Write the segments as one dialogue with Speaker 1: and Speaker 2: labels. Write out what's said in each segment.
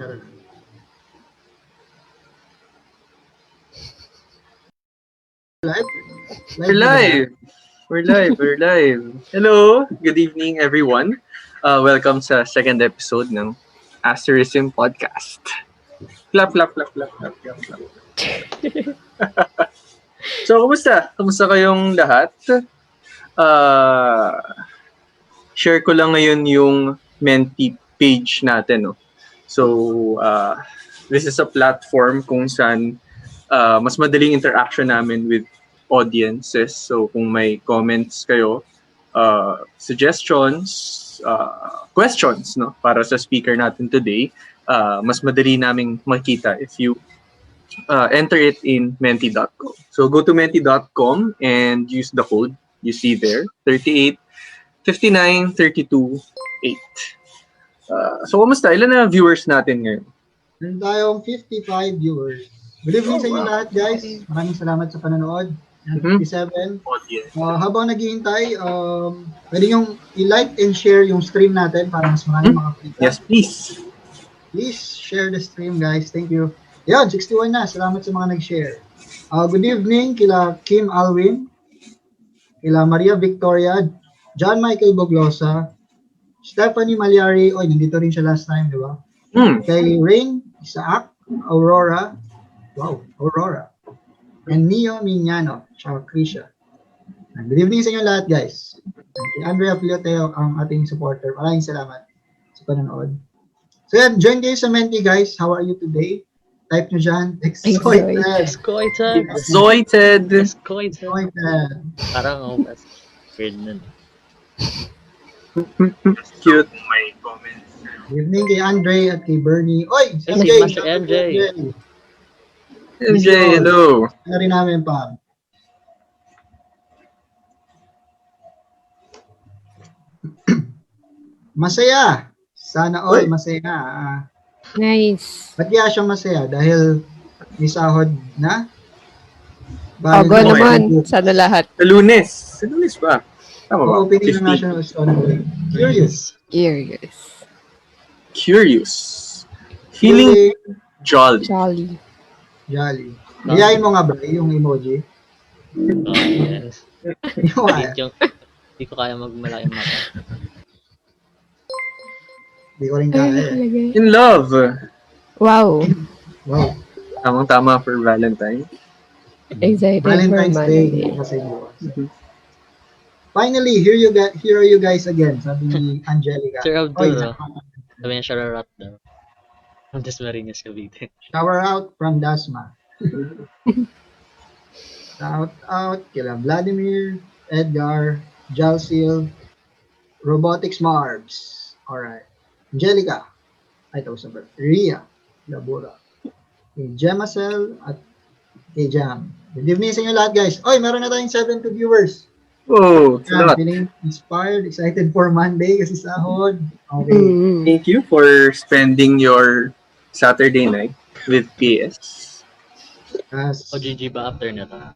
Speaker 1: Meron. Live?
Speaker 2: We're live. We're live. Hello. Good evening, everyone. Welcome sa second episode ng Asterism Podcast. Clap, clap, clap, clap, clap, clap, clap. So, kumusta? Kumusta kayong lahat? Share ko lang ngayon yung Menti page natin. No? So, this is a platform kung saan mas madaling interaction namin with audiences. So kung may comments kayo, suggestions, questions no para sa speaker natin today, mas madali naming makita if you enter it in menti.com. So go to menti.com and use the code you see there, 38 59 32 8. So kumusta? Ilan na viewers natin ngayon?
Speaker 1: Meron tayong 55 viewers. Good evening sa inyo lahat, guys. Maraming salamat sa panonood. 57. Habang naghihintay, pwede nyo i-like and share yung stream natin para mas maraming makakita.
Speaker 2: Yes, please.
Speaker 1: Please share the stream, guys. Thank you. Yan, 61 na. Salamat sa mga nag-share. Good evening kila Kim Alwin, kila Maria Victoria, John Michael Boglosa, Stephanie Malyari. Oy, nandito rin siya last time, di ba? Kay Rain Isaac, Aurora. Wow, Aurora. And Neo Mignano, tsaka Krisha. Good evening sa inyo lahat, guys. Kay Andrea Piloteo, ang ating supporter. Maraming salamat sa panonood. So yan, join kayo sa Menti, guys. How are you today? Type nyo dyan. Excited.
Speaker 3: Parang weird nun.
Speaker 2: Cute. May comments.
Speaker 1: Good evening kay Andre at kay Bernie. Oy,
Speaker 3: Hey,
Speaker 1: MJ.
Speaker 3: Master MJ.
Speaker 2: MJ, hello.
Speaker 1: Ano rin namin pa. Masaya. Sana all masaya.
Speaker 4: Nice.
Speaker 1: Ba't kaya siya masaya? Dahil may sahod na?
Speaker 4: Ogo naman. Sana lahat.
Speaker 2: Sa Lunes. Sa Lunes ba? Tama ba?
Speaker 1: Opening ng National Astronomy. Curious.
Speaker 2: Curious. Feeling jolly.
Speaker 1: Jolly. Iyayin mo nga ba yung emoji?
Speaker 3: Yes.
Speaker 1: Yung
Speaker 3: Hindi ko kaya magmalaking mata.
Speaker 1: Hindi ko rin kaya.
Speaker 2: In love.
Speaker 4: Wow.
Speaker 1: Wow.
Speaker 2: Tamang-tama for Valentine.
Speaker 4: Excited
Speaker 1: Valentine's
Speaker 4: for
Speaker 1: Day.
Speaker 4: Monday.
Speaker 1: Kasi finally, here are you guys again, sabi ni Angelica.
Speaker 3: Sir Abdul,
Speaker 1: Oy,
Speaker 3: sabi niya Shararat daw. Ang Dasmariñas Cavite.
Speaker 1: shower out from Dasma. Shout out kila Vladimir, Edgar, Jalsil, Robotics Marbs. Alright. Angelica. Ay, ito sa Ria Labura. Kay Gemacel at kay Jam. Good evening sa inyo lahat, guys. Oy, meron na tayong 70 viewers.
Speaker 2: Oh, salamat.
Speaker 1: Feeling inspired, excited for Monday kasi sahod. Okay.
Speaker 2: Thank you for spending your Saturday night with PS.
Speaker 3: O GG ba after na to?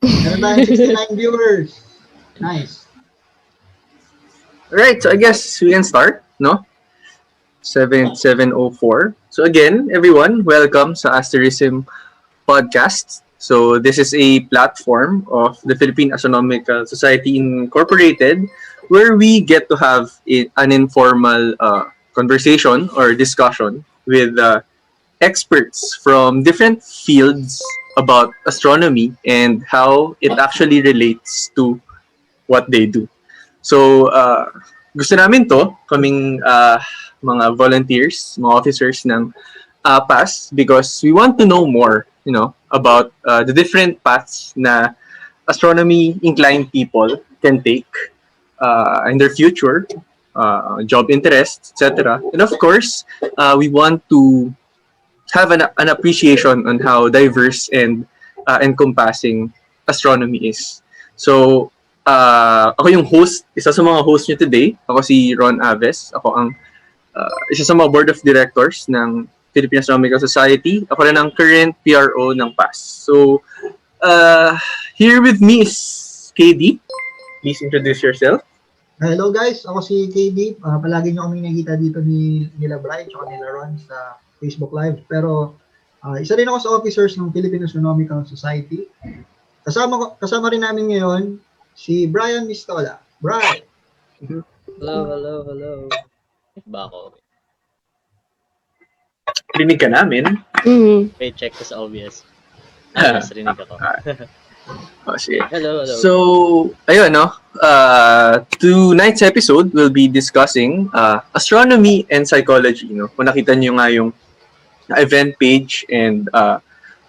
Speaker 1: Meron tayong 69 viewers. Nice.
Speaker 2: Alright, so I guess we can start, no? 7:04. So again, everyone, welcome sa Asterism Podcast. So this is a platform of the Philippine Astronomical Society Incorporated where we get to have an informal conversation or discussion with experts from different fields about astronomy and how it actually relates to what they do. So, gusto namin to, kaming mga volunteers, mga officers ng APAS because we want to know more, about the different paths na astronomy-inclined people can take in their future, job interests, etc. And of course, we want to have an appreciation on how diverse and encompassing astronomy is. So, ako yung host, isa sa mga host nyo today. Ako si Ron Aves. Ako ang isa sa mga board of directors ng Philippine Astronomical Society. Ako rin ang current PRO ng PAS. So, here with me is KD. Please introduce yourself.
Speaker 1: Hello guys, ako si KB. Palagi nyo kami nakikita dito nila Brian at nila Ron sa Facebook Live. Pero isa rin ako sa officers ng Philippine Astronomical Society. Kasama rin namin ngayon si Brian Mistola. Brian.
Speaker 3: Hello. Ba ako?
Speaker 2: Rinig ka namin.
Speaker 3: Wait, check this obvious. Yes, rinig ako.
Speaker 2: Oh, sige.
Speaker 3: Hello.
Speaker 2: So, ayun, no? Tonight's episode, we'll be discussing astronomy and psychology, no? Kung nakita niyo nga yung event page and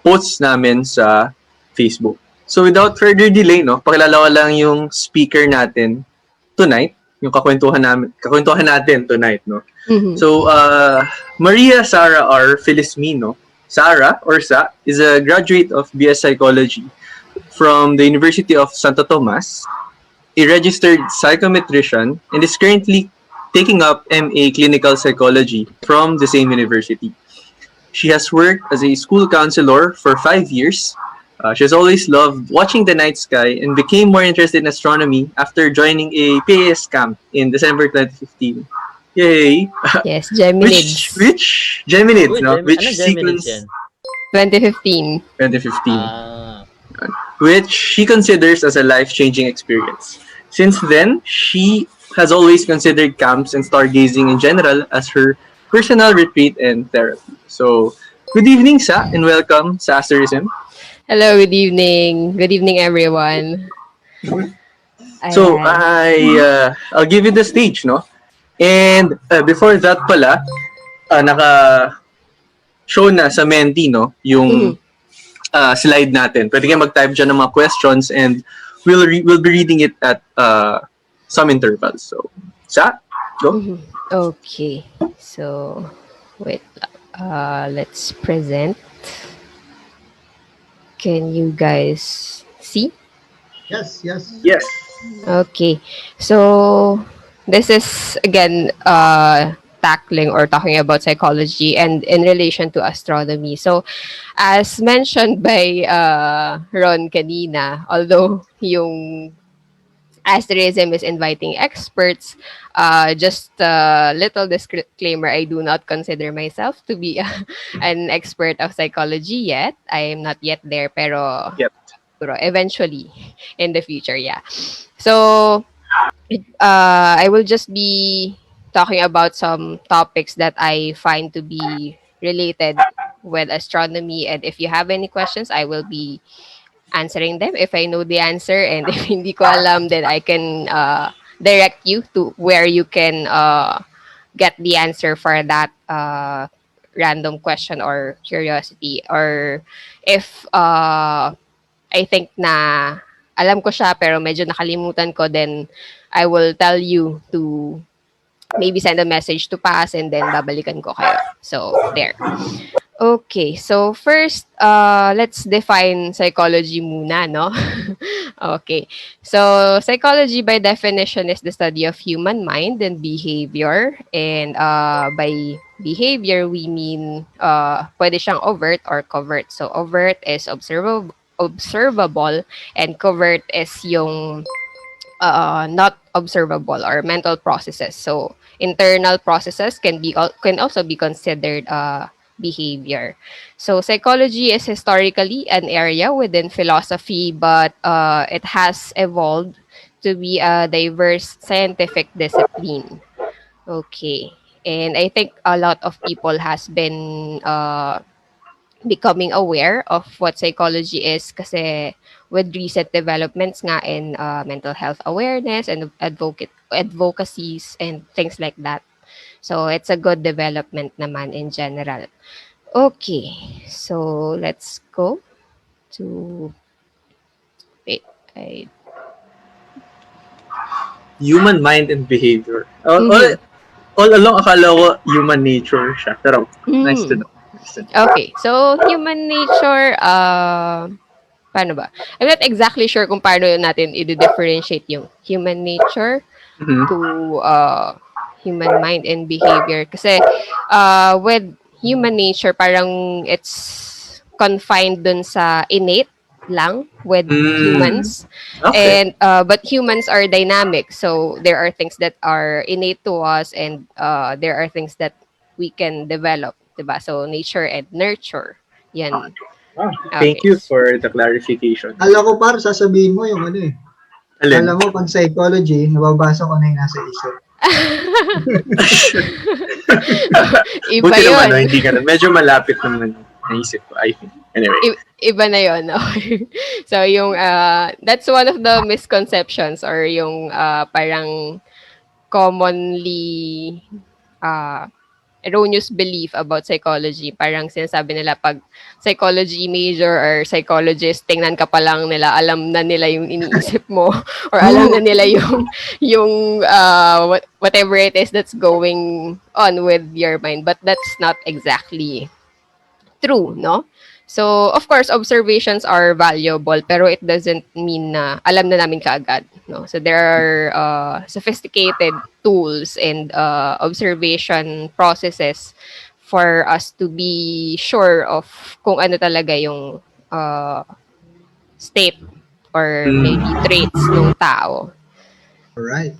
Speaker 2: posts namin sa Facebook. So, without further delay, no? Pakilala ko lang yung speaker natin tonight, yung kakwentuhan natin tonight, no? So, Maria Sara R. Felizmino, Sara, or Sa, is a graduate of BS Psychology from the University of Santo Tomas, a registered psychometrician, and is currently taking up MA Clinical Psychology from the same university. She has worked as a school counselor for 5 years. She has always loved watching the night sky and became more interested in astronomy after joining a PAS camp in December 2015. Yay!
Speaker 4: Yes, Geminids.
Speaker 2: Which Geminids, no? Which
Speaker 3: Geminids
Speaker 2: sequence?
Speaker 3: yan?
Speaker 4: 2015.
Speaker 2: 2015. Which she considers as a life-changing experience. Since then, she has always considered camps and stargazing in general as her personal retreat and therapy. So, good evening, Sa, and welcome sa Asterism.
Speaker 4: Hello, good evening. Good evening, everyone.
Speaker 2: So,
Speaker 4: Ayan.
Speaker 2: I'll give you the stage, no? And before that pala, naka-show na sa Menti, no? Yung slide natin. Pwede kayo mag-type dyan ng mga questions and we'll be reading it at some intervals. So, Sa, go.
Speaker 4: Okay. So, wait. Let's present. Can you guys see?
Speaker 1: Yes.
Speaker 2: Yes.
Speaker 4: Okay. So, this is, again, tackling or talking about psychology and in relation to astronomy. So, as mentioned by Ron kanina, although yung asterism is inviting experts, just a little disclaimer, I do not consider myself to be an expert of psychology yet. I am not yet there, pero
Speaker 2: Yep.
Speaker 4: eventually in the future, yeah. So, I will just be talking about some topics that I find to be related with astronomy. And if you have any questions, I will be answering them if I know the answer. And if hindi ko alam, then I can direct you to where you can get the answer for that random question or curiosity. Or if I think na alam ko siya pero medyo nakalimutan ko, then I will tell you to maybe send a message to pass and then babalikan ko kayo. So, there. Okay, so first, let's define psychology muna, no? Okay, so psychology by definition is the study of human mind and behavior. And by behavior, we mean pwede siyang overt or covert. So, overt is observable and covert is yung not observable or mental processes. So internal processes can also be considered behavior. So psychology is historically an area within philosophy, but it has evolved to be a diverse scientific discipline. Okay, and I think a lot of people has been becoming aware of what psychology is kasi with recent developments nga in mental health awareness and advocacies and things like that. So it's a good development naman in general. Okay, so let's go to
Speaker 2: Human mind and behavior. All along, akala ko human nature siya. Pero, nice to know.
Speaker 4: Okay, so human nature, paano ba? I'm not exactly sure kung paano natin i-differentiate yung human nature to human mind and behavior. Kasi with human nature, parang it's confined dun sa innate lang with
Speaker 2: Mm.
Speaker 4: humans.
Speaker 2: Okay.
Speaker 4: And but humans are dynamic, so there are things that are innate to us, and there are things that we can develop, diba? So nature and nurture, yan.
Speaker 2: Ah, thank
Speaker 4: Okay.
Speaker 2: you for the clarification.
Speaker 1: Kala ko par sasabihin mo yung ano eh.
Speaker 2: Alin?
Speaker 1: Kala mo pag psychology, nababasa ko na yung nasa isip.
Speaker 4: Iba
Speaker 2: Buti naman, no,
Speaker 4: yun.
Speaker 2: hindi ganun. Medyo malapit naman naisip ko, I think. Anyway.
Speaker 4: Iba na yun. Okay. So yung that's one of the misconceptions, or yung parang commonly erroneous belief about psychology. Parang sinasabi nila pag psychology major or psychologist, tingnan ka pa lang nila, alam na nila yung iniisip mo or alam na nila yung whatever it is that's going on with your mind. But that's not exactly true, no? So, of course, observations are valuable, pero it doesn't mean na alam na namin kaagad, no? So, there are sophisticated tools and observation processes for us to be sure of kung ano talaga yung state or maybe traits ng tao.
Speaker 1: Alright.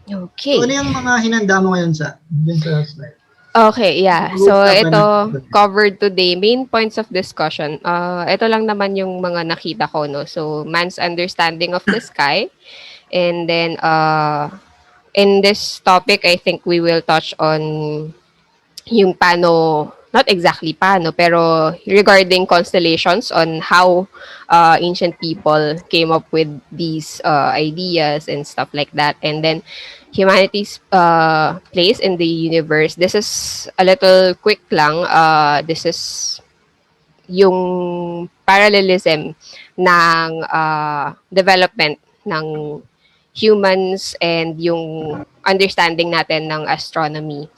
Speaker 4: Okay.
Speaker 1: So, ano yung mga hinanda mo ngayon dyan sa slide?
Speaker 4: Okay, yeah. So,
Speaker 1: Mag-uusap
Speaker 4: ito,
Speaker 1: na.
Speaker 4: covered today, main points of discussion. Ito lang naman yung mga nakita ko, no? So, man's understanding of the sky. And then, in this topic, I think we will touch on yung paano, not exactly paano, pero regarding constellations, on how ancient people came up with these ideas and stuff like that. And then, humanity's place in the universe. This is a little quick lang. This is yung parallelism ng development ng humans and yung understanding natin ng astronomy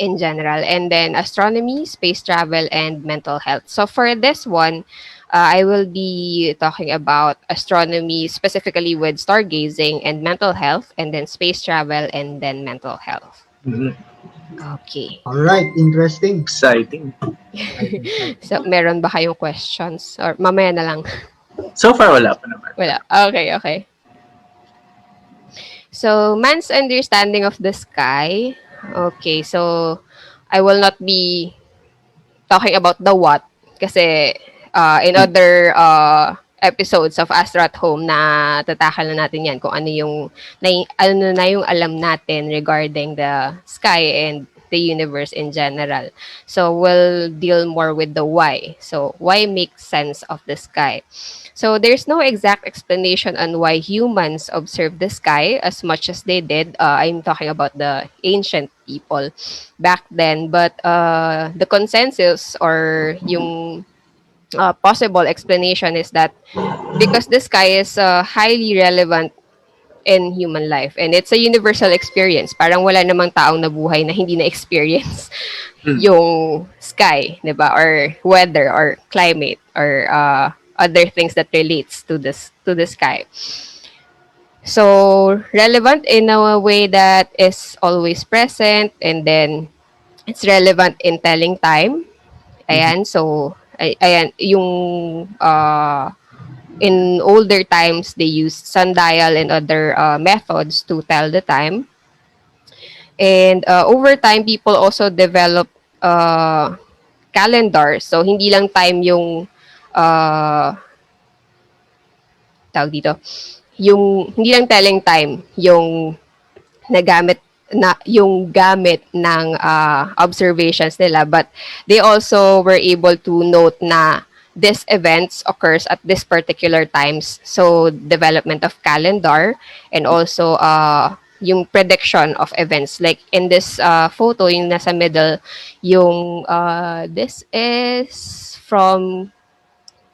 Speaker 4: in general, and then astronomy, space travel, and mental health. So for this one, I will be talking about astronomy specifically with stargazing and mental health, and then space travel, and then mental health.
Speaker 2: Mhm.
Speaker 4: Okay.
Speaker 1: Alright, interesting.
Speaker 2: Exciting.
Speaker 4: So meron ba kayong questions? Or mamaya na lang?
Speaker 2: So far, wala pa naman.
Speaker 4: Wala. Okay. So, man's understanding of the sky. Okay, so I will not be talking about the what kasi in other episodes of Astro at Home na tatakal na natin yan kung ano na yung alam natin regarding the sky and the universe in general. So we'll deal more with the why. So why make sense of the sky? So there's no exact explanation on why humans observe the sky as much as they did. I'm talking about the ancient people back then. But the consensus or yung possible explanation is that because the sky is highly relevant in human life and it's a universal experience. Parang wala namang taong nabuhay na hindi na-experience yung sky, di ba? Or weather or climate or other things that relates to the sky. So relevant in a way that is always present, and then it's relevant in telling time. Ayan, so ayan yung in older times they used sundial and other methods to tell the time. And over time people also develop calendars. So hindi lang time yung tawag dito, yung hindi lang telling time yung nagamit na yung gamit ng observations nila, but they also were able to note na these events occurs at this particular times. So development of calendar and also yung prediction of events. Like in this photo, yung nasa middle, yung this is from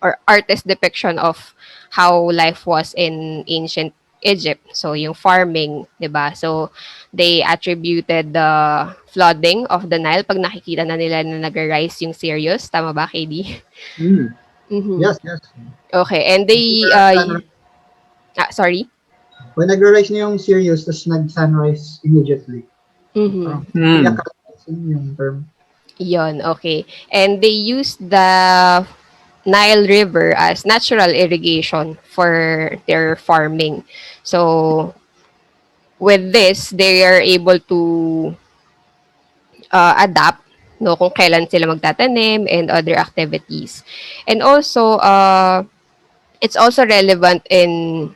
Speaker 4: or artist depiction of how life was in ancient Egypt. So yung farming, 'di ba? So they attributed the flooding of the Nile pag nakikita na nila na nag-rise yung Sirius, tama ba, KD? Mhm.
Speaker 1: Yes.
Speaker 4: Okay, and they sorry.
Speaker 1: When nag-rise na yung Sirius, tapos nag-sunrise immediately.
Speaker 4: Mhm.
Speaker 1: Yung term.
Speaker 4: Yon, okay. And they used the Nile River as natural irrigation for their farming. So with this, they are able to adapt no kung kailan sila magtatanim and other activities. And also it's also relevant in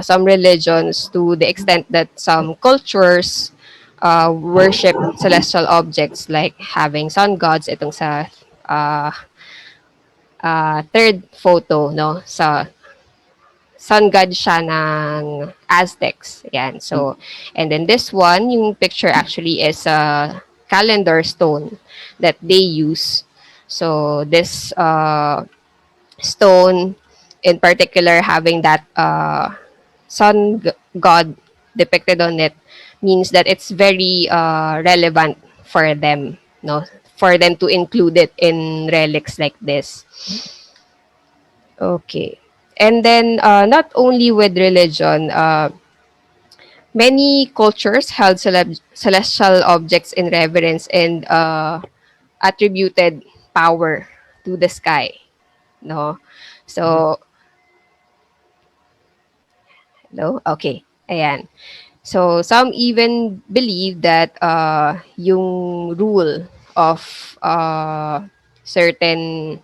Speaker 4: some religions to the extent that some cultures worship celestial objects like having sun gods itong sa uh, third photo no sa sun god siya ng Aztecs. Yan. So, and then this one, yung picture actually is a calendar stone that they use. So, this stone in particular having that god depicted on it means that it's very relevant for them, no? For them to include it in relics like this. Okay. And then, not only with religion, many cultures held celestial objects in reverence and attributed power to the sky. No? So, no? Okay. Ayan. So, some even believe that yung rule of certain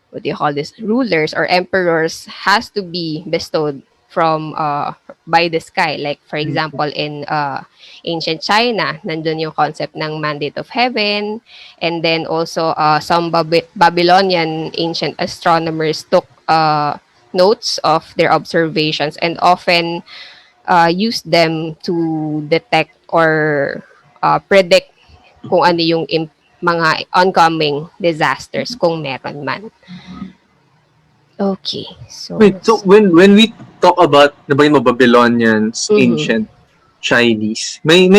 Speaker 4: what do you call this rulers or emperors has to be bestowed from by the sky, like for example in ancient China nandun yung concept ng mandate of heaven, and then also some Babylonian ancient astronomers took notes of their observations and often used them to detect or predict kung ano yung mga oncoming disasters kung meron man. Okay. So
Speaker 2: Wait, so when we talk about nabanggit mo Babylonians, ancient Chinese, may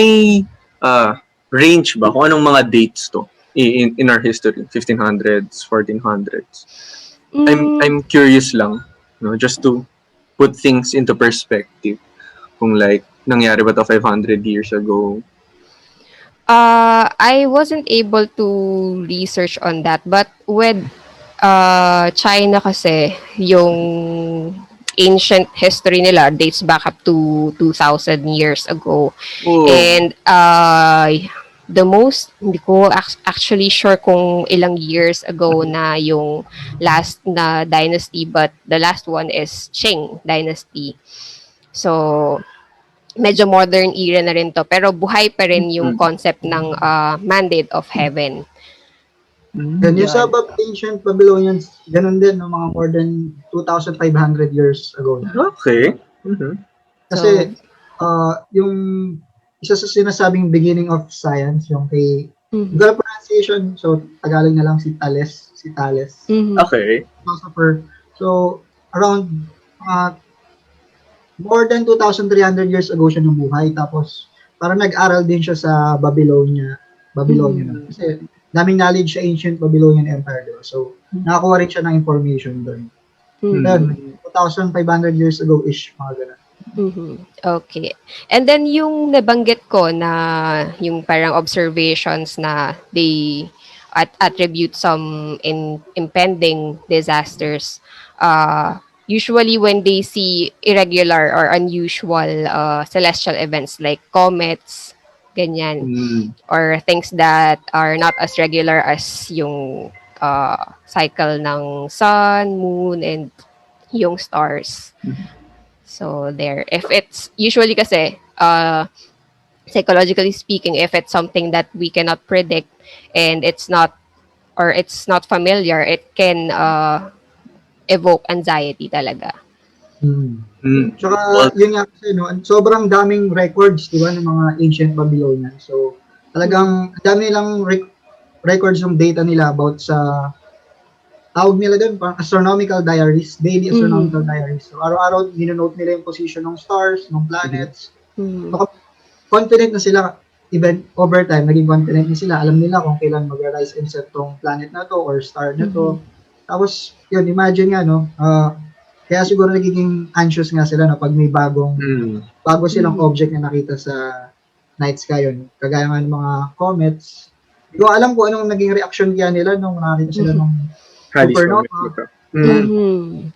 Speaker 2: range ba kung anong mga dates to in our history, 1500s, 1400s? I'm curious lang, no, just to put things into perspective. Kung like nangyari ba to 500 years ago?
Speaker 4: I wasn't able to research on that, but with China kasi yung ancient history nila dates back up to 2,000 years ago.
Speaker 2: Oh.
Speaker 4: And the most, hindi ko actually sure kung ilang years ago na yung last na dynasty, but the last one is Qing dynasty. So, medyo modern era na rin to, pero buhay pa rin yung concept ng mandate of heaven.
Speaker 1: Yan, yung sa ancient Babylonians, ganun din, no, mga more than 2,500 years ago.
Speaker 2: Okay.
Speaker 1: Kasi, yung isa sa sinasabing beginning of science, yung kay, the pronunciation, so Tagalog na lang si Thales.
Speaker 2: Okay.
Speaker 1: Philosopher. So, around more than 2,300 years ago siya nabuhay. Tapos, parang nag-aral din siya sa Babylonia. Kasi, daming knowledge sa ancient Babylonian Empire. Diba? So, nakakuha rin siya ng information doon. Then, 2,500 years ago-ish, mga ganun.
Speaker 4: Okay. And then, yung nabanggit ko na yung parang observations na they attribute some impending disasters, usually when they see irregular or unusual celestial events like comets, ganyan, or things that are not as regular as yung cycle ng sun, moon, and yung stars. So there, if it's usually kasi psychologically speaking, if it's something that we cannot predict and it's not familiar, it can evoke anxiety talaga.
Speaker 1: Tsaka, yun nga kasi, no, sobrang daming records, di ba, ng mga ancient Babylonians. So, talagang, dami lang records yung data nila about sa, tawag nila doon, parang astronomical diaries, daily astronomical diaries. So, araw-araw, ninonote nila yung position ng stars, ng planets. So, confident na sila, even over time, naging confident na sila, alam nila kung kailan mag-rise and set tong planet na to or star na to. Tapos, yun, imagine nga, no, kaya siguro nagiging anxious nga sila na pag may bago silang object na nakita sa night sky yun. Kagaya nga ng mga comets. Hindi ko alam kung anong naging reaction kaya nila nung nakita sila nung
Speaker 2: Halley's
Speaker 1: supernova.
Speaker 2: Comet.
Speaker 4: Mhm.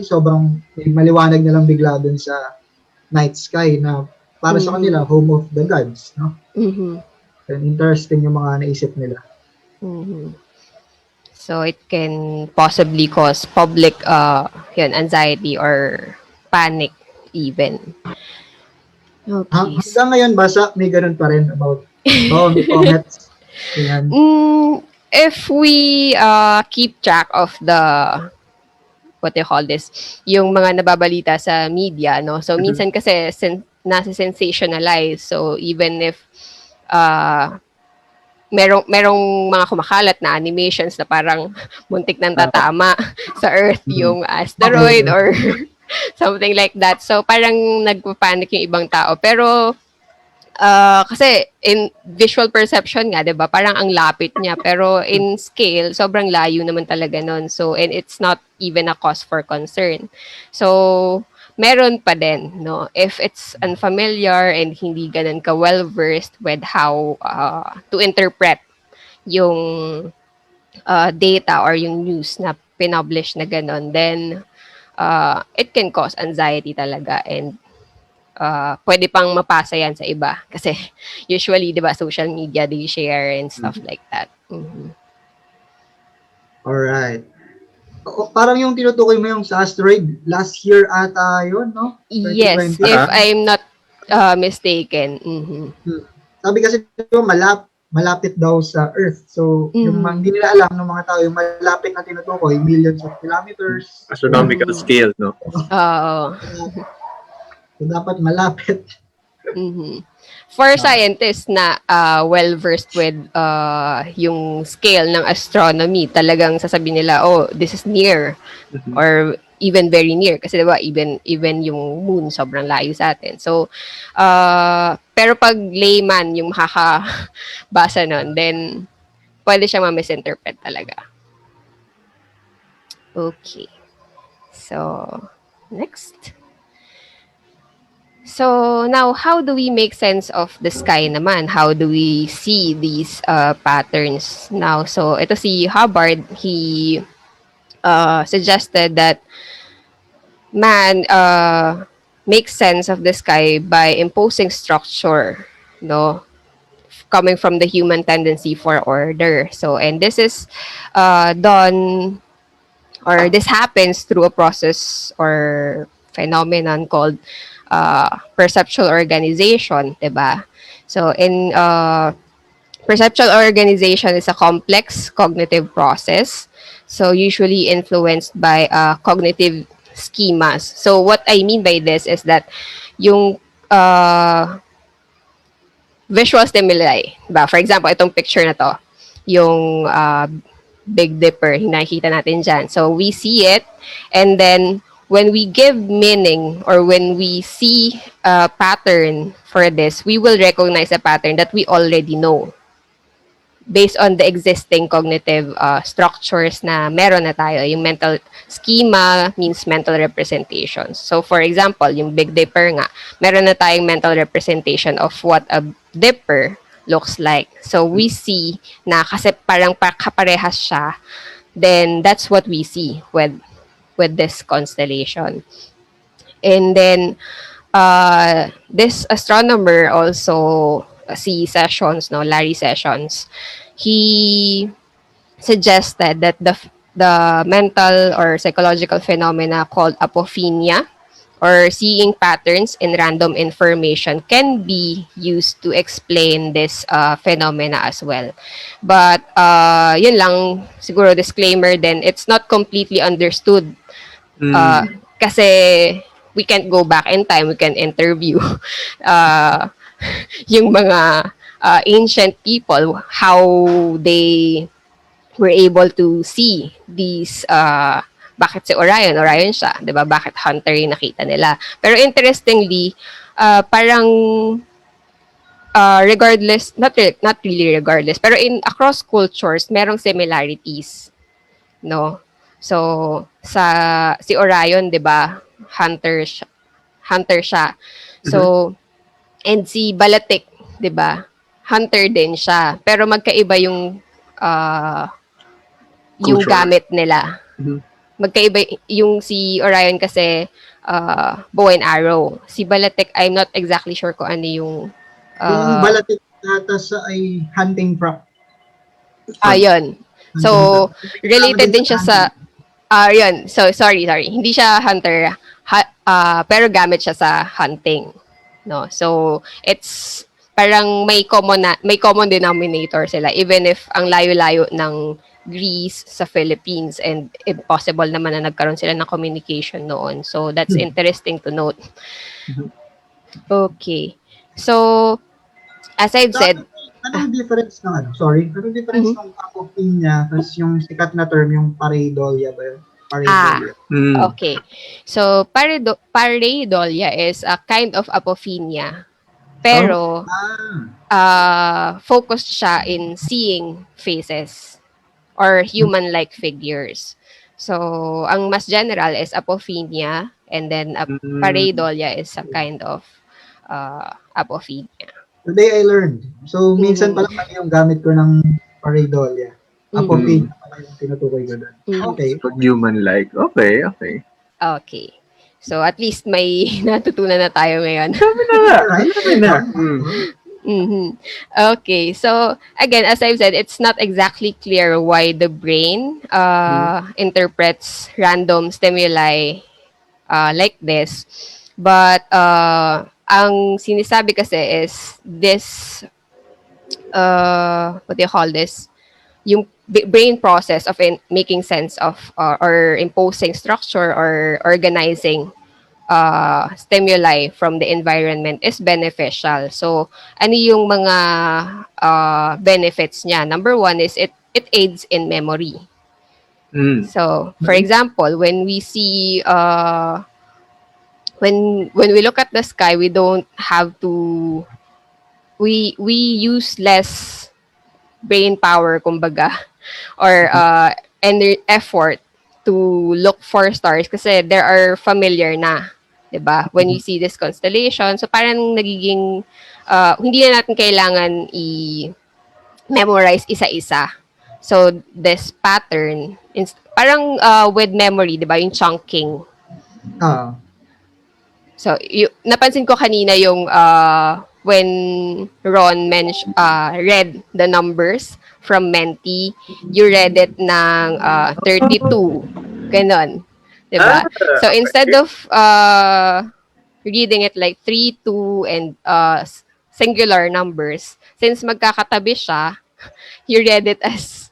Speaker 1: Sobrang maliwanag na lang bigla dun sa night sky na para sa kanila, home of the gods, no?
Speaker 4: Mhm.
Speaker 1: And interesting yung mga naisip nila.
Speaker 4: Mhm. So it can possibly cause public anxiety or panic even. Okay.
Speaker 1: Hanggang ngayon, basa, may ganun pa rin about, may comets. Ganyan.
Speaker 4: If we keep track of the what they call this, yung mga nababalita sa media, no? So minsan kasi nasa sensationalize. So even if merong mga kumakalat na animations na parang muntik nang tatama sa Earth yung asteroid or something like that. So parang nagpa-panic yung ibang tao. Pero kasi in visual perception nga, 'di ba? Parang ang lapit niya, pero in scale sobrang layo naman talaga nun. So and it's not even a cause for concern. So meron pa din, no? If it's unfamiliar and hindi ganun ka well versed with how to interpret yung data or yung news na pinublish na ganun, then it can cause anxiety talaga and pwede pang mapasa yan sa iba. Kasi usually, di ba, social media, they share and stuff like that. Mhm.
Speaker 1: Alright. Parang yung tinutukoy mo yung sa asteroid, last year ata yun, no?
Speaker 4: Yes,
Speaker 1: 2020.
Speaker 4: if I'm not mistaken. Mhm.
Speaker 1: Sabi kasi yung malapit daw sa Earth. So, yung hindi nila alam ng mga tao, yung malapit na tinutukoy, millions of kilometers.
Speaker 2: Astronomical scale, no?
Speaker 4: Oo.
Speaker 1: So, dapat malapit.
Speaker 4: Mhm. For scientists na well-versed with yung scale ng astronomy, talagang sasabihin nila, oh, this is near or even very near. Kasi diba, even yung moon, sobrang layo sa atin. So, pero pag layman yung makakabasa nun, then pwede siya ma-misinterpret talaga. Okay. So, next. So now, how do we make sense of the sky naman? How do we see these patterns now? So ito si Hubbard, he suggested that man makes sense of the sky by imposing structure, no? Coming from the human tendency for order. So, and this is done, or this happens through a process or phenomenon called perceptual organization, diba? So in perceptual organization is a complex cognitive process, so usually influenced by cognitive schemas. So what I mean by this is that yung visual stimuli, diba? For example, itong picture na to, yung Big Dipper, nakikita natin dyan. So we see it, and then when we give meaning or when we see a pattern for this, we will recognize a pattern that we already know based on the existing cognitive structures na meron na tayo. Yung mental schema means mental representations. So for example, yung Big Dipper nga, meron na tayong mental representation of what a dipper looks like. So we see na kasi parang kaparehas siya, then that's what we see with this constellation. And then this astronomer also, si Sessions, no, Larry Sessions, he suggested that the mental or psychological phenomena called apophenia, or seeing patterns in random information, can be used to explain this phenomena as well. But yun lang, siguro disclaimer then, it's not completely understood. Kasi we can't go back in time, we can interview yung mga ancient people, how they were able to see these bakit si Orion siya, 'di ba? Bakit Hunter yung nakita nila? Pero interestingly, parang regardless, not really regardless, pero in across cultures, merong similarities, no? So sa si Orion, 'di ba? Hunter siya. So and si Balatik, 'di ba? Hunter din siya. Pero magkaiba yung
Speaker 2: Culture.
Speaker 4: gamit nila.
Speaker 2: Mhm.
Speaker 4: Magkaiba yung si Orion kasi bow and arrow. Si Balatek, I'm not exactly sure kung ano yung
Speaker 1: Yung balatik ata sa ay hunting prop.
Speaker 4: yun. So, related din siya sa yun. So, sorry. Hindi siya hunter, pero gamit siya sa hunting. No? So, it's parang may common denominator sila even if ang layo-layo ng Greece sa Philippines and impossible naman na nagkaroon sila ng communication noon. So, that's interesting to note. Okay. So, as I've said,
Speaker 1: Anong difference ng Sorry, anong difference ng apophenia tapos yung sikat na term yung pareidolia ba yun? Pareidolia.
Speaker 4: okay. So, pareidolia is a kind of apophenia. Pero, focused siya in seeing faces or human-like figures. So, ang mas general is apophenia and then pareidolia is a kind of apophenia.
Speaker 1: Today I learned. So, minsan pala mali yung gamit ko ng pareidolia. Apophenia pala yung tinutukoy ko doon. Okay.
Speaker 2: Human-like. Okay.
Speaker 4: Okay. So, at least may natutunan na tayo ngayon. Okay. So, again, as I've said, it's not exactly clear why the brain interprets random stimuli like this. But, ang sinisabi kasi is this, what do you call this? Yung brain process of making sense of or imposing structure or organizing stimuli from the environment is beneficial. So, ano yung mga benefits niya? Number one is it aids in memory. So, for example, when we see when we look at the sky, we don't have to we use less brain power kumbaga or effort to look for stars kasi there are familiar na, 'di ba? When you see this constellation, so parang nagiging hindi na natin kailangan i-memorize isa-isa. So this pattern parang with memory, 'di ba, yung chunking. So, napansin ko kanina yung when Ron read the numbers from Menti, you read it ng 32. Ganon. Diba? So, instead of reading it like 3, 2, and singular numbers, since magkakatabi siya, you read it as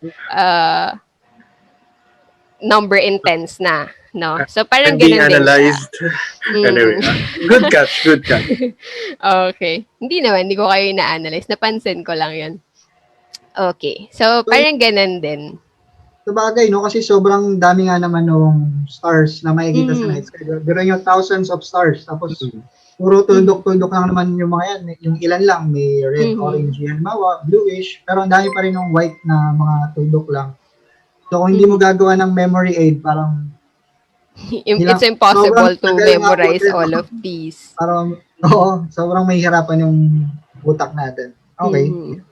Speaker 4: number in tens na. No? So, parang ganun din
Speaker 2: analyzed. Anyway, good catch.
Speaker 4: Okay. Hindi ko kayo na-analyze. Napansin ko lang yun. Okay. So, parang ganun din.
Speaker 1: Sabagay, no? Kasi sobrang dami nga naman ng stars na makikita sa night sky. Pero yung thousands of stars. Tapos, puro tuldok-tuldok lang naman yung mga yan. Yung ilan lang, may red, orange, halimbawa, bluish. Pero ang dami pa rin ng white na mga tuldok lang. So, kung hindi mo gagawa ng memory aid, parang
Speaker 4: it's impossible to memorize all of these.
Speaker 1: Parang, sobrang mahihirapan yung utak natin. Okay.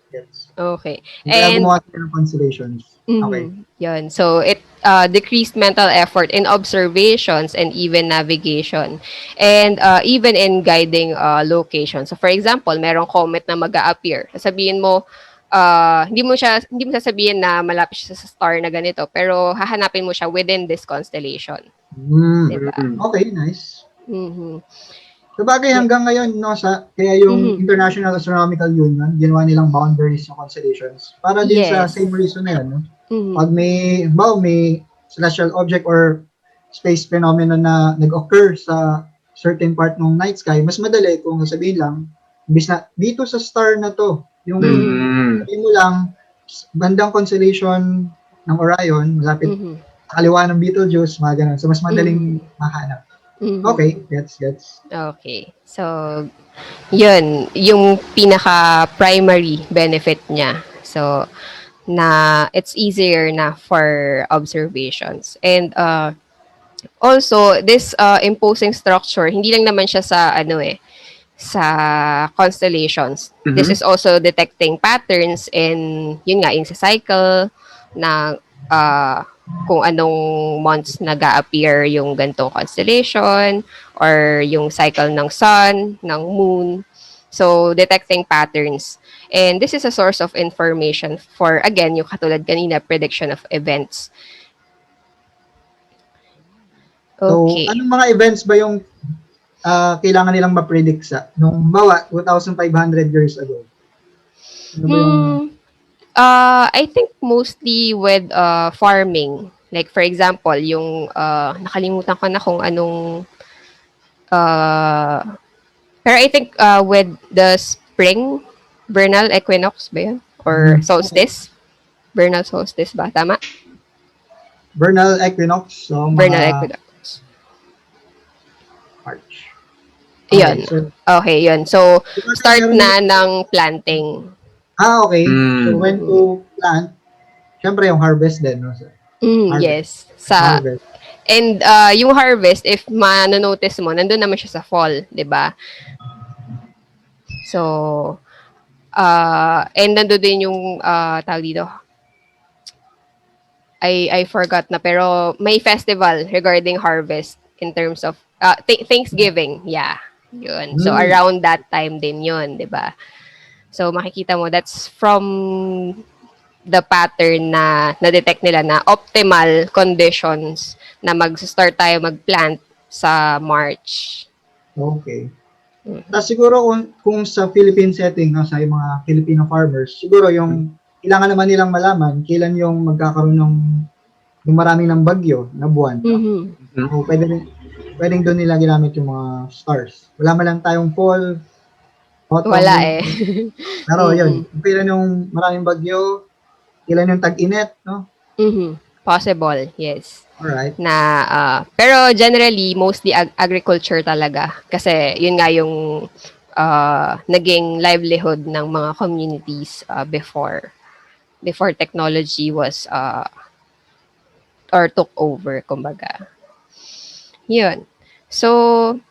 Speaker 1: Yes.
Speaker 4: Okay.
Speaker 1: And gumawa ng constellations. Okay.
Speaker 4: Yun. So, it decreased mental effort in observations and even navigation. And even in guiding location. So, for example, merong comet na mag-a-appear. Sabihin mo, hindi mo sasabihin na malapit siya sa star na ganito, pero hahanapin mo siya within this constellation. Diba?
Speaker 1: Okay, nice. Sabagay hanggang ngayon, no, kaya yung International Astronomical Union, ginawa nilang boundaries ng constellations para din sa same reason na yun. No? Pag may celestial object or space phenomenon na nag-occur sa certain part ng night sky, mas madali kung sabihin lang, imbis na dito sa star na to, yung sabihin mo lang, bandang constellation ng Orion, malapit kaliwa ng Betelgeuse, mga ganun. So, mas madaling mahanap. Okay, gets.
Speaker 4: Okay. So, yun, yung pinaka-primary benefit niya. So, na it's easier na for observations. And also, this imposing structure, hindi lang naman siya sa sa constellations. This is also detecting patterns in, yun nga, yung sa cycle na uh, kung anong months nag-a-appear yung gantong constellation or yung cycle ng sun, ng moon. So, detecting patterns. And this is a source of information for, again, yung katulad kanina, prediction of events.
Speaker 1: So,
Speaker 4: Okay.
Speaker 1: anong mga events ba yung kailangan nilang ma-predict nung bawa 2,500 years ago? Ano ba yung
Speaker 4: I think mostly with farming. Like for example, yung nakalimutan ko na kung anong pero I think with the spring vernal equinox ba yun? Or solstice? Vernal solstice ba? Tama?
Speaker 1: vernal equinox? So,
Speaker 4: Vernal
Speaker 1: mga
Speaker 4: equinox.
Speaker 1: March.
Speaker 4: Yun.
Speaker 1: So,
Speaker 4: Okay, yun. So, start na ng planting.
Speaker 1: okay. So,
Speaker 2: Mm.
Speaker 1: when to plant, syempre yung harvest din, no? So, harvest.
Speaker 4: Yes. Sa
Speaker 1: Harvest.
Speaker 4: And yung harvest, if ma-notice mo, nandun naman siya sa fall, di ba? So, and nandun din yung tawag dito. I forgot na, pero may festival regarding harvest in terms of Thanksgiving. Yeah. Yun. So, around that time din yun, di ba? So, makikita mo, that's from the pattern na na-detect nila na optimal conditions na mag-start tayo mag-plant sa March.
Speaker 1: Okay. Tapos siguro kung sa Philippine setting, no, sa mga Filipino farmers, siguro yung kailangan naman nilang malaman kailan yung magkakaroon ng maraming ng bagyo na buwan. No?
Speaker 4: Mm-hmm.
Speaker 1: So, pwedeng doon nila ginamit yung mga stars. Wala man lang tayong fall, autumn.
Speaker 4: Wala eh.
Speaker 1: Pero yun, kailan yung maraming bagyo, kailan yung tag-init, no?
Speaker 4: Possible, yes.
Speaker 1: Alright.
Speaker 4: Na, pero generally, mostly agriculture talaga. Kasi yun nga yung naging livelihood ng mga communities before technology was or took over, kumbaga. Yun. So,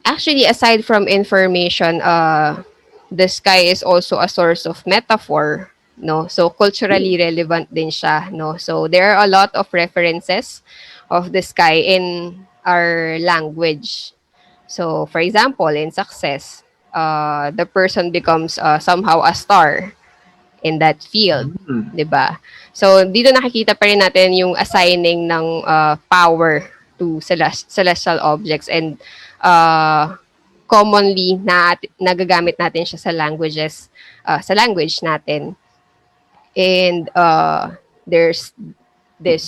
Speaker 4: actually, aside from information, the sky is also a source of metaphor, no? So, culturally relevant din siya, no? So, there are a lot of references of the sky in our language. So, for example, in success, the person becomes somehow a star in that field, 'di ba? So dito nakikita pa rin natin yung assigning ng power to celestial objects, and commonly nagagamit natin siya sa language natin. And there's this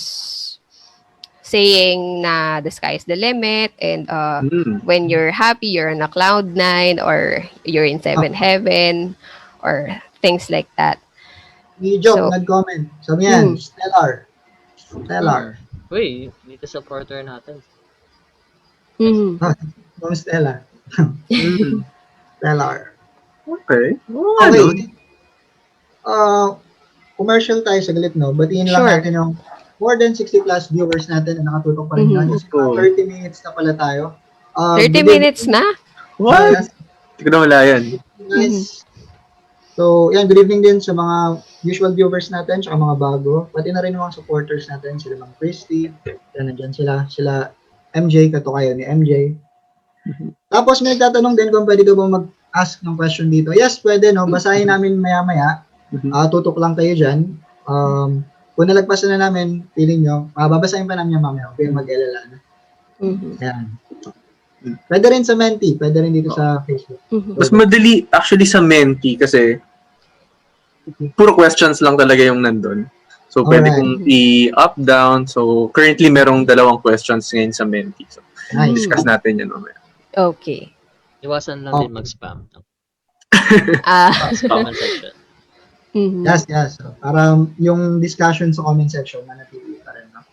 Speaker 4: saying na the sky is the limit, and when you're happy, you're on a cloud nine, or you're in seventh heaven, or things like that.
Speaker 1: Ni Job nag-comment. Sabi yan, stellar.
Speaker 3: Uy, dito supporter natin.
Speaker 1: From Stella. Stellar.
Speaker 2: Okay.
Speaker 1: Okay. Commercial tayo saglit, no? Batiin lang natin yung more than 60 plus viewers natin na nakatutok pa rin yan. 30 minutes na pala tayo.
Speaker 4: 30 minutes na?
Speaker 2: What? Hindi ko na wala yan.
Speaker 1: Nice. So, yan, good evening din sa mga usual viewers natin, tsaka mga bago. Pati na rin yung mga supporters natin, sila Mang Christy. Yan, nandyan sila MJ, katukayo ni MJ. Tapos may nagtatanong din kung pwede ka ba mag-ask ng question dito. Yes, pwede, no? Basahin namin maya-maya. Tutok lang kayo dyan. Kung nalagpasan na namin, feeling nyo, babasahin pa namin yung mamaya. Okay, mag-alala na. Yan. Pwede rin sa Menti, pwede rin dito sa Facebook.
Speaker 2: Mas madali actually sa Menti kasi puro questions lang talaga yung nandun. So, pwede kong i-up, down. So, currently, merong 2 questions ngayon sa Menti. So, discuss natin yan mamaya.
Speaker 4: Okay.
Speaker 3: Iwasan lang din mag-spam. Comment section.
Speaker 1: Yes. So, para yung discussion sa comment section, manatili pa rin. No?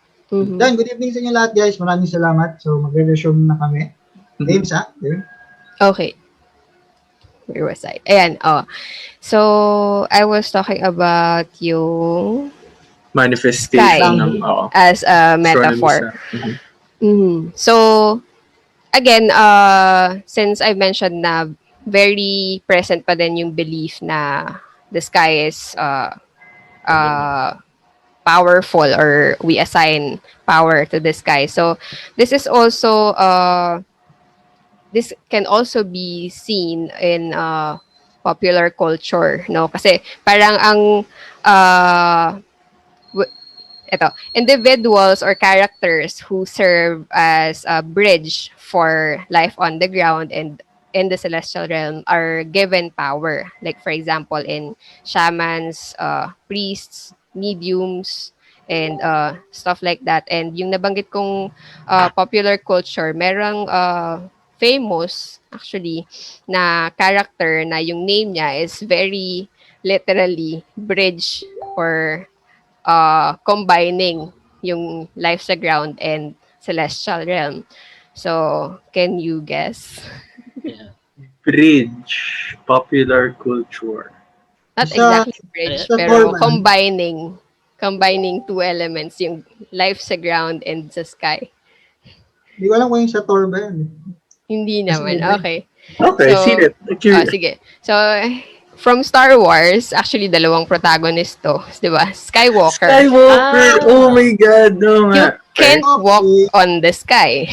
Speaker 1: Then, good evening sa inyo lahat, guys. Maraming salamat. So, magre-resume na kami. James,
Speaker 4: Okay. Where was I? Ayan, So, I was talking about yung
Speaker 2: manifestation
Speaker 4: as a metaphor. So, again, since I mentioned na very present pa din yung belief na the sky is powerful, or we assign power to this guy. So this is also this can also be seen in popular culture, no? Kasi parang ang ito, individuals or characters who serve as a bridge for life on the ground and in the celestial realm are given power. Like for example, in shamans, priests, mediums, and stuff like that. And yung nabanggit kong popular culture, merong famous actually na character na yung name niya is very literally bridge or combining yung life sa ground and celestial realm. So, can you guess?
Speaker 3: Yeah.
Speaker 2: Bridge, popular culture.
Speaker 4: Not
Speaker 1: Sa-
Speaker 4: exactly bridge,
Speaker 1: sa
Speaker 4: pero
Speaker 1: Torban.
Speaker 4: combining two elements, yung life sa ground and sa sky.
Speaker 1: Hindi ko alam kung yung sa Thor ba yun.
Speaker 4: Hindi
Speaker 1: Mas
Speaker 4: naman.
Speaker 1: may bridge.
Speaker 4: Okay.
Speaker 2: Okay,
Speaker 4: So,
Speaker 2: see it. Curious.
Speaker 4: Sige. So, from Star Wars, actually, dalawang protagonist to. Di ba? Skywalker.
Speaker 2: Skywalker!
Speaker 3: Ah.
Speaker 2: Oh my God! No
Speaker 4: You
Speaker 2: nga.
Speaker 4: can't
Speaker 1: Okay.
Speaker 4: walk on the sky.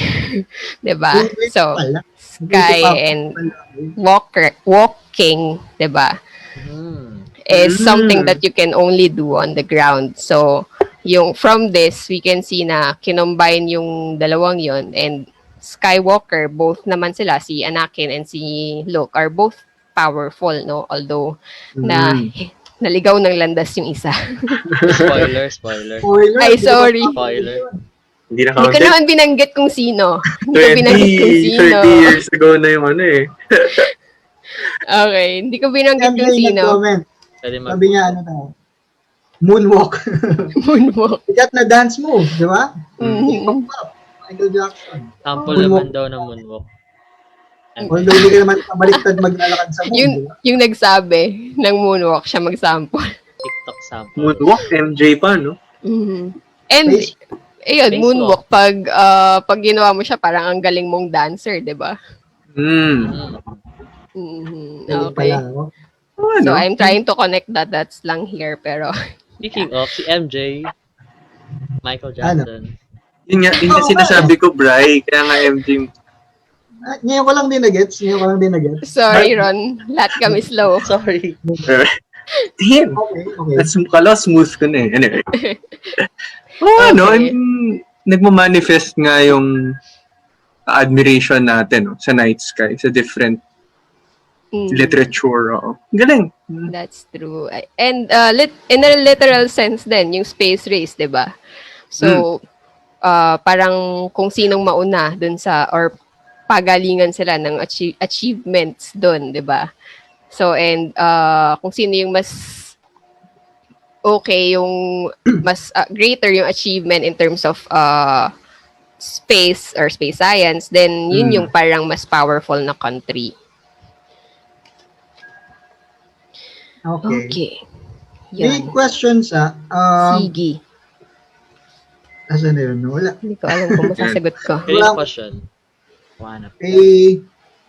Speaker 4: Di ba?
Speaker 1: English
Speaker 4: So,
Speaker 1: pala.
Speaker 4: sky
Speaker 1: English
Speaker 4: and
Speaker 1: pala.
Speaker 4: walking, di ba, is something that you can only do on the ground. So, yung from this, we can see na kinombine yung dalawang yon, and Skywalker, both naman sila, si Anakin and si Luke, are both powerful, no? Although, naligaw ng landas yung isa.
Speaker 3: Spoiler.
Speaker 1: Spoiler,
Speaker 4: Ay,
Speaker 1: hindi ko
Speaker 4: sorry.
Speaker 1: pa-
Speaker 3: Spoiler.
Speaker 2: Hindi na
Speaker 4: Hindi ko
Speaker 2: counted.
Speaker 4: naman binanggit kung sino. Hindi ko binanggit kung
Speaker 2: 20,
Speaker 4: sino.
Speaker 2: 30 years ago na yung ano eh.
Speaker 4: Okay, hindi ko binanggit
Speaker 1: MJ
Speaker 4: kung sino.
Speaker 1: nag-comment.
Speaker 3: Pwede mag-
Speaker 1: Sabi niya, ano daw? Moonwalk.
Speaker 4: Moonwalk.
Speaker 1: Sikat na dance move, di ba?
Speaker 4: Mhm.
Speaker 1: Pop-pop. Michael Jackson.
Speaker 3: Sample
Speaker 1: Moonwalk.
Speaker 3: naman daw ng moonwalk.
Speaker 1: Although hindi ka naman pabaliktad maglalakad sa moon,
Speaker 4: Yung,
Speaker 1: di ba?
Speaker 4: yung nagsabi ng moonwalk, siya mag-sample.
Speaker 3: TikTok sample.
Speaker 2: Moonwalk, MJ pa, no?
Speaker 4: Mhm. And,
Speaker 1: Face-
Speaker 4: ayun,
Speaker 3: Face
Speaker 4: moonwalk, pag ginawa mo siya, parang ang galing mong dancer, di ba?
Speaker 3: Mm.
Speaker 4: Mhm.
Speaker 1: Galing
Speaker 4: Okay.
Speaker 1: pala, no?
Speaker 4: So,
Speaker 2: Ano?
Speaker 4: I'm trying to connect the dots lang here, pero,
Speaker 3: Speaking of, si MJ, Michael
Speaker 1: Ano?
Speaker 3: Jackson.
Speaker 2: Yun nga sinasabi ko, Bri. Kaya nga MJ.
Speaker 1: Ngayon ko lang din na-gets.
Speaker 4: sorry, Ron. Lahat kami slow.
Speaker 3: Sorry.
Speaker 2: Damn!
Speaker 1: Okay.
Speaker 2: That's kala smooth ko na eh. Anyway. Ano,
Speaker 4: Okay.
Speaker 2: nagmamanifest nga yung admiration natin no, sa night sky, sa different
Speaker 4: Mhm.
Speaker 2: literature. Oo. Galing.
Speaker 4: That's true. And in a literal sense din, yung space race, 'di ba? So, parang kung sinong mauna dun sa or pagalingan sila ng achievements dun, 'di ba? So, and kung sino yung mas okay, yung mas greater yung achievement in terms of space or space science, then yun yung parang mas powerful na country.
Speaker 1: Okay.
Speaker 4: Okay.
Speaker 1: May
Speaker 4: Yun.
Speaker 1: questions,
Speaker 4: Sige.
Speaker 1: asan na yun? Wala.
Speaker 4: Hindi ko alam kung masasagot ko.
Speaker 3: Kaya
Speaker 1: Wala.
Speaker 3: yung question. Wanap.
Speaker 1: Kay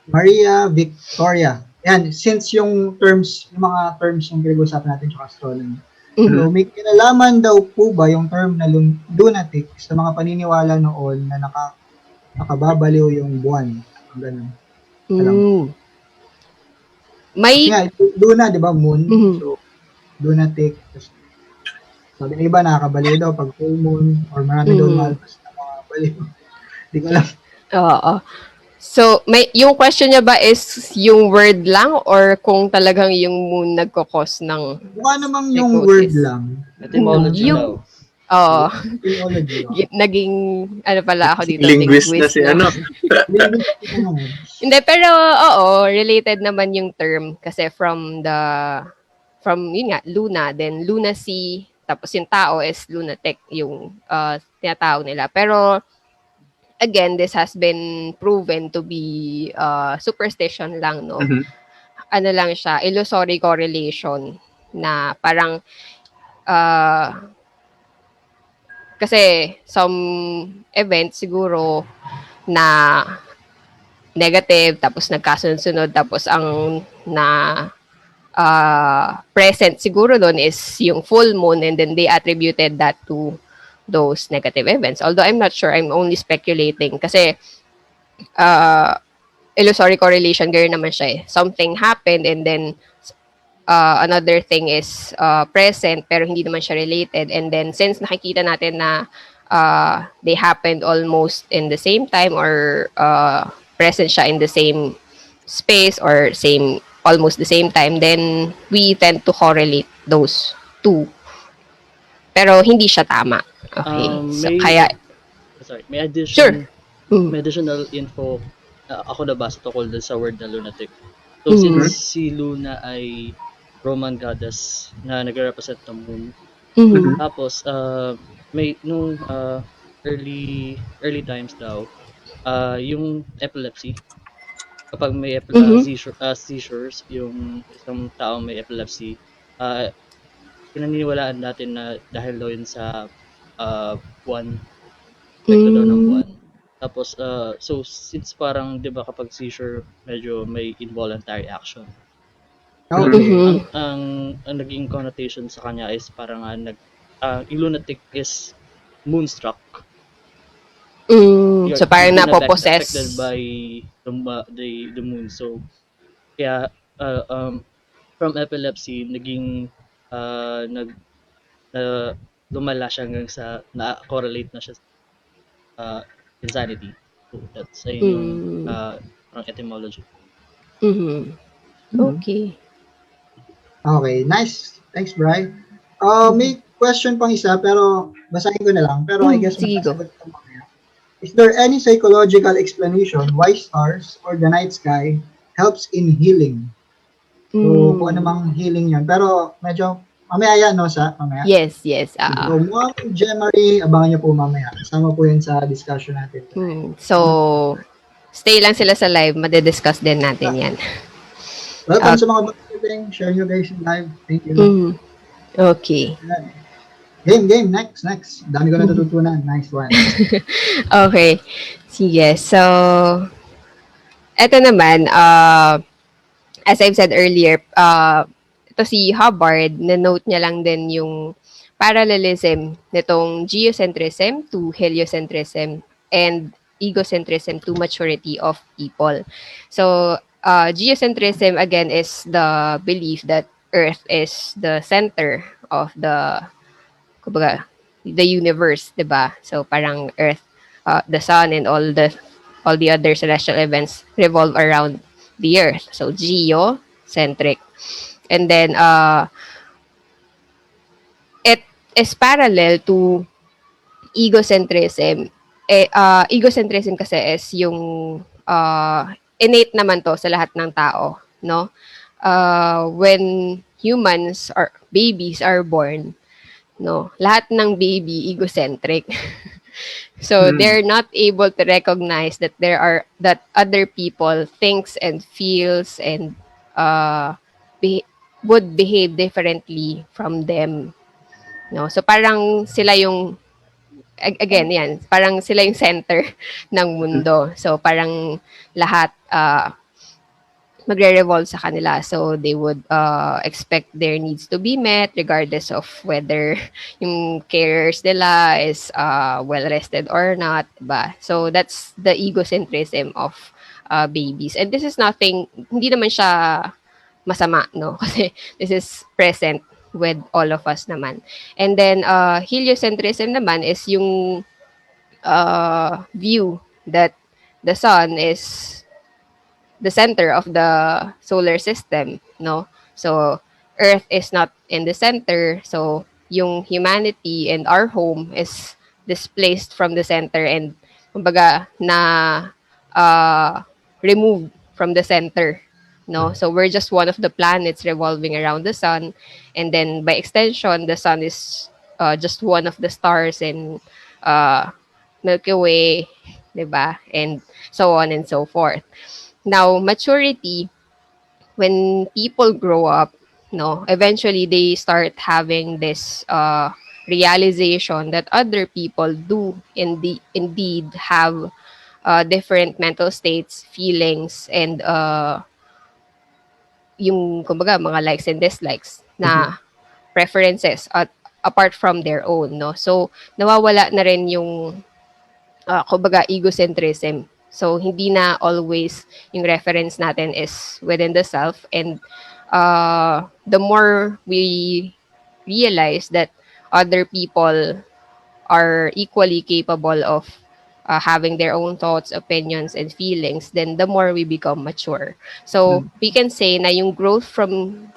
Speaker 1: Maria Victoria. Yan, since yung mga terms yung pinag-usapan natin sa astronomy. So, may kinalaman daw po ba yung term na lunatic sa mga paniniwala noon na nakababaliw yung buwan? Ang ganun.
Speaker 4: May
Speaker 1: Kaya, luna, di ba, moon?
Speaker 4: Mhm.
Speaker 1: So, lunatic. Tapos, sabi ng iba, nakakabaliw daw pag full moon or marami daw malpas na mga baliw. Di ko alam.
Speaker 4: Oo. So, yung question niya ba is yung word lang or kung talagang yung moon nagkakos ng
Speaker 1: Mukha namang yung
Speaker 4: Psychosis.
Speaker 1: word lang.
Speaker 3: Etymology
Speaker 4: Yung-
Speaker 3: daw.
Speaker 4: Oo.
Speaker 1: Theology.
Speaker 4: Naging ano pala ako dito,
Speaker 2: Linguist na si
Speaker 4: no?
Speaker 2: ano.
Speaker 4: Hindi, pero oo, related naman yung term kasi from yun nga, Luna, then lunacy, tapos yung tao is lunatic, yung tinatawag nila. Pero again, this has been proven to be superstition lang, no?
Speaker 2: Mhm.
Speaker 4: Ano lang siya, illusory correlation na parang kasi some events siguro na negative tapos nagkasunod-sunod tapos ang present siguro doon is yung full moon, and then they attributed that to those negative events. Although I'm not sure, I'm only speculating kasi uh, illusory correlation, gano'n naman siya eh. Something happened and then another thing is present pero hindi naman siya related. And then since nakikita natin na they happened almost in the same time, or present siya in the same space or almost the same time, then we tend to correlate those two. Pero hindi siya tama. Okay. So,
Speaker 3: May
Speaker 4: kaya,
Speaker 3: sorry, may
Speaker 4: sure.
Speaker 3: may additional info ako nabasa tungkol dun sa word na lunatic. So since si Luna ay Roman goddess na nagre-represent ng moon,
Speaker 4: Mhm.
Speaker 3: tapos may nung early times daw, yung epilepsy, kapag may
Speaker 4: Mhm.
Speaker 3: seizures yung isang tao may epilepsy, pinaniniwalaan natin na dahil daw yun sa buwan, epekto daw ng buwan. Tapos so since parang 'di ba kapag seizure medyo may involuntary action.
Speaker 1: Okay.
Speaker 4: Mhm.
Speaker 3: Ang naging connotation sa kanya is parang yung lunatic is moonstruck.
Speaker 4: So parang
Speaker 3: Affected
Speaker 4: napopossess.
Speaker 3: by the moon. So kaya from epilepsy naging nag lumala siya hanggang sa na-correlate na siya sa insanity. So that's ayun yung parang etymology.
Speaker 4: Mhm. Okay.
Speaker 1: Okay, nice. Thanks, Bri. May question pang isa, pero basahin ko na lang. Pero I guess
Speaker 4: Sige, go.
Speaker 1: masasagot ko mamaya. Is there any psychological explanation why stars or the night sky helps in healing? So, kung ano mang healing yun. Pero medyo, mamaya yan, no, sa mamaya.
Speaker 4: Yes.
Speaker 1: So, Mom, Jemarie, abangan niyo po mamaya. Kasama po yan sa discussion natin.
Speaker 4: So, stay lang sila sa live. Madidiscuss din natin yan.
Speaker 1: Welcome sa mga bago share nyo guys in live. Thank you.
Speaker 4: Okay.
Speaker 1: Game. Next. Dami ko natututunan. Nice one.
Speaker 4: Okay. Sige. So, eto naman, as I've said earlier, ito si Hubbard, na-note niya lang din yung parallelism nitong geocentrism to heliocentrism and egocentrism to maturity of people. So, geocentrism, again, is the belief that Earth is the center of kumbaga, the universe, 'di ba? So, parang Earth, the sun, and all the other celestial events revolve around the Earth. So, geocentric. And then, it is parallel to egocentrism. Egocentrism kasi is yung innate naman to sa lahat ng tao, no? When humans or babies are born, no, lahat ng baby egocentric. So they're not able to recognize that that other people thinks and feels and would behave differently from them, no? So parang sila yung again yan, parang sila yung center ng mundo. So parang lahat magre-revolve sa kanila. So they would expect their needs to be met regardless of whether yung carers nila is well rested or not, diba? So that's the egocentrism of babies. And this is nothing, hindi naman siya masama, no? Kasi this is present with all of us naman. And then heliocentrism naman is yung view that the sun is the center of the solar system, no? So Earth is not in the center, so yung humanity and our home is displaced from the center and kumbaga na removed from the center, no? So we're just one of the planets revolving around the sun, and then by extension the sun is just one of the stars in Milky Way, 'di ba? And so on and so forth. Now, maturity, when people grow up, no, eventually they start having this realization that other people do indeed have different mental states, feelings, and yung kumbaga mga likes and dislikes na preferences at apart from their own, no? So nawawala na rin yung kumbaga egocentrism. So hindi na always yung reference natin is within the self, and the more we realize that other people are equally capable of having their own thoughts, opinions, and feelings, then the more we become mature. So we can say na yung growth from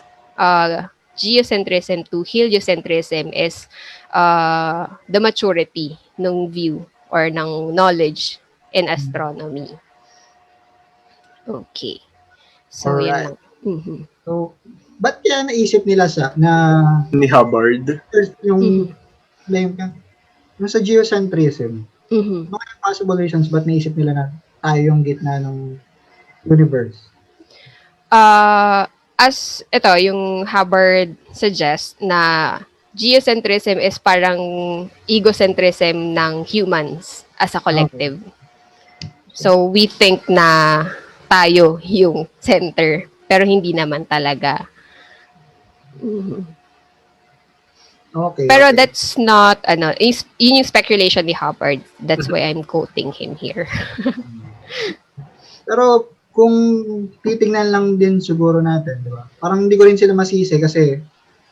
Speaker 4: geocentrism to heliocentrism is the maturity ng view or ng knowledge in astronomy. Okay. So,
Speaker 1: Alright.
Speaker 4: yan lang. Mhm.
Speaker 1: So, ba't kaya naisip nila na
Speaker 2: Ni Hubbard.
Speaker 1: yung claim yung sa geocentrism,
Speaker 4: Mhm.
Speaker 1: mga possible reasons ba't naisip nila na tayo yung gitna ng universe?
Speaker 4: As ito, yung Hubbard suggests na geocentrism is parang egocentrism ng humans as a collective. So, we think na tayo yung center, pero hindi naman talaga.
Speaker 1: Okay.
Speaker 4: Pero
Speaker 1: okay.
Speaker 4: that's not, yun yung speculation ni Hubbard. That's why I'm quoting him here.
Speaker 1: Pero kung titingnan lang din siguro natin, di ba? Parang hindi ko rin sila masisi kasi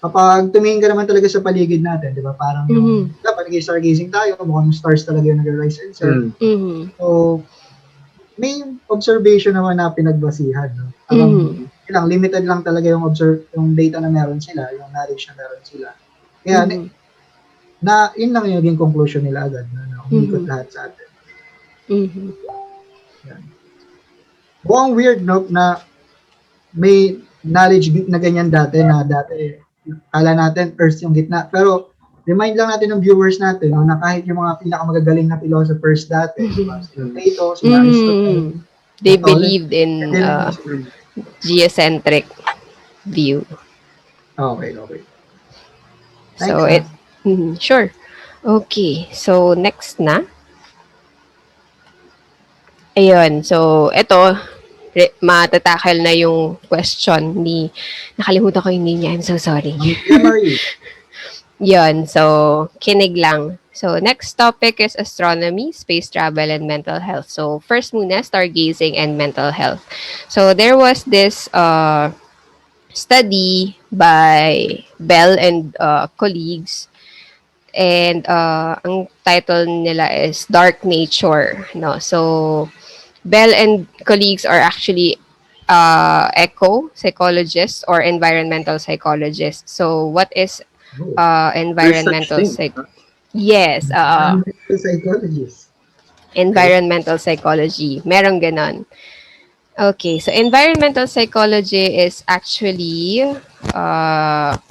Speaker 1: kapag tumingin ka naman talaga sa paligid natin, di ba? Parang yung dapat nag-stargazing tayo, mukhang stars talaga yung nag-rise and set. So, may observation naman na pinagbasihan. No? Parang ilang limited lang talaga yung data na meron sila, yung knowledge na meron sila. Kaya yun lang yung naging conclusion nila agad na umikot lahat sa atin. Yan. Mukhang weird, no, na may knowledge na ganyan dati kala natin Earth yung gitna. Pero remind lang natin ng viewers natin no, na kahit yung mga pinakamagagaling na philosophers dati, diba? Sila Plato, sila Aristotle,
Speaker 4: they believed in geocentric view.
Speaker 1: Okay. Thanks,
Speaker 4: So sure. Okay, so next na. Ayun, so ito, matatakal na yung question ni, nakalimutan ko yung name niya, I'm so sorry. Yun, so kinig lang. So next topic is astronomy, space travel, and mental health. So first muna, stargazing and mental health. So there was this study by Bell and colleagues, and ang title nila is Dark Nature. No? So Bell and colleagues are actually eco-psychologists or environmental psychologists. So what is environmental psychology? Yes.
Speaker 1: Psychologist.
Speaker 4: Environmental psychology. Merong ganon. Okay, so environmental psychology is actually a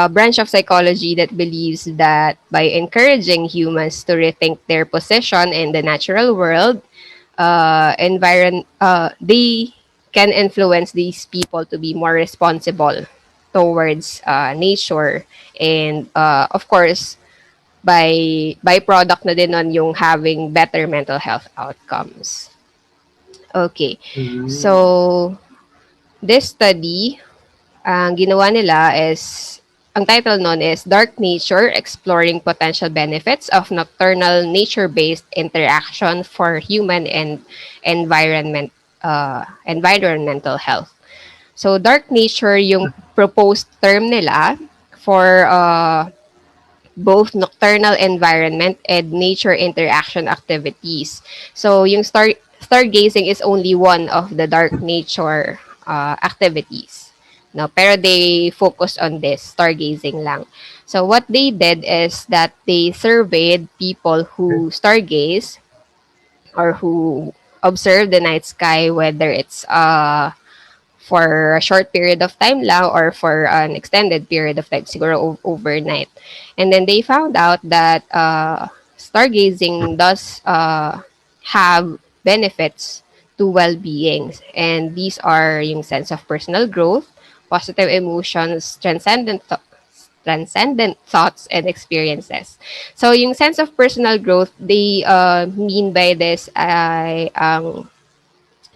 Speaker 4: branch of psychology that believes that by encouraging humans to rethink their position in the natural world, they can influence these people to be more responsible towards nature, and of course byproduct na din nun yung having better mental health outcomes. Okay, so this study, ang ginawa nila is, ang title nun is Dark Nature, Exploring Potential Benefits of Nocturnal Nature-Based Interaction for Human and Environmental Health. So dark nature yung proposed term nila for both nocturnal environment and nature interaction activities. So yung stargazing is only one of the dark nature activities. No, pero they focused on this, stargazing lang. So what they did is that they surveyed people who stargaze or who observe the night sky, whether it's for a short period of time lang or for an extended period of time, siguro overnight. And then they found out that stargazing does have benefits to well-being. And these are yung sense of personal growth, positive emotions, transcendent thoughts and experiences. So yung sense of personal growth, they mean by this ay ang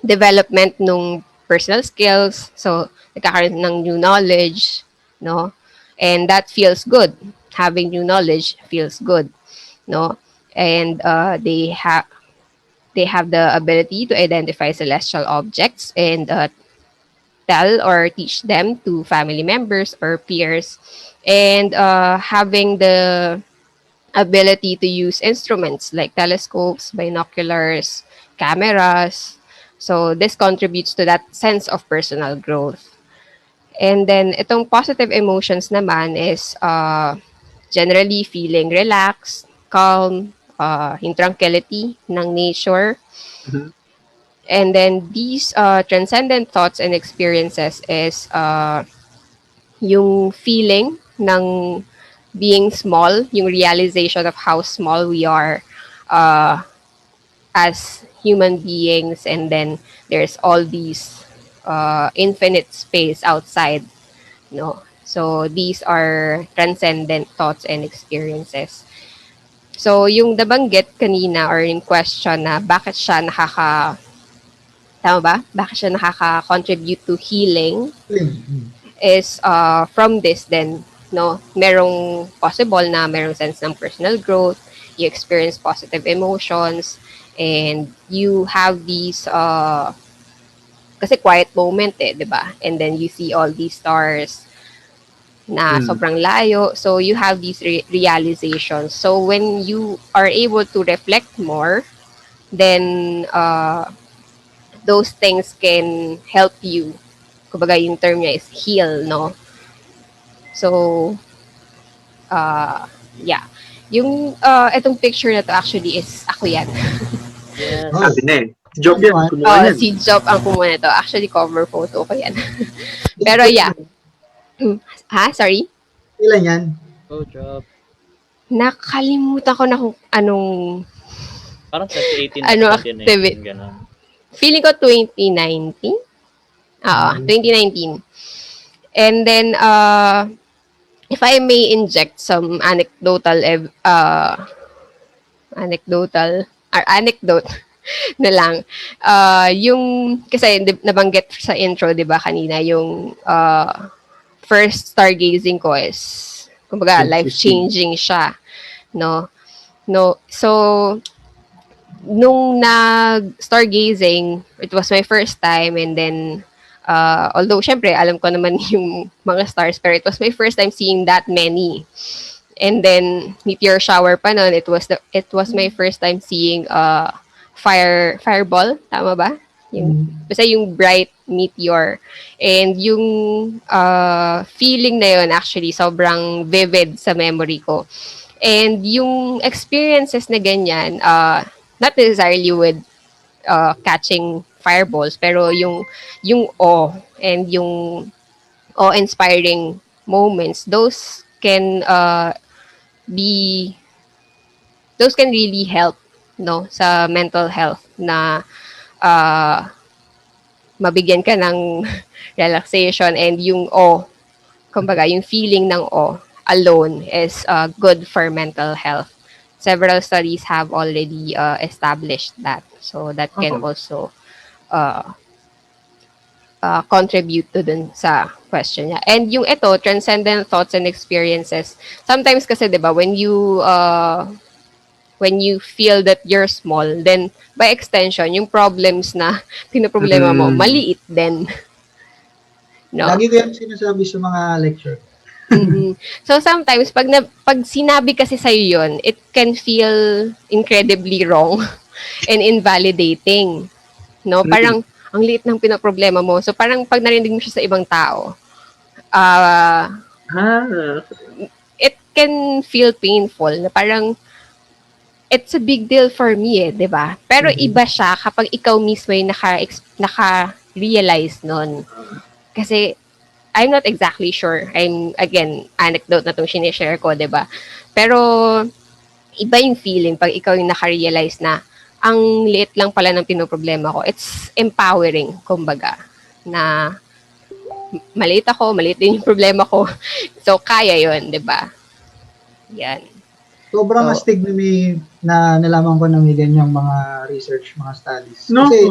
Speaker 4: development nung personal skills. So, nagkakaroon ng new knowledge, no? And that feels good. Having new knowledge feels good, no? And they have the ability to identify celestial objects and tell or teach them to family members or peers, and having the ability to use instruments like telescopes, binoculars, cameras. So this contributes to that sense of personal growth. And then itong positive emotions naman is generally feeling relaxed, calm, yung tranquility ng nature.
Speaker 2: Mhm.
Speaker 4: And then these transcendent thoughts and experiences is yung feeling ng being small, yung realization of how small we are uh, as human beings, and then there's all these infinite space outside, no? So these are transcendent thoughts and experiences. So yung nabanggit kanina or yung question na bakit siya tama ba? Bakit siya nakaka-contribute to healing is from this then, no, merong possible na merong sense ng personal growth, you experience positive emotions, and you have these kasi quiet moment di ba? And then you see all these stars na sobrang layo, so you have these realizations. So when you are able to reflect more, then those things can help you. Kumbaga yung term niya is heal, no? So, yeah. Yung, itong picture na to actually is ako yan.
Speaker 3: Yes.
Speaker 1: Oh,
Speaker 2: Sabi na eh. Si Job yan.
Speaker 1: Ano?
Speaker 2: Kumuha yan.
Speaker 4: Si Job ang kumuha na to. Actually, cover photo ko yan. Pero yeah. Ha? Sorry?
Speaker 1: Ilan yan?
Speaker 3: Go job.
Speaker 4: Nakalimutan ko na kung anong,
Speaker 3: Parang 2018
Speaker 4: Ano,
Speaker 3: na
Speaker 4: activity?
Speaker 3: Ganun.
Speaker 4: feeling ko 2019. 2019. And then, if I may inject some anecdote na lang. Yung, kasi nabanggit sa intro, di ba, kanina, yung first stargazing ko is, kumbaga,
Speaker 2: 2015.
Speaker 4: life-changing siya. No? So, nung nag-stargazing, it was my first time, and then, although, syempre, alam ko naman yung mga stars, pero it was my first time seeing that many. And then, meteor shower pa nun, it was my first time seeing fireball, tama ba? Basta yung bright meteor. And yung feeling na yun, actually, sobrang vivid sa memory ko. And yung experiences na ganyan, not necessarily with catching fireballs, pero yung awe and yung awe-inspiring moments, those can really help, no, sa mental health na mabigyan ka ng relaxation, and yung awe, kumbaga yung feeling ng awe alone is good for mental health. Several studies have already established that, so that can also contribute to dun sa question niya. And yung ito, transcendent thoughts and experiences, sometimes kasi, di ba, when you feel that you're small, then by extension, yung problems na pinoproblema mo, maliit din. No?
Speaker 1: Lagi ko yan sinasabi sa mga lecture.
Speaker 4: So sometimes, pag sinabi kasi sa'yo yun, it can feel incredibly wrong and invalidating. No? Parang, ang liit ng pinoproblema mo. So parang pag narinig mo siya sa ibang tao, it can feel painful. Na parang, it's a big deal for me di ba? Pero iba siya kapag ikaw mismo yung naka-realize nun. Kasi, I'm not exactly sure. Again, anecdote na itong sinishare ko, di ba? Pero, iba yung feeling pag ikaw yung naka-realize na ang liit lang pala ng pinoproblema ko. It's empowering, kumbaga, na maliit ako, maliit din yung problema ko. So, kaya yun, di ba? Yan.
Speaker 1: Sobrang astig na nalaman ko na may ganyang mga research, mga studies.
Speaker 2: No.
Speaker 1: Kasi,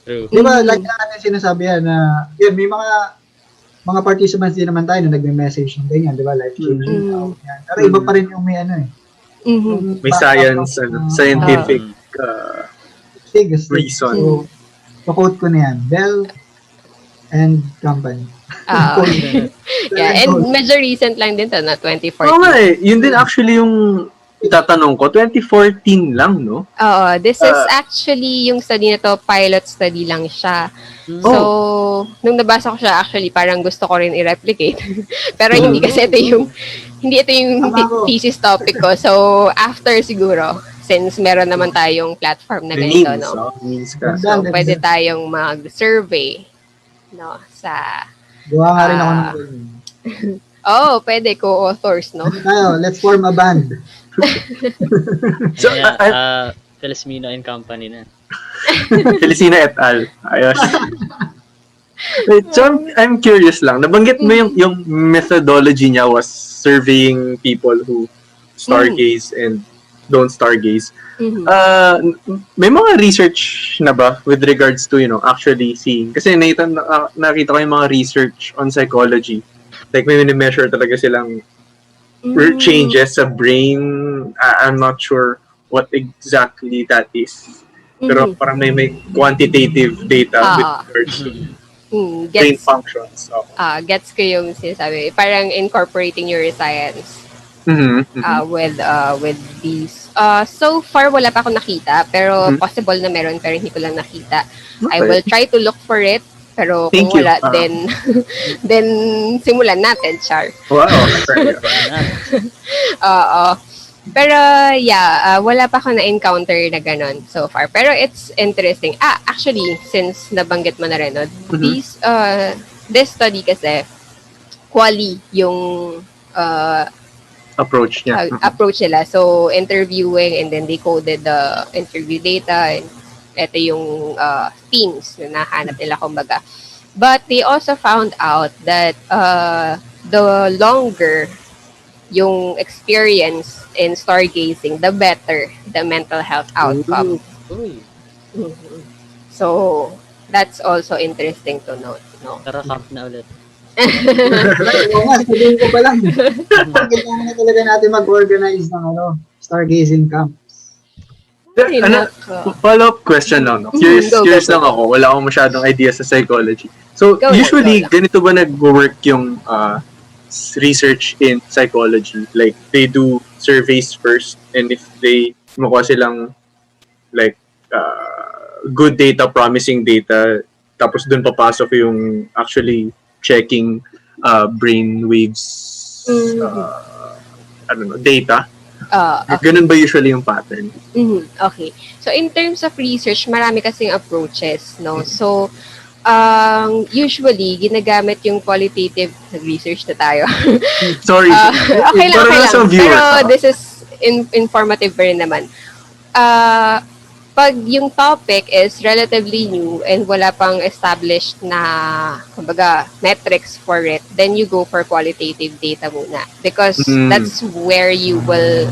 Speaker 3: True.
Speaker 1: Di ba, like natin sinasabi yan na, yun, may mga participants din naman tayo na nagme-message ng ganyan, di ba, life-changing. Yan. Pero iba pa rin yung may ano eh. Yung
Speaker 2: May
Speaker 1: background
Speaker 2: science,
Speaker 1: of,
Speaker 2: scientific
Speaker 1: Sige.
Speaker 2: reason.
Speaker 1: So, quote ko na yan. Bell and Company.
Speaker 4: Yeah, and medyo recent lang din to, na 2014.
Speaker 2: Oo nga eh. Yun din actually yung itatanong ko. 2014 lang, no?
Speaker 4: Oo, this is actually yung study na to, pilot study lang siya. So, nung nabasa ko siya, actually, parang gusto ko rin i-replicate. Pero hindi kasi hindi ito yung thesis topic ko. So, after siguro, since meron naman tayong platform na ganito, no?
Speaker 2: Memes ka.
Speaker 4: So, pwede tayong mag-survey, no? Sa...
Speaker 1: Gawa nga rin ako ng ganyan.
Speaker 4: Pwede, co-authors, no?
Speaker 1: Tayo, let's form a band.
Speaker 2: So,
Speaker 3: Felizmino and Company na.
Speaker 2: Felicina et al. Ayos. Wait, so I'm curious lang. Nabanggit mo yung methodology niya was surveying people who stargaze and don't stargaze. May mga research na ba with regards to, actually seeing? Kasi nakita ko yung mga research on psychology. Like, may measure talaga silang changes sa brain. I'm not sure what exactly that is. Pero parang may quantitative data with regards to brain functions. So.
Speaker 4: Gets ko yung sinasabi. Parang incorporating neuroscience with these. So far, wala pa akong nakita. Pero possible na meron, pero hindi ko lang nakita.
Speaker 2: Okay.
Speaker 4: I will try to look for it. Pero
Speaker 2: Thank
Speaker 4: kung
Speaker 2: you.
Speaker 4: wala, then simulan natin, Char.
Speaker 2: Wow.
Speaker 4: Oo. Pero yeah, wala pa ako na-encounter na ganun so far. Pero it's interesting. Actually, since nabanggit mo na rin, no, this study kasi, quali yung
Speaker 2: approach niya.
Speaker 4: approach nila. So, interviewing and then they coded the interview data and ito yung themes na nahanap nila, kumbaga. But they also found out that the longer yung experience in stargazing, the better the mental health outcome. So, that's also interesting to note. No?
Speaker 3: Tara, camp na ulit.
Speaker 1: Oo nga, sabihin ko pa lang. Kailangan na talaga natin mag-organize ng stargazing camp.
Speaker 2: Follow-up question lang. No? Curious lang ako. Wala akong masyadong idea sa psychology. So, usually, ganito ba nag-work yung research in psychology? Like, they do surveys first, and if they makuha silang like good data, promising data, tapos dun papasok yung actually checking brain waves data. Ganun ba usually yung pattern?
Speaker 4: Okay. So, in terms of research, marami kasing approaches, no? So, usually, ginagamit yung qualitative research na tayo.
Speaker 2: Sorry.
Speaker 4: Okay lang.
Speaker 2: Viewers,
Speaker 4: pero this is informative pa rin naman. Pag yung topic is relatively new and wala pang established na, kumbaga, metrics for it, then you go for qualitative data muna. Because that's where you will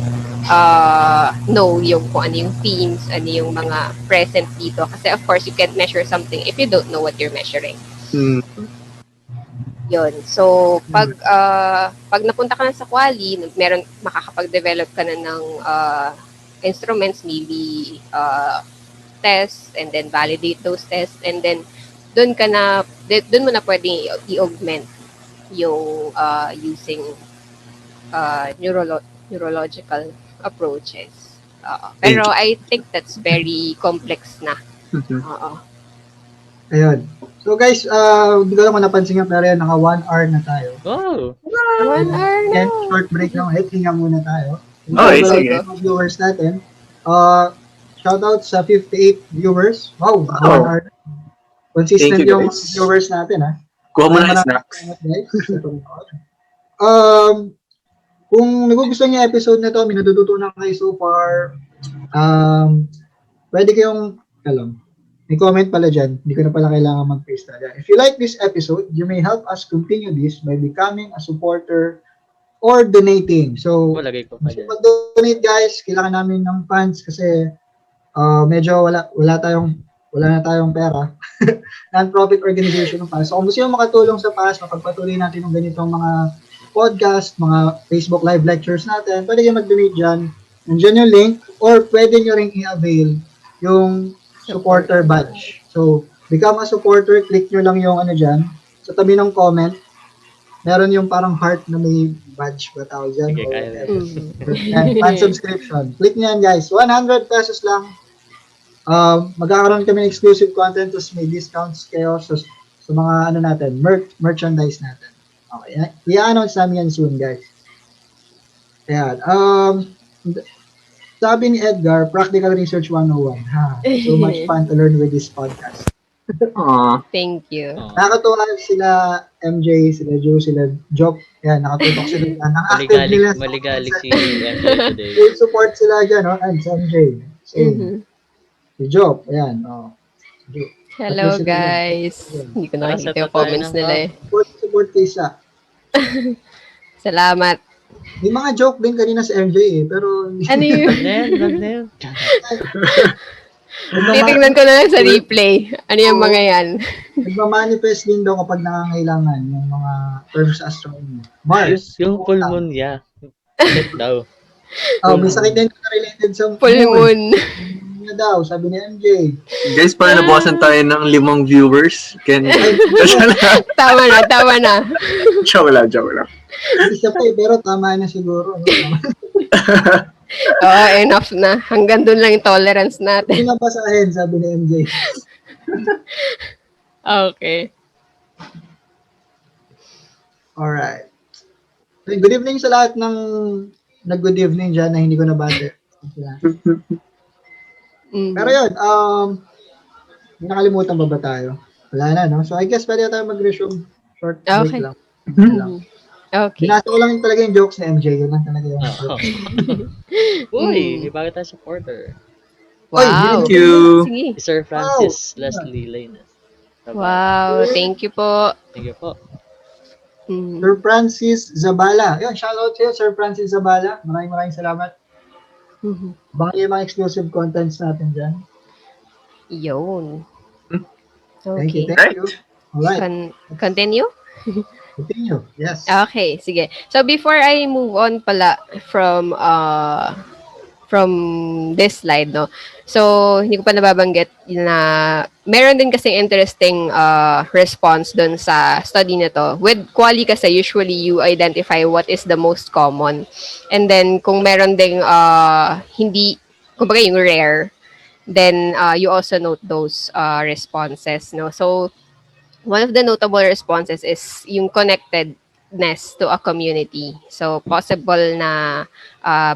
Speaker 4: know yung kung ano yung themes, ano yung mga present dito. Kasi of course, you can't measure something if you don't know what you're measuring. Yun. So, pag napunta ka na sa quali, makakapag-develop ka na ng instruments, maybe tests, and then validate those tests, and then doon mo na pwedeng i-augment yung using neurological approaches. Pero I think that's very complex na.
Speaker 1: Ayun. So guys, hindi ko lang kung napansin nga, pero naka 1 hour na tayo.
Speaker 3: Oh!
Speaker 4: 1 hour na.
Speaker 1: And short break lang. Hinga muna tayo.
Speaker 2: Sige.
Speaker 1: Viewers natin. Shoutout sa 58 viewers. Wow, 1 hour. Consistent yung viewers natin, ha.
Speaker 2: Kuha mo na snacks.
Speaker 1: Kung nagugustuhan niyo episode na to, may natututunan kayo so far, pwede kayong, may comment pala dyan. Hindi ko na pala kailangan mag-paste na dyan. If you like this episode, you may help us continue this by becoming a supporter or donating. So, pag-donate guys, kailangan namin ng funds kasi medyo wala tayong wala na tayong pera. Non-profit organization ng PAS. So, kung gusto nyo makatulong sa PAS, mapagpatuloy natin ng ganitong mga podcast, mga Facebook live lectures natin, pwede kayo mag-donate dyan. Nandiyan yung link, or pwede nyo rin i-avail yung supporter badge. So, become a supporter, click nyo lang yung ano dyan, sa tabi ng comment, meron yung parang heart na may badge ba tawag dyan?
Speaker 3: Sige,
Speaker 1: Or
Speaker 3: kaya
Speaker 1: whatever.
Speaker 4: Mm.
Speaker 1: Yan, fan subscription. Click nyo yan guys. 100 pesos lang. Magkakaroon kami ng exclusive content, tapos may discounts kayo sa mga ano natin, merchandise natin. Okay. I-announce namin yan soon guys. Ayan. Sabi ni Edgar, Practical Research 101. Ha, so much fun to learn with this podcast.
Speaker 2: Aw.
Speaker 4: Thank you.
Speaker 3: Oh.
Speaker 1: Nakakatuwa sila MJ, sila Joe, sila Jock. Yan, nakatutok sila dyan. Ang active nila.
Speaker 3: Maligalig si MJ today.
Speaker 1: Full support sila dyan, no? And si MJ. Same.
Speaker 4: Mhm.
Speaker 1: Si Jock, ayan. Oh. Si Jock.
Speaker 4: Hello
Speaker 1: At least
Speaker 4: guys. Hindi ko nakikita
Speaker 3: Nakaset
Speaker 4: yung
Speaker 3: na tayo
Speaker 4: comments
Speaker 3: ng
Speaker 4: nila eh.
Speaker 1: Support kay Sa.
Speaker 4: Salamat.
Speaker 1: May mga joke din kanina si MJ eh, pero
Speaker 4: Ano yun?
Speaker 3: Wag na yun.
Speaker 4: Titignan ko na lang sa replay. Ano yung mga yan?
Speaker 1: nagmamanifest din daw kapag nangangailangan yung mga terms sa astronomy. Mars.
Speaker 3: Yung full moon, yeah. Bakit daw?
Speaker 1: Oh, may sakit din na related sa
Speaker 4: Full moon.
Speaker 1: Na daw, sabi ni MJ.
Speaker 2: Guys, para nabawasan tayo ng 5 viewers.
Speaker 4: Tama na, tama na.
Speaker 2: Joke lang, joke lang.
Speaker 1: Isa pa eh, pero tama na siguro. No?
Speaker 4: Oo, enough na. Hanggang dun lang yung tolerance
Speaker 1: Hindi
Speaker 4: natin.
Speaker 1: na basahin, sabi ni MJ.
Speaker 4: Okay.
Speaker 1: Alright. Good evening sa lahat ng nag-good evening dyan na hindi ko nabate.
Speaker 4: Mhm.
Speaker 1: Pero yun, may nakalimutan ba tayo? Wala na, no? So I guess pwede tayo mag-resume. Short break
Speaker 4: Okay.
Speaker 1: lang.
Speaker 4: Mhm. Okay.
Speaker 1: Binasa ko lang talaga yung jokes ni MJ. Yun lang talaga yung
Speaker 3: Oo. Uy, may bago tayong supporter.
Speaker 1: Oy,
Speaker 4: Wow.
Speaker 2: Thank you.
Speaker 4: Sige.
Speaker 3: Si Sir Francis Leslie Lainez.
Speaker 4: Wow. Thank you po.
Speaker 3: Thank you po.
Speaker 4: Mhm.
Speaker 1: Sir Francis Zabala. Yun, shoutout sa'yo, Sir Francis Zabala. Maraming salamat.
Speaker 4: Mhm.
Speaker 1: Abangan niyo yung mga exclusive contents natin dyan.
Speaker 4: Yun.
Speaker 1: Thank you,
Speaker 4: Okay.
Speaker 1: thank you. Alright,
Speaker 4: Continue?
Speaker 1: continue. Yes.
Speaker 4: Okay, sige. So before I move on pala from this slide, no. So hindi ko pa nababanggit na meron din kasing interesting response doon sa study na to. With QALY kasi usually you identify what is the most common. And then kung meron ding hindi, kumbaga yung rare, then you also note those responses, no. So one of the notable responses is yung connectedness to a community. So, possible na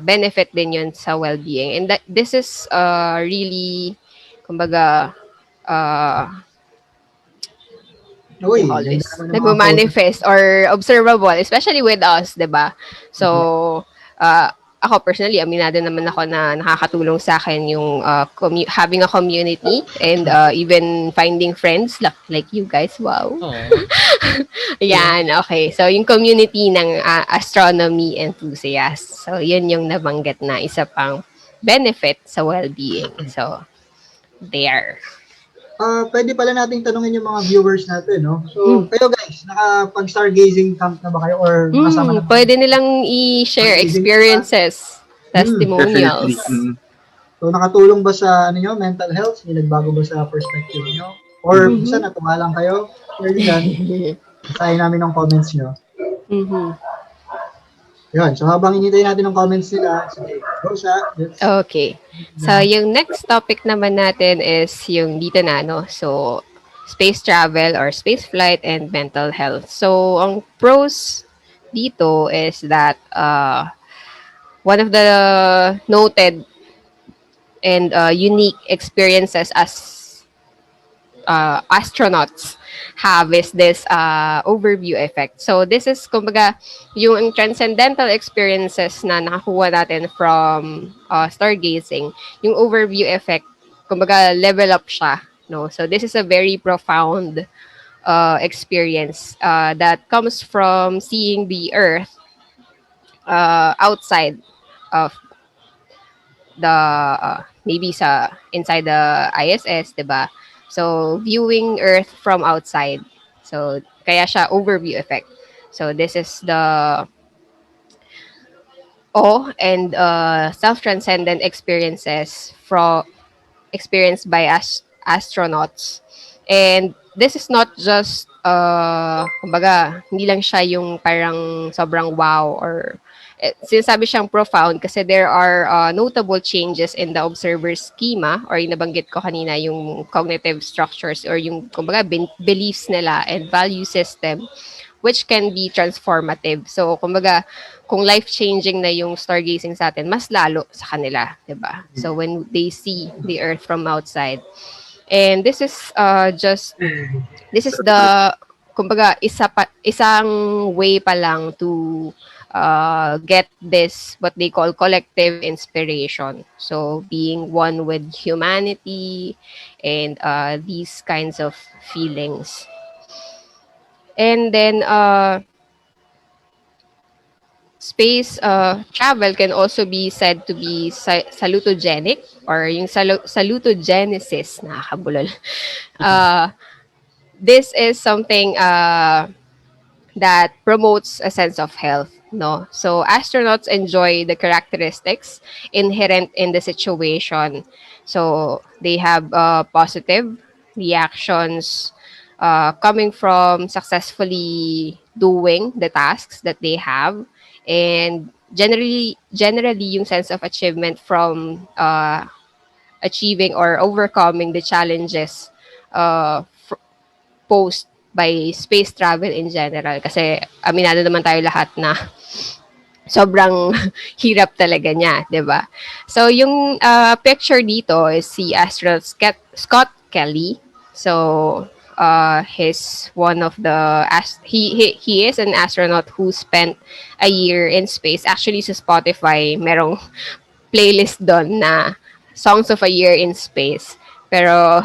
Speaker 4: benefit din yun sa well-being. And this is really, kumbaga,
Speaker 1: Uy,
Speaker 4: all
Speaker 1: ganda
Speaker 4: this,
Speaker 1: naman ng mga
Speaker 4: nagmamanifest or observable, especially with us, 'di ba? So, ako personally, aminado naman ako na nakakatulong sa akin yung having a community and even finding friends like you guys. Wow.
Speaker 3: Oh.
Speaker 4: Yan, okay. So, yung community ng astronomy enthusiasts. So, yun yung nabanggit na isa pang benefit sa well-being. So, there.
Speaker 1: Pwede pala nating tanungin yung mga viewers natin, no? So, kayo guys, nakapag-stargazing camp na ba kayo or kasama na ba?
Speaker 4: Pwede nilang i-share experiences, testimonials.
Speaker 2: Definitely.
Speaker 1: So, nakatulong ba sa ano nyo, mental health? May nagbago ba sa perspective nyo? Or minsan natuwa lang kayo? Share nyo yan. Basahin namin ng comments nyo.
Speaker 4: Mhm.
Speaker 1: Yun. So, habang inintay natin ng comments nila, sige, go sa.
Speaker 4: Okay. So, yung next topic naman natin is yung dito na, no? So, space travel or space flight and mental health. So, ang pros dito is that one of the noted and unique experiences as astronauts have is this overview effect. So this is kumbaga yung transcendental experiences na nakakuha natin from stargazing, yung overview effect, kumbaga level up siya, no? So this is a very profound experience that comes from seeing the Earth outside of the maybe sa inside the ISS, 'di ba? So viewing Earth from outside. So kaya siya overview effect. So this is the awe and self-transcendent experiences from experienced by astronauts. And this is not just, kumbaga, hindi lang siya yung parang sobrang wow or sinasabi siyang profound kasi there are notable changes in the observer's schema or yung nabanggit ko kanina, yung cognitive structures or yung, kumbaga, beliefs nila and value system which can be transformative. So, kumbaga, kung life-changing na yung stargazing sa atin, mas lalo sa kanila, 'di ba? So, when they see the Earth from outside. And this is this is the, kumbaga, isang way pa lang to get this, what they call collective inspiration. So, being one with humanity and these kinds of feelings. And then, space travel can also be said to be salutogenic or yung salutogenesis, nakakabulol. Uh, this is something that promotes a sense of health, no? So astronauts enjoy the characteristics inherent in the situation. So they have positive reactions coming from successfully doing the tasks that they have, and generally yung sense of achievement from achieving or overcoming the challenges uh, posed by space travel in general. Kasi aminado naman tayo lahat na sobrang hirap talaga niya, 'di ba? So yung picture dito is si astronaut Scott Kelly. So he's one of the he is an astronaut who spent a year in space. Actually sa Spotify merong playlist doon na Songs of a Year in Space. Pero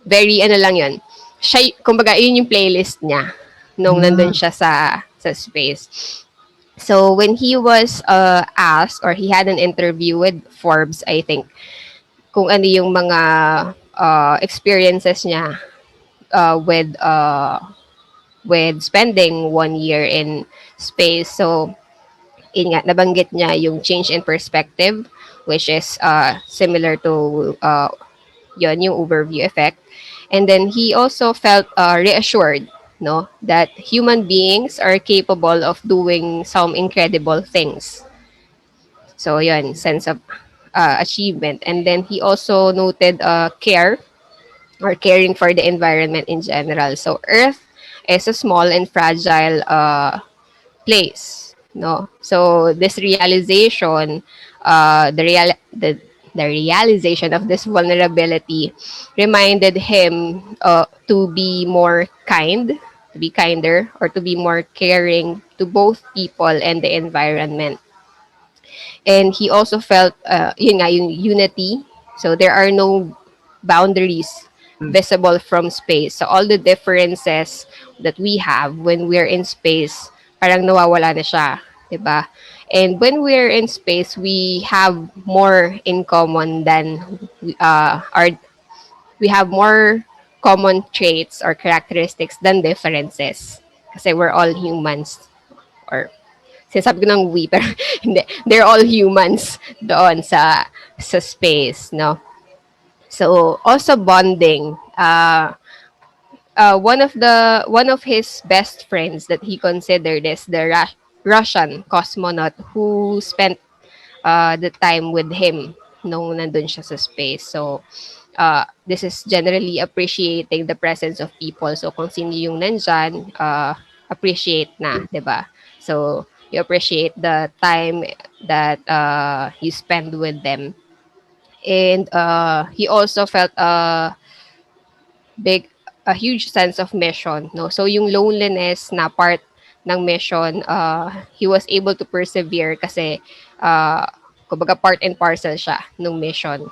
Speaker 4: very ano lang 'yon. Siya, kumbaga, yun yung playlist niya nung nandun siya sa space. So, when he was asked or he had an interview with Forbes, I think, kung ano yung mga experiences niya with spending 1 year in space. So, yun nga, nabanggit niya yung change in perspective, which is similar to yun, yung overview effect. And then he also felt reassured, no, that human beings are capable of doing some incredible things. So yun, sense of achievement. And then he also noted care or caring for the environment in general. So Earth is a small and fragile place, no. So this realization, the realization of this vulnerability reminded him to be more kind, to be kinder, or to be more caring to both people and the environment. And he also felt, yun nga, yung unity. So there are no boundaries visible from space. So all the differences that we have when we're in space, parang nawawala na siya, 'di ba? And when we're in space, we have more in common than we have more common traits or characteristics than differences. Kasi we're all humans. Or sinasabi ko ng we, pero hindi. They're all humans doon sa space, no? So, also bonding. One of his best friends that he considered is the Russian cosmonaut who spent the time with him nung nandun siya sa space. So, this is generally appreciating the presence of people. So, kung sino yung nandyan, appreciate na, di ba? So, you appreciate the time that you spend with them. And he also felt a huge sense of mission, no? So yung loneliness na part ng mission, he was able to persevere kasi kumbaga part and parcel siya ng mission.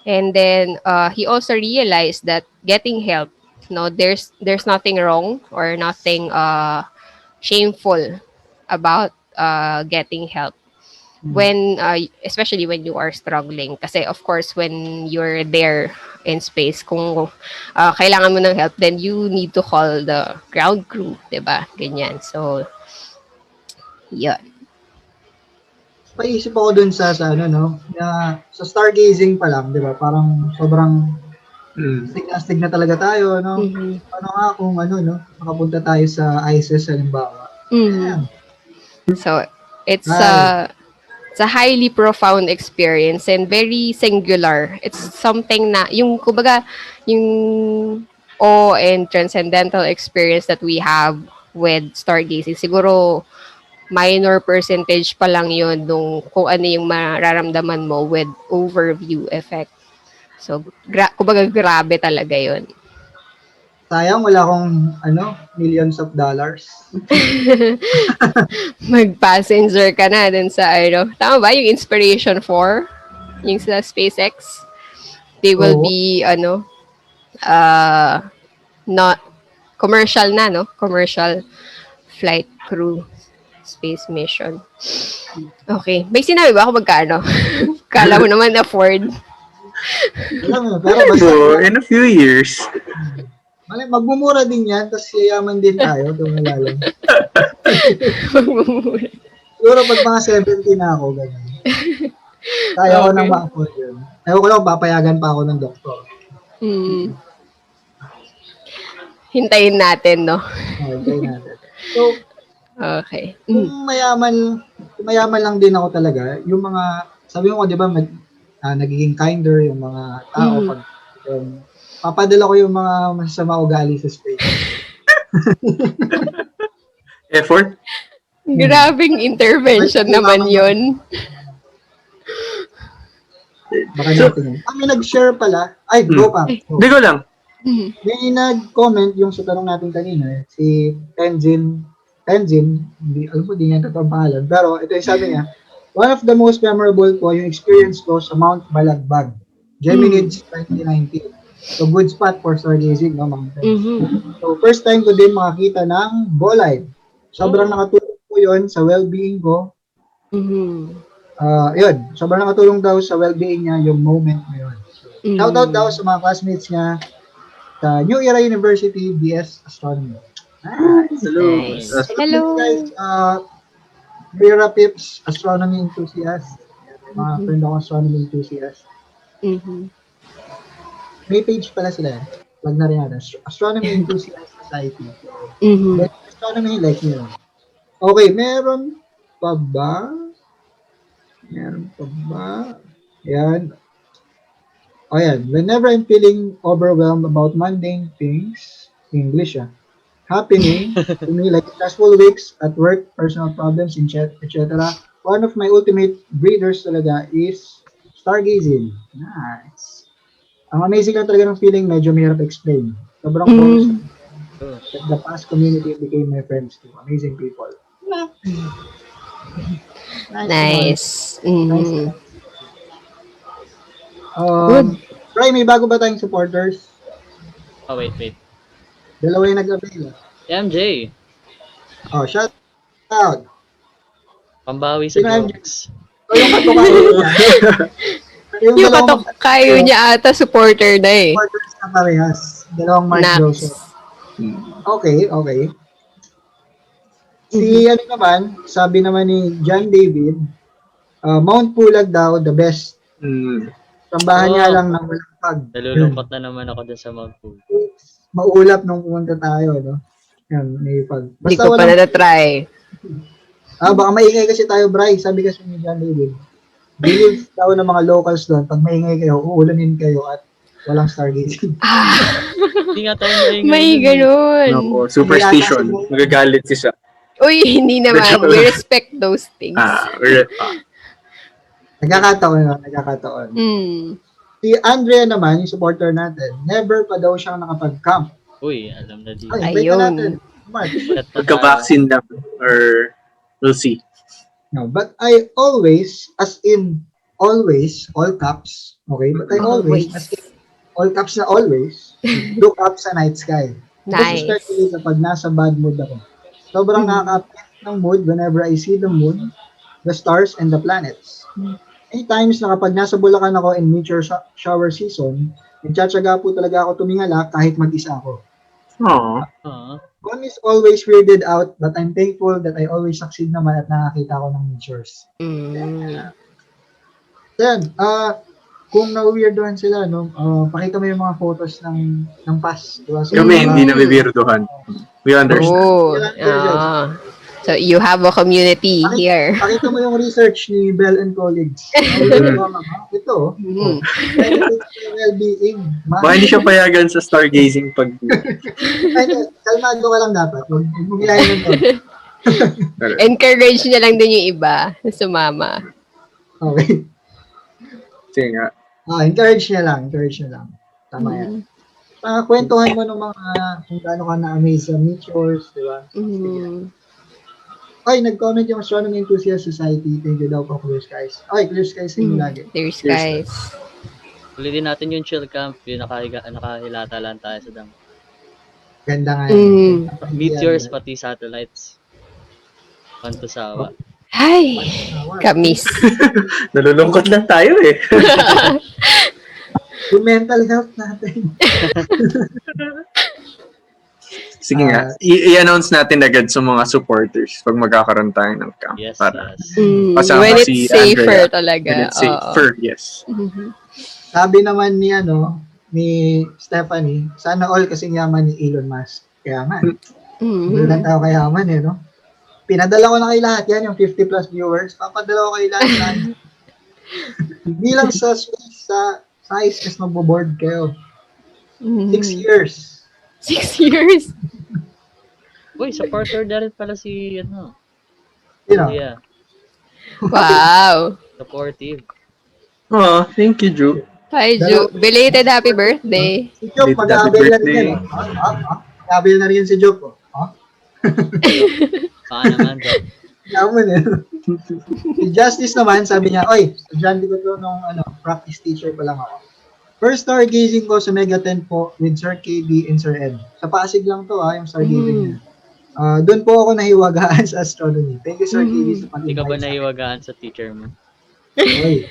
Speaker 4: And then he also realized that getting help, no, there's nothing wrong or nothing shameful about getting help. when especially when you are struggling, kasi of course when you're there in space, kung kailangan mo ng help, then you need to call the ground crew, 'di ba? Ganyan. So yeah.
Speaker 1: Paisip ako dun sa ano, no, na sa stargazing pa lang, di ba? Parang sobrang astig na talaga tayo, no?
Speaker 4: Mhm.
Speaker 1: Ano nga kung ano, no? Makapunta tayo sa ISIS, halimbawa.
Speaker 4: Mhm. So it's
Speaker 1: Right.
Speaker 4: it's a highly profound experience and very singular. It's something na yung kumbaga yung awe and transcendental experience that we have with stargazing, siguro minor percentage pa lang yun nung kung ano yung mararamdaman mo with overview effect. So, kumbaga grabe talaga yun.
Speaker 1: Sayang, wala akong, ano, millions of dollars.
Speaker 4: Mag-passenger ka na dun sa ano. Tama ba? Yung Inspiration 4? Yung sa SpaceX? They will
Speaker 1: Oo.
Speaker 4: be, ano, not, commercial na, no? Commercial flight crew space mission. Okay. May sinabi ba ako magkano? Kala mo naman afford.
Speaker 1: Alam mo, pero basta,
Speaker 2: So, in a few years,
Speaker 1: magmumura din yan, tapos yayaman din tayo, tumalalang. Siguro pag mga 70 na ako, gano'n. Kaya ko
Speaker 4: Okay.
Speaker 1: nang ma-afford yun. Ewan ko lang, papayagan pa ako ng doktor.
Speaker 4: Hmm. Hintayin natin, no?
Speaker 1: Okay natin. So,
Speaker 4: Okay.
Speaker 1: kung mayaman lang din ako talaga, yung mga, sabi mo, di ba, nagiging kinder yung mga tao
Speaker 4: Mhm.
Speaker 1: pag papadala ko yung mga masasama ugali sa space.
Speaker 2: effort.
Speaker 4: Grabing intervention naman yun.
Speaker 1: Baka natin yun. May nag-share pala. Ay, go pa.
Speaker 2: Hindi ko lang.
Speaker 4: Mhm.
Speaker 1: May nag-comment yung sa tanong natin kanina, si Tenzin, hindi, alam mo, di nga ito ang pangalan. Pero ito yung sabi niya, one of the most memorable po yung experience ko sa Mount Balagbag, Geminids 2019. So, good spot for stargazing, no, mountains.
Speaker 4: Mhm.
Speaker 1: So, first time ko din makakita ng bolide. Sobrang nakatulong po yun sa well-being ko.
Speaker 4: Mhm.
Speaker 1: Yun, sobrang nakatulong daw sa well-being niya yung moment na yun. So, shoutout daw sa mga classmates niya sa New Era University, BS Astronomy. Nice.
Speaker 2: Hello.
Speaker 4: Nice.
Speaker 1: Hello.
Speaker 4: Hello.
Speaker 1: Guys, Vera Pips, astronomy enthusiast. Mga friend ako astronomy enthusiast.
Speaker 4: Mhm.
Speaker 1: May page pala sila. Plug na rin natin. Astronomy Enthusiast Society.
Speaker 4: Mhm.
Speaker 1: Astronomy like nyo. Okay, meron pa ba? Yan. Ayan. Whenever I'm feeling overwhelmed about mundane things, English happening to me, like stressful weeks at work, personal problems, etc. One of my ultimate breeders talaga is stargazing. Nice. Ang amazing lang talaga ng feeling, medyo mahirap explain. Sobrang close. That the past community became my friends too. Amazing people.
Speaker 4: Nice. Mhm.
Speaker 1: Ray, may bago ba tayong supporters?
Speaker 3: Oh, wait.
Speaker 1: Dalawa yung nag-avail.
Speaker 3: MJ,
Speaker 1: Oh, shout out.
Speaker 3: pambawi sa
Speaker 1: Sino MJ?
Speaker 3: jokes.
Speaker 1: So, yung katukayo niya.
Speaker 4: Yung
Speaker 1: dalawang
Speaker 4: patok kayo niya ata supporter na eh.
Speaker 1: supporters na parehas. Dalawang Mark
Speaker 4: Nax.
Speaker 1: Joseph. Okay. Si ano naman, sabi naman ni John David, Mount Pulag daw, the best. Tambahan niya lang ng walang pag.
Speaker 3: Nalulungkot na naman ako dun sa Mount Pulag.
Speaker 1: Maulap nung pumunta tayo, no? Yan, may pag.
Speaker 4: Hindi ko pa na-try.
Speaker 1: Baka maingay kasi tayo, Bry. Sabi kasi ni John David. Believe daw ng mga locals doon, pag maingay kayo, uulanin kayo at walang stargazing.
Speaker 3: Hindi nga tayo maingay.
Speaker 4: May ganun.
Speaker 2: Nako, superstition. Magagalit siya.
Speaker 4: Uy, hindi naman. We respect those things.
Speaker 1: Nagkakataon. Si Andrea naman, yung supporter natin, never pa daw siyang nakapag-camp.
Speaker 3: Uy, alam na dito.
Speaker 1: Ay, invite na natin. Mark.
Speaker 2: Magka-vaccine lang or we'll see.
Speaker 1: No, but I always, as in always, all caps, okay? But I always, as in all caps na always, look up sa night sky.
Speaker 4: Nice.
Speaker 1: Especially kapag nasa bad mood ako. Sobrang nakaka-affect ng mood whenever I see the moon. the stars and the planets. Many times na kapag nasa Bulacan ako in meteor shower season, nagtsatsaga po talaga ako tumingala kahit mag-isa ako.
Speaker 2: Aw.
Speaker 1: One is always weirded out, but I'm thankful that I always succeed naman at nakakita ko ng meteors. Then, kung na-weirdohan sila, no, pakita mo yung mga photos ng past. Diba? So,
Speaker 2: Kami hindi nabibirduhan. We understand.
Speaker 4: Oh, so you have a community here.
Speaker 1: Pakita mo yung research ni Bell and colleagues. Ito, benefits to well-being.
Speaker 2: Baka hindi siya payagan sa stargazing pag...
Speaker 1: Kalmado ka lang dapat. Huwag mo gilahin ng
Speaker 4: Encourage niya lang din yung iba na sumama.
Speaker 1: Okay.
Speaker 2: Sige nga.
Speaker 1: Encourage niya lang. Tama yan. Kwentuhan mo ng mga kung gaano ka na-amaze sa meteors, di ba? Ay, nag-comment yung Astronomy Enthusiast Society. Thank you daw po, Clear Skies. Ay, Clear Skies yung lagi.
Speaker 4: Clear skies.
Speaker 3: Ulitin natin yung chill camp, yung nakahilata lang tayo sa dam.
Speaker 1: Ganda nga yan.
Speaker 3: Meteors, pati satellites. Pantusawa.
Speaker 4: Ay, kamis.
Speaker 2: Nalulungkot lang tayo eh.
Speaker 1: Yung mental health natin.
Speaker 2: Sige nga, i-announce natin agad sa mga supporters pag magkakaroon tayo ng camp.
Speaker 3: Yes,
Speaker 2: Para
Speaker 3: yes.
Speaker 2: kasama
Speaker 4: When it's
Speaker 2: si
Speaker 4: safer
Speaker 2: Andrea.
Speaker 4: talaga.
Speaker 2: When it's safer, yes.
Speaker 1: Sabi naman ni Stephanie, sana all kasing yaman ni Elon Musk. Kaya man. Lang tayo kayaman no? Pinadala ko na kay lahat yan, yung 50 plus viewers. Papadala ko kay lahat yan. Hindi lang sa size kasi magbo-board kayo. 6 years.
Speaker 4: 6 years?
Speaker 3: Uy, supporter na rin pala si,
Speaker 1: Yeah.
Speaker 4: Wow.
Speaker 3: Supportive.
Speaker 2: Oh, thank you, Drew.
Speaker 4: Hi, Ju. Belated happy birthday.
Speaker 1: Si Joke,
Speaker 2: Happy
Speaker 1: mag-aabil na rin
Speaker 2: birthday.
Speaker 1: yan. Mag-aabil na rin si Joke.
Speaker 3: Baka naman, Doc.
Speaker 1: Yaman Si Justice naman, sabi niya, oy, estudyante ko to nung practice teacher pa lang ako. First stargazing ko sa Mega 10 po with Sir KB and Sir Ed. Sa Pasig lang to yung stargazing niya. Doon po ako nahiwagaan sa astronomy. Thank you, Sir KB, sa pag-invite.
Speaker 3: Hindi ka ba naiwagaan sa teacher mo?
Speaker 1: Oy,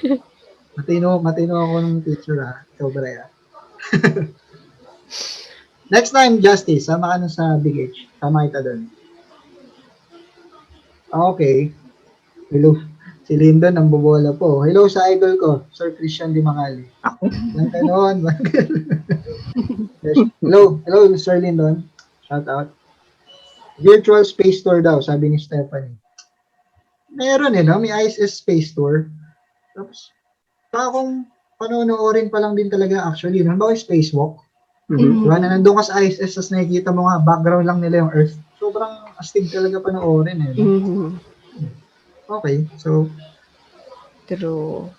Speaker 1: matino ako ng teacher Ikaw ba rin Next time, Justice, sama ka na sa Big H. Sama kita doon. Okay. Hello. Si Lyndon ang bobola po. Hello sa idol ko, Sir Christian Di Macali.
Speaker 2: Ako?
Speaker 1: Ang ganon. Hello, Sir Lyndon. Shout out. Virtual space tour daw, sabi ni Stephanie. Meron may ISS space tour. Tapos, kung panonoorin pa lang din talaga actually, ba yung spacewalk? Diba, na nandun ka sa ISS, tapos nakikita mo nga, background lang nila yung Earth. Sobrang astig talaga panoorin Okay, so
Speaker 4: True.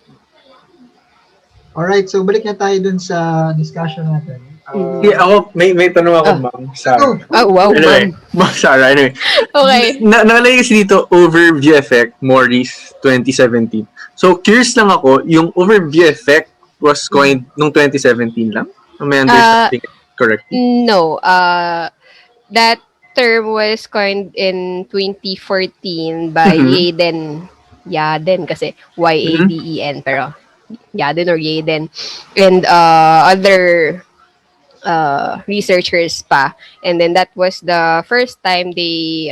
Speaker 1: alright, so balik na tayo dun sa discussion natin.
Speaker 2: Ako, may tanong ako, ma'am. Sarah.
Speaker 4: Oh, wow,
Speaker 2: Anyway, ma'am Sarah, anyway.
Speaker 4: Okay.
Speaker 2: Nakalagay kasi dito, overview effect, Morris, 2017. So, curious lang ako, yung overview effect was coined nung 2017 lang? Am I understanding it correctly?
Speaker 4: No, that term was coined in 2014 by Yaden kasi Y-A-D-E-N, pero Yaden or Yaden, and other researchers pa. And then that was the first time they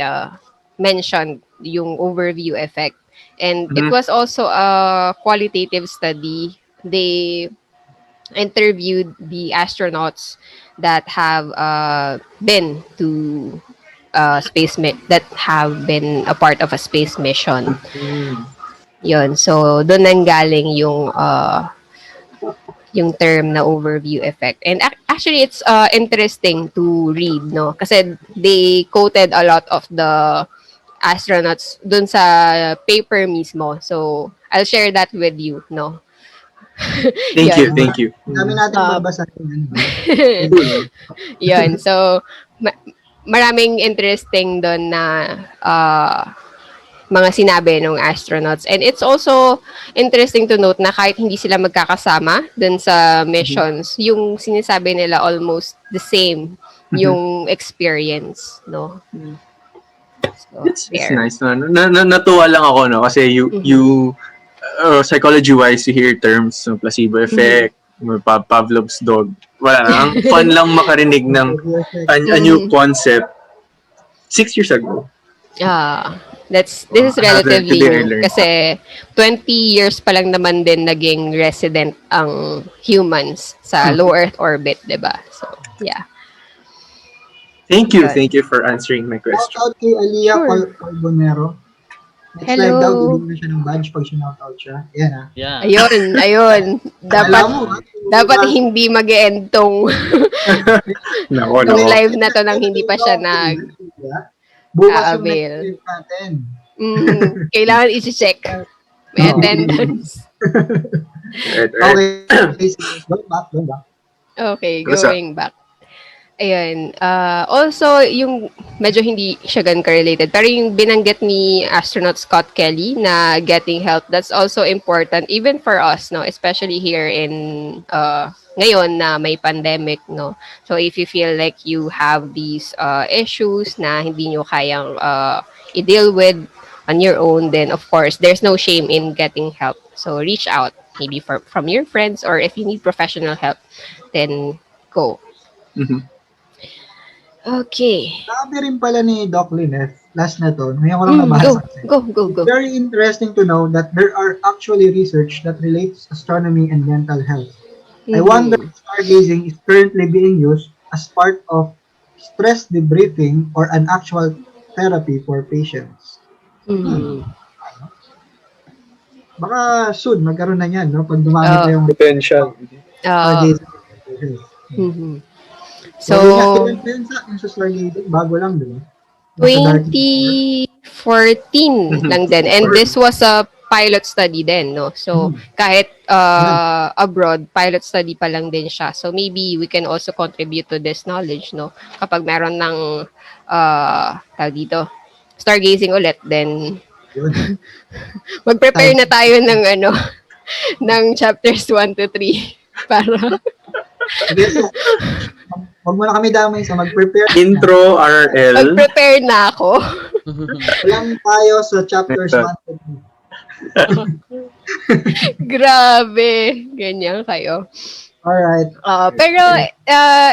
Speaker 4: mentioned yung overview effect. And it was also a qualitative study. They interviewed the astronauts that have been to that have been a part of a space mission. Yun. So, doon nanggaling yung term na overview effect. And actually, it's interesting to read, no? Kasi they quoted a lot of the astronauts doon sa paper mismo. So, I'll share that with you, no?
Speaker 2: Thank you.
Speaker 1: Dami natin babasahin.
Speaker 4: Yun. So, maraming interesting doon na mga sinabi ng astronauts. And it's also interesting to note na kahit hindi sila magkakasama doon sa missions, yung sinasabi nila almost the same yung experience, no? So,
Speaker 2: It's
Speaker 4: there.
Speaker 2: nice. No? Natuwa lang ako, no? Kasi you psychology-wise, you hear terms, no? Placebo effect, Pavlov's dog. Wala na. Ang fun lang makarinig ng a new concept 6 years ago.
Speaker 4: This is
Speaker 2: Another
Speaker 4: relatively
Speaker 2: today I
Speaker 4: new
Speaker 2: learned.
Speaker 4: kasi 20 years pa lang naman din naging resident ang humans sa low Earth orbit, 'di ba? So, yeah.
Speaker 2: Thank you.
Speaker 4: Yun.
Speaker 2: Thank you for answering my
Speaker 1: Shout
Speaker 2: question.
Speaker 1: out kay Alia
Speaker 4: Sure.
Speaker 1: Carbonero. Next
Speaker 4: Hello.
Speaker 1: live daw, bibigyan na siya ng badge pag shoutout out siya. Yan ah.
Speaker 3: Yeah.
Speaker 4: Ayun. Dapat
Speaker 1: Alam mo, ha?
Speaker 4: dapat hindi mag-end tong
Speaker 2: Nako,
Speaker 4: tong
Speaker 2: nako.
Speaker 4: live na to nang hindi pa siya
Speaker 1: Bukas yung
Speaker 4: Aabil.
Speaker 1: next live natin.
Speaker 4: kailangan i-check. May attendance.
Speaker 2: Right.
Speaker 1: Okay. Going back.
Speaker 4: Okay,
Speaker 2: What's up?
Speaker 4: going back. Ayun. Also, yung medyo hindi siya ganun ka-related, pero yung binanggit ni astronaut Scott Kelly na getting help, that's also important even for us, no? Especially here in ngayon na may pandemic, no? So, if you feel like you have these issues na hindi nyo kayang i-deal with on your own, then of course, there's no shame in getting help. So, reach out, maybe from your friends, or if you need professional help, then go.
Speaker 2: Mhm.
Speaker 4: Okay.
Speaker 1: Sabi rin pala ni Doc Lynette, last na to, ngayon ko lang nabasa.
Speaker 4: Go.
Speaker 1: It's very interesting to know that there are actually research that relates astronomy and mental health. I wonder if stargazing is currently being used as part of stress debriefing or an actual therapy for patients. Baka soon, magkaroon na yan, no? Pag dumami pa yung
Speaker 2: Potential.
Speaker 1: stargazing.
Speaker 4: So,
Speaker 1: yung sa stargazing, bago lang, di ba? Nasa Dark
Speaker 4: 2014 lang din. And this was a pilot study din, no? So, kahit abroad, pilot study pa lang din siya. So, maybe we can also contribute to this knowledge, no? Kapag meron ng, tawag dito, stargazing ulit, then
Speaker 1: Yun.
Speaker 4: mag-prepare na tayo ng, ng chapters 1 to 3 para...
Speaker 1: Sige, so, huwag mo na kami damay sa mag-prepare.
Speaker 2: Intro RL.
Speaker 4: Mag-prepare na ako.
Speaker 1: Lang tayo sa chapters 1 to 3.
Speaker 4: Grabe. Ganyan kayo.
Speaker 1: Alright.
Speaker 4: Pero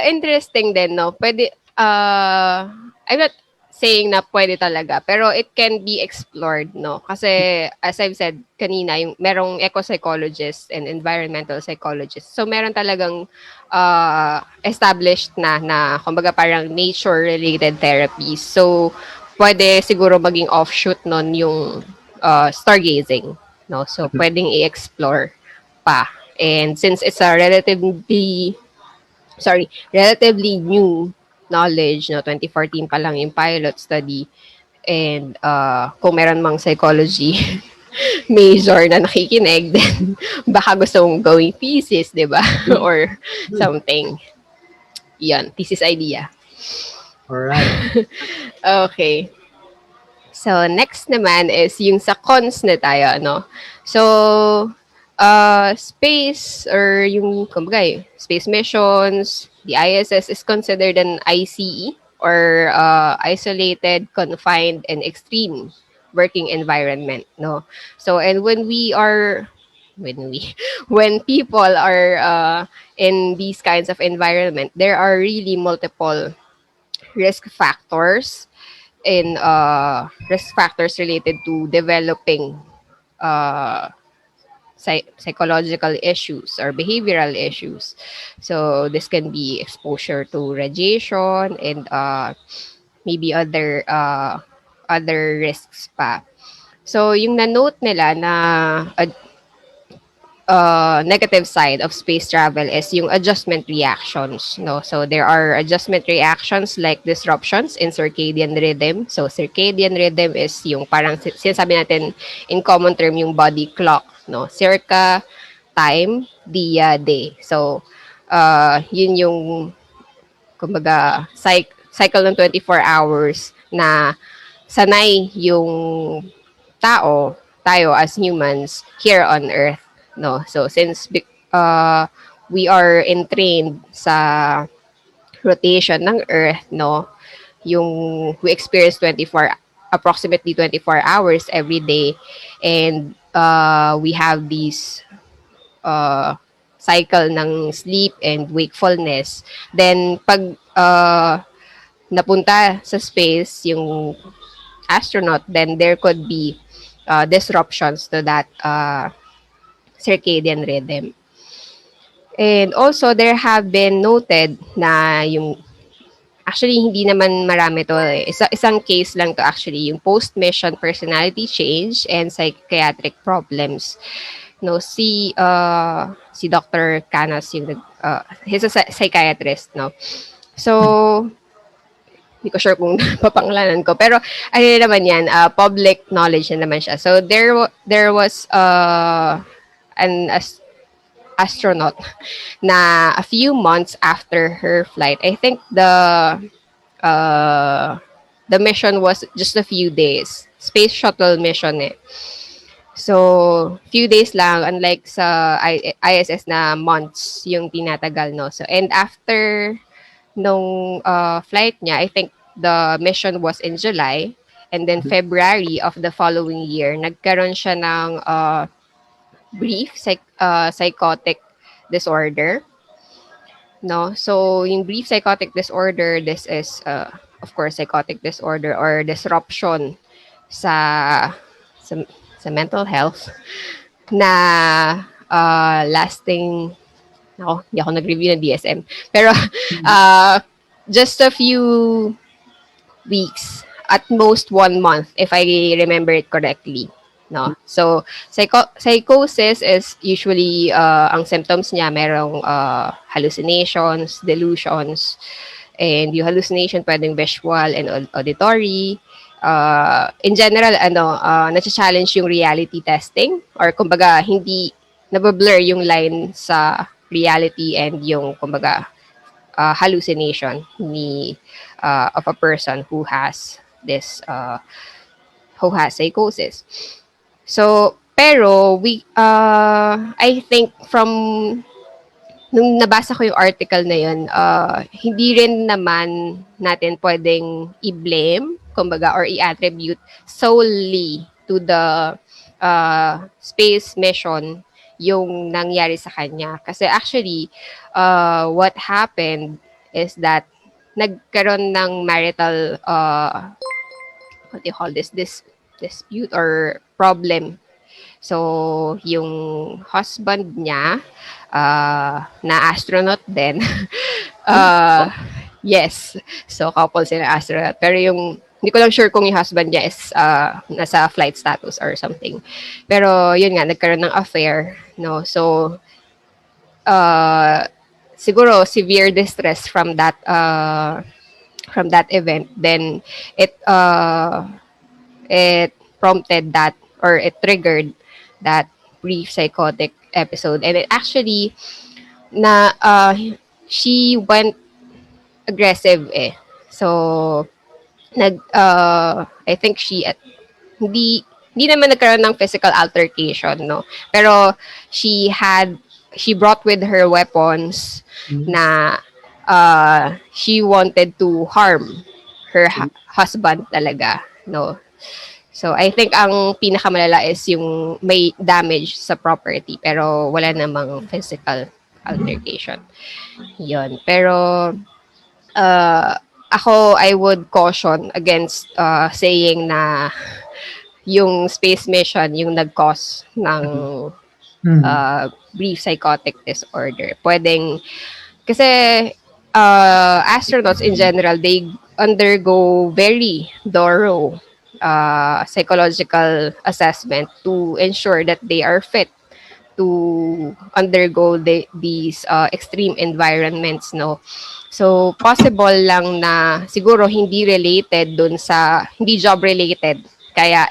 Speaker 4: interesting din, no? Pwede, I'm not saying na pwede talaga, pero it can be explored, no? Kasi, as I've said kanina, yung merong eco-psychologist and environmental psychologist. So, meron talagang established na kumbaga parang nature-related therapies. So, pwede siguro maging offshoot nun yung stargazing, no? So, pwedeng i-explore pa. And since it's a relatively new knowledge, no, 2014 pa lang yung pilot study, and kung meron mang psychology major na nakikinig, then baka gusto mong gawing thesis, di ba? Or something. Yan, thesis idea.
Speaker 1: Alright.
Speaker 4: Okay. So, next naman is yung sa cons na tayo, no? So, space or yung, kumbaga, space missions, the ISS is considered an ICE or isolated, confined, and extreme working environment, no? So, and when people are in these kinds of environment, there are really multiple risk factors related to developing psychological issues or behavioral issues. So this can be exposure to radiation and maybe other risks pa. So yung na-note nila na negative side of space travel is yung adjustment reactions, no? So there are adjustment reactions like disruptions in circadian rhythm. So circadian rhythm is yung parang sinasabi natin in common term yung body clock, no? Circa time, dia day. So yun yung kumbaga cycle ng 24 hours na sanay yung tayo as humans here on Earth, no? So since we are entrained sa rotation ng Earth, no, yung we experience 24 approximately 24 hours every day, and we have these cycle ng sleep and wakefulness, then pag napunta sa space yung astronaut, then there could be disruptions to that circadian rhythm. And also, there have been noted na yung, actually, hindi naman marami to eh. Isang case lang to actually, yung post-mission personality change and psychiatric problems. No, si Dr. Canas, yung, he's a psychiatrist, no? So, hindi ko sure kung papangalanan ko. Pero, ano naman yan, public knowledge na naman siya. So, there was an astronaut na a few months after her flight, I think the mission was just a few days. Space shuttle mission eh. So, few days lang, unlike sa ISS na months yung tinatagal, no? So, and after nung flight niya, I think the mission was in July, and then February of the following year, nagkaroon siya ng brief psychotic disorder, no? So, yung brief psychotic disorder, this is, of course, psychotic disorder or disruption sa mental health na lasting, hindi ako nag-review ng DSM, pero just a few weeks, at most 1 month, if I remember it correctly. No? So, psychosis is usually, ang symptoms niya, merong hallucinations, delusions, and yung hallucination pwedeng visual and auditory. In general, nasa-challenge yung reality testing, or kumbaga, hindi nabablur yung line sa reality and yung, kumbaga, hallucination of a person who has this, who has psychosis. So, pero, I think nung nabasa ko yung article na yun, hindi rin naman natin pwedeng i-blame, kumbaga, or i-attribute solely to the space mission yung nangyari sa kanya. Kasi actually, what happened is that nagkaroon ng marital, what do you call this dispute or problem. So, yung husband niya, na astronaut din, yes. So, couple sila astronaut. Pero yung, hindi ko lang sure kung yung husband niya is nasa flight status or something. Pero, yun nga, nagkaroon ng affair, no? So, siguro, severe distress from that event. Then, it prompted that, or it triggered that brief psychotic episode. And it actually, she went aggressive eh. So, I think hindi naman nagkaroon ng physical altercation, no? Pero she brought with her weapons na she wanted to harm her husband talaga, no? So, I think ang pinakamalala is yung may damage sa property, pero wala namang physical altercation. Yun. Pero, ako, I would caution against saying na yung space mission yung nag-cause ng brief psychotic disorder. Pwedeng, kasi astronauts in general, they undergo very thorough psychological assessment to ensure that they are fit to undergo these extreme environments, no? So, possible lang na siguro hindi related dun sa, hindi job related. Kaya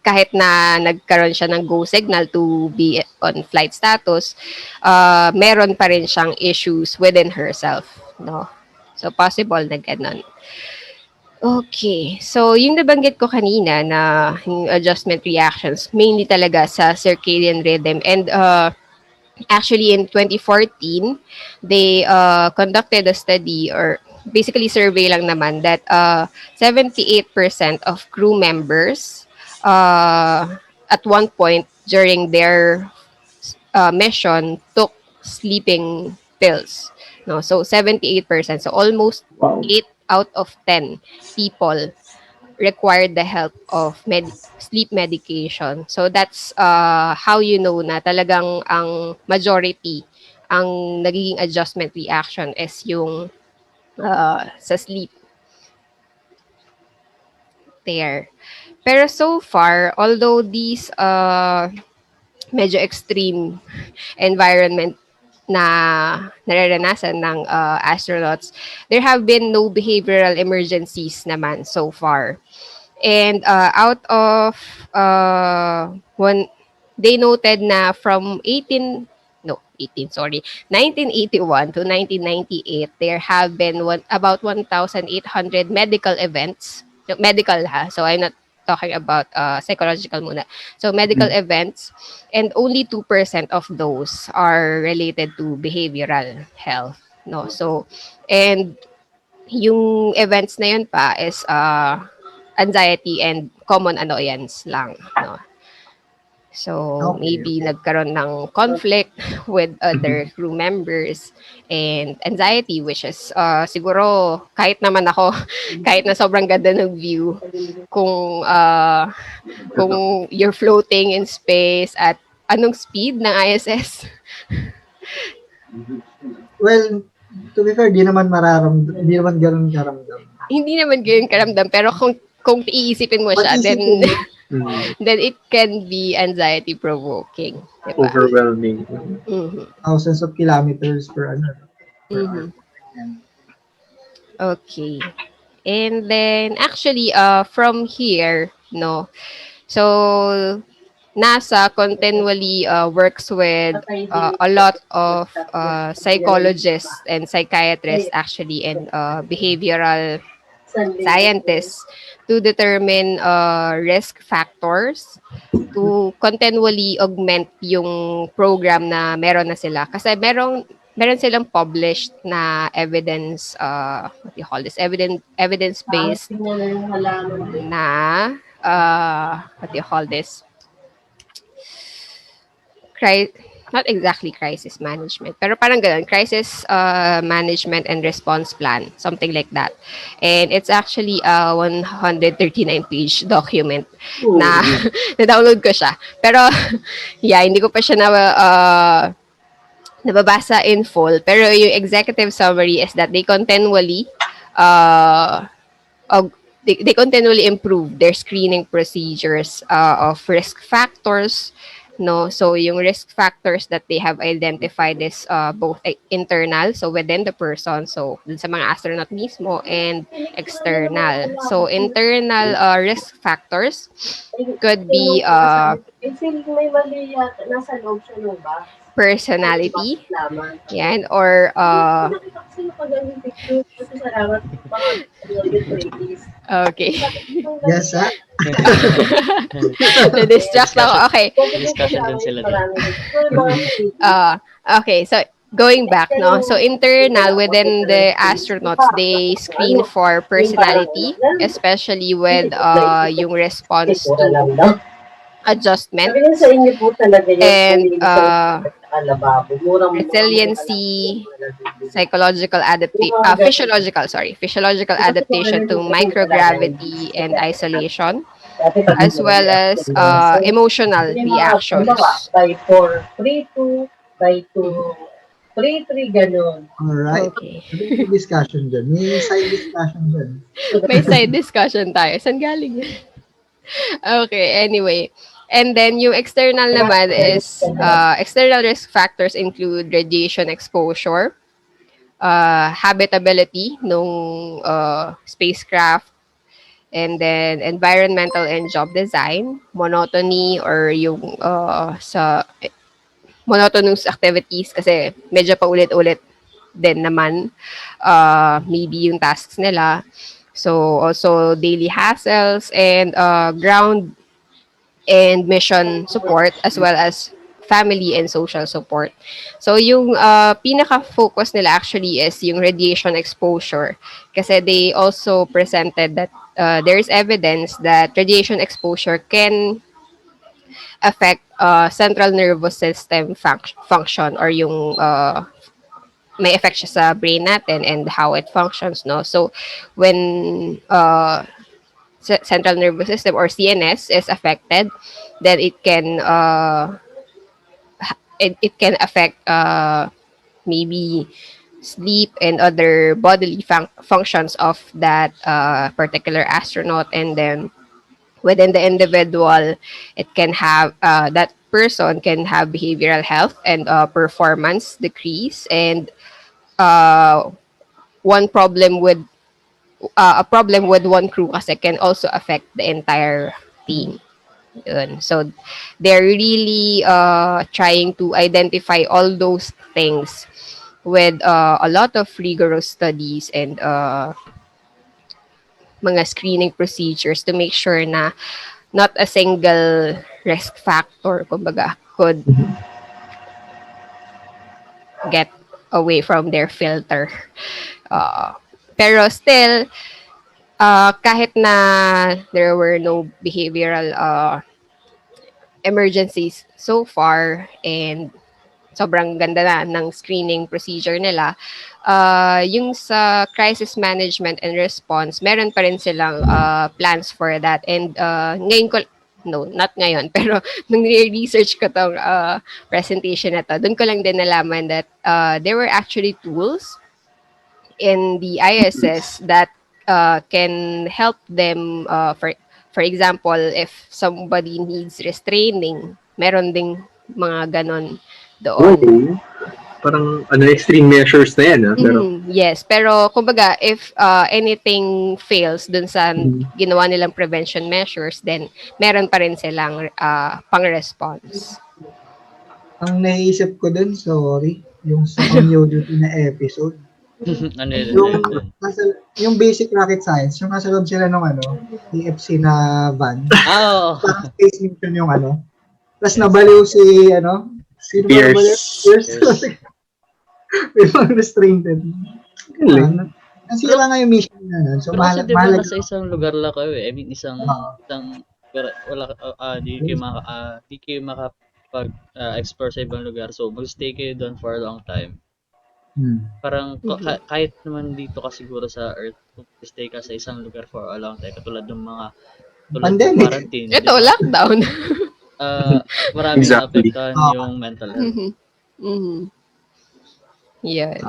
Speaker 4: kahit na nagkaroon siya ng go signal to be on flight status, meron pa rin siyang issues within herself, no? So, possible na ganun. Okay. So, yung nabanggit ko kanina na yung adjustment reactions, mainly talaga sa circadian rhythm. And actually, in 2014, they conducted a study, or basically survey lang naman that 78% of crew members at one point during their mission took sleeping pills. No, so 78%. So almost
Speaker 2: Wow.
Speaker 4: 8 out of 10 people required the help of sleep medication. So that's how you know na talagang ang majority ang nagiging adjustment reaction is yung sa sleep there. Pero so far, although these medyo extreme environment na nararanasan ng astronauts, there have been no behavioral emergencies naman so far. And out of one, they noted na from 1981 to 1998, there have been about 1,800 medical events. Medical ha, so I'm not talking about psychological muna. So medical events, and only 2% of those are related to behavioral health. No, so and yung events na yun pa is anxiety and common annoyance lang. No? So,
Speaker 1: Okay,
Speaker 4: maybe nagkaroon ng conflict with other crew members and anxiety, which is siguro kahit naman ako, kahit na sobrang ganda ng view, kung you're floating in space at anong speed ng ISS?
Speaker 1: Well, to be fair, di naman ganun karamdam.
Speaker 4: Hindi naman ganyan karamdam, pero kung iisipin mo siya, then then it can be anxiety provoking, diba?
Speaker 2: Overwhelming.
Speaker 1: Thousands of kilometers per hour.
Speaker 4: Okay. And then actually from here, no. So NASA continually works with a lot of psychologists and psychiatrists actually, and behavioral scientists to determine risk factors to continually augment yung program na meron na sila. Kasi meron silang published na evidence, what do you call this? Evidence-based na, what do you call this? Not exactly crisis management, pero parang ganun, crisis management and response plan, something like that. And it's actually a 139-page document na na-download ko siya. Pero yeah, hindi ko pa siya nababasa in full. Pero yung executive summary is that they continually improve their screening procedures of risk factors. No, so yung risk factors that they have identified is both internal, so within the person, so dun sa mga astronaut mismo, and external. So internal risk factors could be personality, yan, or okay.
Speaker 1: Yes, ha?
Speaker 4: Na-distract ako. Okay.
Speaker 3: Discussion din sila doon.
Speaker 4: Okay, so going back, no? So internal, within the astronauts, they screen for personality, especially with yung response to adjustment and resiliency, physiological adaptation to microgravity and isolation, as well as emotional reactions.
Speaker 5: By 4, 3, 2, by 2, 3, 3, ganun.
Speaker 1: Alright.
Speaker 4: Okay.
Speaker 1: May discussion dyan. May side discussion dyan.
Speaker 4: May side discussion tayo. Saan galing yun? Okay, anyway. And then yung external naman is external risk factors include radiation exposure, habitability nung spacecraft, and then environmental and job design, monotony or yung sa monotonous activities kasi medyo paulit-ulit din naman maybe yung tasks nila. So also daily hassles and ground and mission support, as well as family and social support. So yung pinaka-focus nila actually is yung radiation exposure. Kasi they also presented that there is evidence that radiation exposure can affect central nervous system function or yung may effect siya sa brain natin and how it functions, no? So when central nervous system or CNS is affected, then it can affect maybe sleep and other bodily functions of that particular astronaut, and then within the individual, it can have that person can have behavioral health and performance decrease, and uh, one problem with a problem with one crew kasi can also affect the entire team. Yun. So they're really trying to identify all those things with a lot of rigorous studies and mga screening procedures to make sure na not a single risk factor kumbaga could get away from their filter. Pero still, kahit na there were no behavioral emergencies so far and sobrang ganda na ng screening procedure nila, yung sa crisis management and response, meron pa rin silang plans for that. And ngayon ko, no, not ngayon, pero nung research ko tong presentation na to, dun ko lang din nalaman that there were actually tools in the ISS that can help them, for example, if somebody needs restraining, meron ding mga ganon doon.
Speaker 2: Okay. Parang extreme measures na yan. Pero,
Speaker 4: Yes, pero kumbaga if anything fails dun sa ginawa nilang prevention measures, then meron pa rin silang pang-response.
Speaker 1: Ang naisip ko dun, sorry, yung sa community na episode.
Speaker 3: Ano yun?
Speaker 1: Yung basic rocket science, yung nasa loob sila ng TFC na van.
Speaker 3: Oh.
Speaker 1: Parang space mission yung Tapos nabaliw si, sino ba
Speaker 2: Pierce.
Speaker 1: nabaliw? Pierce. May mga restrained. Nasira nga yung mission na nun. So,
Speaker 3: Pero kasi di ba
Speaker 1: mahalaga.
Speaker 3: nasa isang lugar lang kayo eh. I mean, isang pero wala, di kayo makapag-explore sa ibang lugar. So, mag-stay kayo doon for a long time. Parang kahit naman dito ka siguro sa Earth, kung stay ka sa isang lugar for a long time, katulad ng mga
Speaker 1: Pandemic.
Speaker 3: quarantine.
Speaker 4: Ito,
Speaker 3: diba?
Speaker 4: lockdown.
Speaker 3: Maraming
Speaker 2: Exactly.
Speaker 3: naapektuhan yung mental health.
Speaker 4: Yan.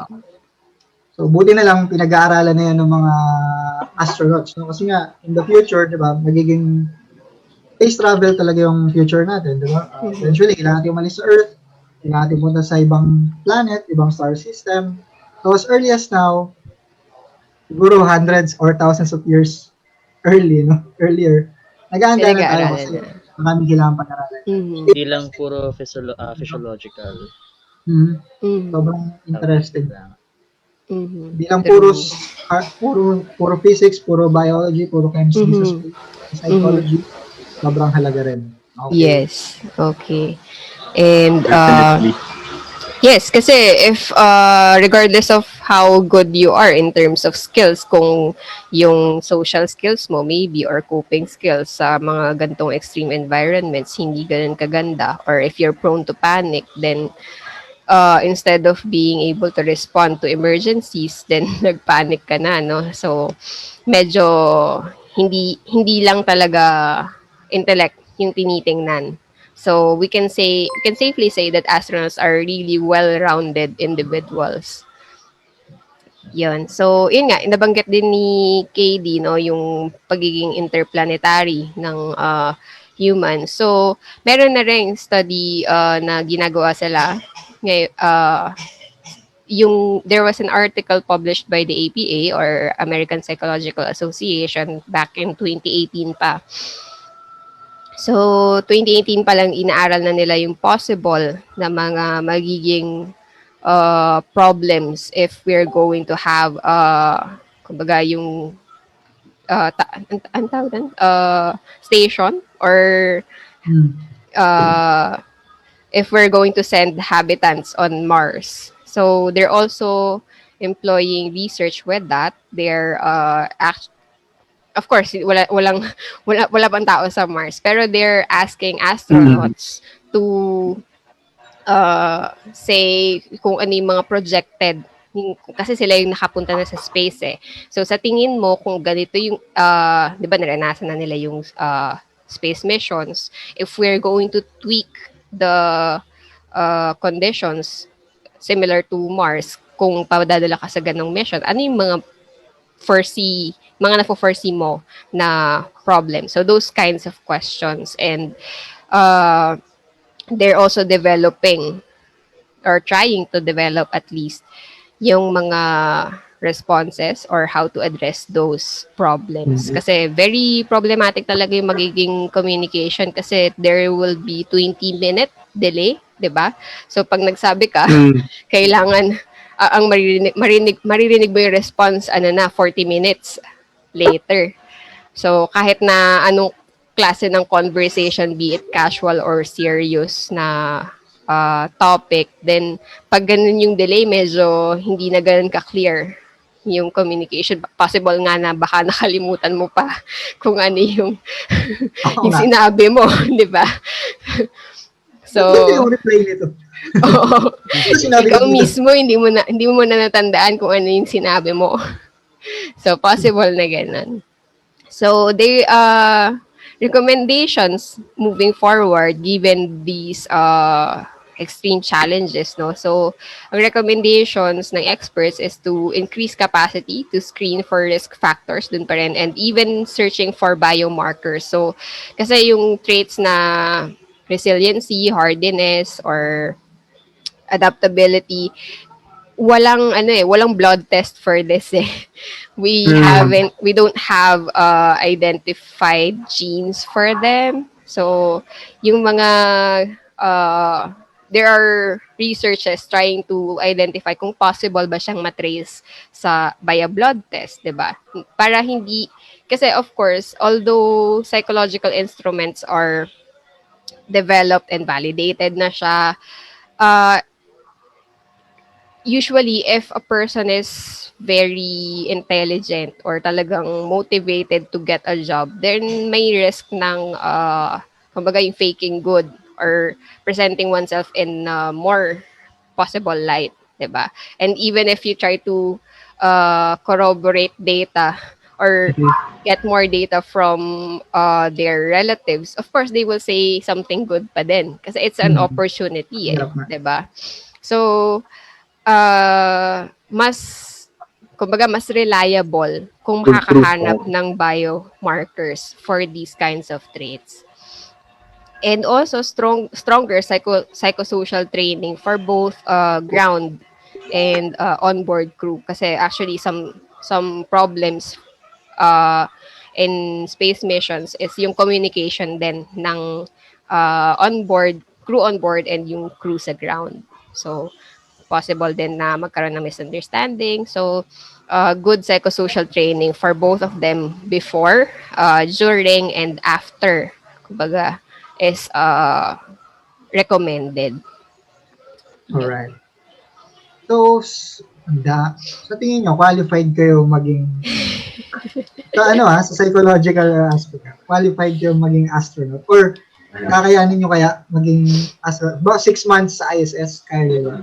Speaker 1: So, buti na lang pinag-aaralan na yan ng mga astronauts. No? Kasi nga, in the future, di ba, magiging space travel talaga yung future natin. Di ba? Eventually, kailangan natin umalis sa Earth. Kailangan natin punta sa ibang planet, ibang star system. So, as early as now, siguro hundreds or thousands of years earlier, nag-aanda na tayo kasi maraming kailangan pag-aralan.
Speaker 3: Hindi lang puro physiological.
Speaker 1: Sobrang interesting.
Speaker 4: Mhm.
Speaker 1: Hindi lang puro physics, puro biology, puro chemistry, psychology. Sobrang halaga rin. Okay.
Speaker 4: Yes. Okay. And
Speaker 2: definitely.
Speaker 4: yes, kasi if regardless of how good you are in terms of skills, kung yung social skills mo maybe or coping skills sa mga gantong extreme environments hindi ganun kaganda, or if you're prone to panic, then instead of being able to respond to emergencies, then nagpanic ka na, no? So medyo hindi lang talaga intellect yung tinitingnan. So we can safely say that astronauts are really well-rounded individuals. Yun. So, yun nga, nabanggit din ni KD, no, yung pagiging interplanetary ng human. So, meron na rin study na ginagawa sila. There was an article published by the APA or American Psychological Association back in 2018 pa. So, 2018 pa lang inaaral na nila yung possible na mga magiging problems if we're going to have kumbaga yung station or if we're going to send habitants on Mars. So they're also employing research with that. They're of course wala pang tao sa Mars, pero they're asking astronauts to say kung ano yung mga projected, kasi sila yung nakapunta na sa space eh. So sa tingin mo kung ganito yung 'di ba naranasan na nila yung space missions, if we're going to tweak the conditions similar to Mars, kung padadala ka sa ganong mission, ano yung mga na-foresee mo na problem? So those kinds of questions, and they're also developing or trying to develop at least yung mga responses or how to address those problems. Kasi very problematic talaga yung magiging communication kasi there will be 20-minute delay, 'di ba? So pag nagsabi ka, kailangan ang maririnig mo yung response 40 minutes later. So kahit na anong klase ng conversation, be it casual or serious na topic, then pag ganun yung delay, medyo hindi na ganun ka-clear yung communication. Possible nga na baka nakalimutan mo pa kung ano yung, yung sinabi mo, di ba? So,
Speaker 1: yung reply nito.
Speaker 4: Oo. Ikaw mismo, hindi mo na natandaan kung ano yung sinabi mo. So, possible na ganun. So, they recommendations moving forward given these extreme challenges, no? So, ang recommendations ng experts is to increase capacity to screen for risk factors dun pa rin, and even searching for biomarkers. So, kasi yung traits na resiliency, hardiness, or adaptability, walang blood test for this eh. We don't have identified genes for them. So, yung mga there are researchers trying to identify kung possible ba siyang matrace via blood test, 'di ba? Para hindi, kasi of course, although psychological instruments are developed and validated na siya, usually if a person is very intelligent or talagang motivated to get a job, then may risk ng kumbaga yung faking good or presenting oneself in more possible light, diba? And even if you try to corroborate data or get more data from their relatives, of course they will say something good pa din kasi it's an opportunity, diba? So mas reliable kung makakahanap ng biomarkers for these kinds of traits. And also stronger psychosocial training for both ground and onboard crew, kasi actually some problems in space missions is yung communication din ng crew on board and yung crew sa ground. So possible din na magkaroon ng misunderstanding. So good psychosocial training for both of them before, during, and after, kumbaga, is recommended.
Speaker 1: Alright. So, sa tingin nyo, qualified kayo maging sa psychological aspect, qualified kayo maging astronaut? Or kakayanin nyo kaya maging astronaut? 6 months sa ISS, kaya ba?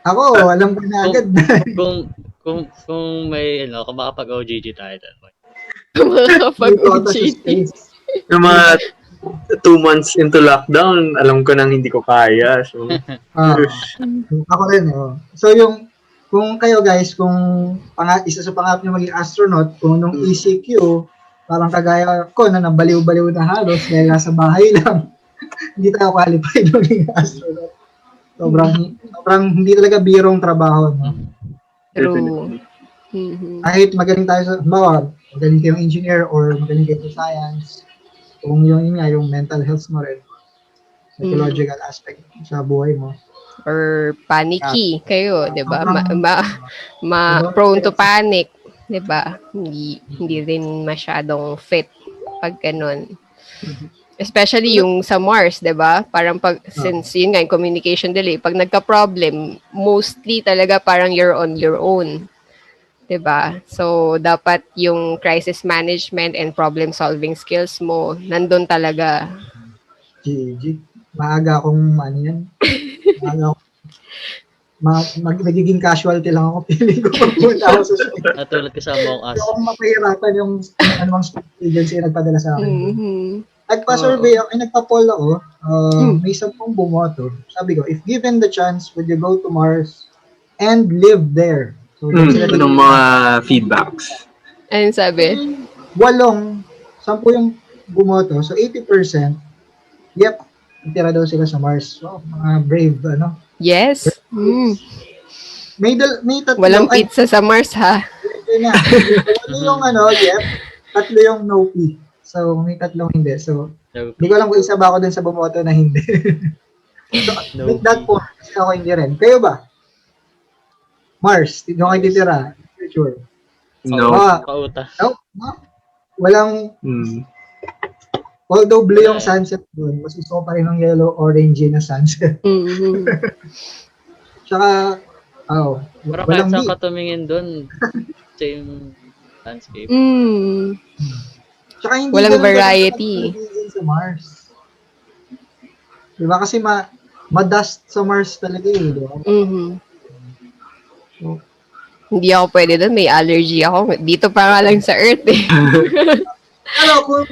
Speaker 1: Ako, alam ko na agad.
Speaker 3: kung may kung makapag-OGG tayo.
Speaker 4: Makapag-OGG.
Speaker 2: Yung mga 2 months into lockdown, alam ko nang hindi ko kaya. So,
Speaker 1: ako rin. So, kung kayo guys, kung isa sa pangarap nyo maging astronaut, kung nung ECQ, parang kagaya ko na nabaliw-baliw na halos dahil nasa bahay lang, hindi tayo qualified maging astronaut. Sobrang hindi talaga birong trabaho. No?
Speaker 4: True.
Speaker 1: Kahit magaling tayo magaling kayong engineer or magaling kayo sa science, kung yung mental health mo rin, psychological aspect sa buhay mo.
Speaker 4: Or panicky kayo, 'di ba? Prone to panic, 'di ba? Hindi rin masyadong fit pag ganun. Especially yung sa Mars, 'di ba? Parang since yun nga yung communication delay, pag nagka-problem, mostly talaga parang you're on your own. 'Di ba? So dapat yung crisis management and problem solving skills mo nandun talaga.
Speaker 1: GG. Maaga akong ano yan. Maaga akong nagiging casualty lang ako. Feeling ko pagpunta ako sa street.
Speaker 3: Natulad ka sa Among Us.
Speaker 1: Hindi ako mapahirapan yung anumang street agency na nagpadala sa akin.
Speaker 4: Mhm.
Speaker 1: Nagpa-survey ako, nagpa-poll ako, may 10 bumoto. Sabi ko, if given the chance, would you go to Mars and live there? So,
Speaker 2: Ng mga feedbacks.
Speaker 4: Ayun sabi?
Speaker 1: 10 yung bumoto. So, 80%, yep, tira daw sila sa Mars. So, mga brave, ano.
Speaker 4: Yes.
Speaker 1: May tatlo.
Speaker 4: Walang pizza sa Mars, ha?
Speaker 1: Yun na. Tatlo yung yep, tatlo yung no P. So, may tatlong hindi. So, hindi ko alam kung isa ba ako dun sa bumoto na hindi. So,
Speaker 3: No
Speaker 1: with that point, ako hindi rin. Kayo ba? Mars, doon kayo titira. Sure.
Speaker 2: No.
Speaker 3: Pauta.
Speaker 1: No? Walang,
Speaker 2: Mm.
Speaker 1: although blue yung sunset doon, mas gusto ko pa rin yung yellow-orange na sunset.
Speaker 4: Mhm.
Speaker 1: Tsaka,
Speaker 3: Parang kahit
Speaker 1: walang
Speaker 3: saan
Speaker 1: meat.
Speaker 3: ka tumingin doon, same landscape.
Speaker 1: Tsaka hindi
Speaker 4: Walang
Speaker 1: ganun
Speaker 4: variety.
Speaker 1: kadami sa Mars. Diba? Kasi ma-dust sa Mars talaga eh. Diba?
Speaker 4: Mhm.
Speaker 1: So,
Speaker 4: Hindi ako pwede doon. May allergy ako. Dito pa nga lang sa Earth eh.
Speaker 1: kung,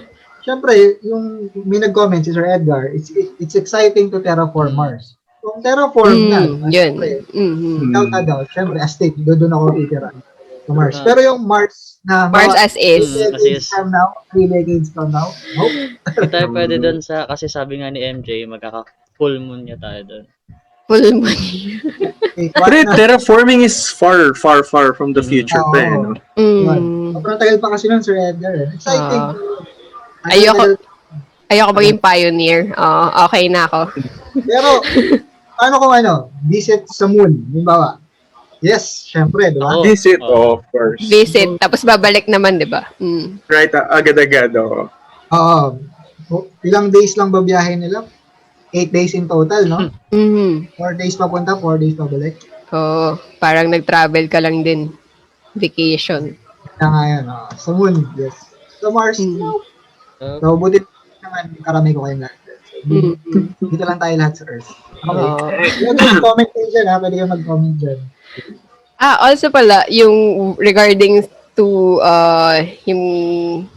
Speaker 1: syempre, yung may nag-comment si Sir Edgar, it's exciting to terraform Mars. Kung terraform na,
Speaker 4: Yun.
Speaker 1: syempre,
Speaker 4: Mhm.
Speaker 1: without a doubt, syempre, as state, doon ako titira sa Mars. Pero yung Mars na
Speaker 4: Mars as is.
Speaker 1: 3 decades from now, 3 decades from now, nope.
Speaker 3: Hindi tayo pwede doon kasi sabi nga ni MJ, magkaka-full moon niya tayo doon.
Speaker 4: Full money.
Speaker 1: Okay,
Speaker 2: Pero terraforming is far from the future
Speaker 1: Oo.
Speaker 2: pa, eh, no?
Speaker 1: Sobrang tagal pa kasi nun, Sir Edgar. Exciting.
Speaker 4: Ayoko maging pioneer. Okay na ako.
Speaker 1: Pero, paano kung visit sa moon, halimbawa? Yes, syempre, di ba?
Speaker 3: Ako,
Speaker 2: Visit, of course.
Speaker 4: Visit. Tapos babalik naman, di ba?
Speaker 2: Right, agad-agad, oh.
Speaker 1: Oo. Ilang days lang babiyahin nila? 8 days in total, no?
Speaker 4: Mhm.
Speaker 1: 4 days papunta, 4 days pabalik.
Speaker 4: Oo. Parang nag-travel ka lang din. Vacation.
Speaker 1: Kaya nga yan, sa moon, yes. Sa Mars, no. So, buti naman, karami ko kayong lahat. So, dito lang tayo lahat sa Earth. Okay.
Speaker 4: Oo.
Speaker 1: Comment kayo dyan, ha? Pwede kayo mag-comment dyan.
Speaker 4: Also pala, yung regarding to yung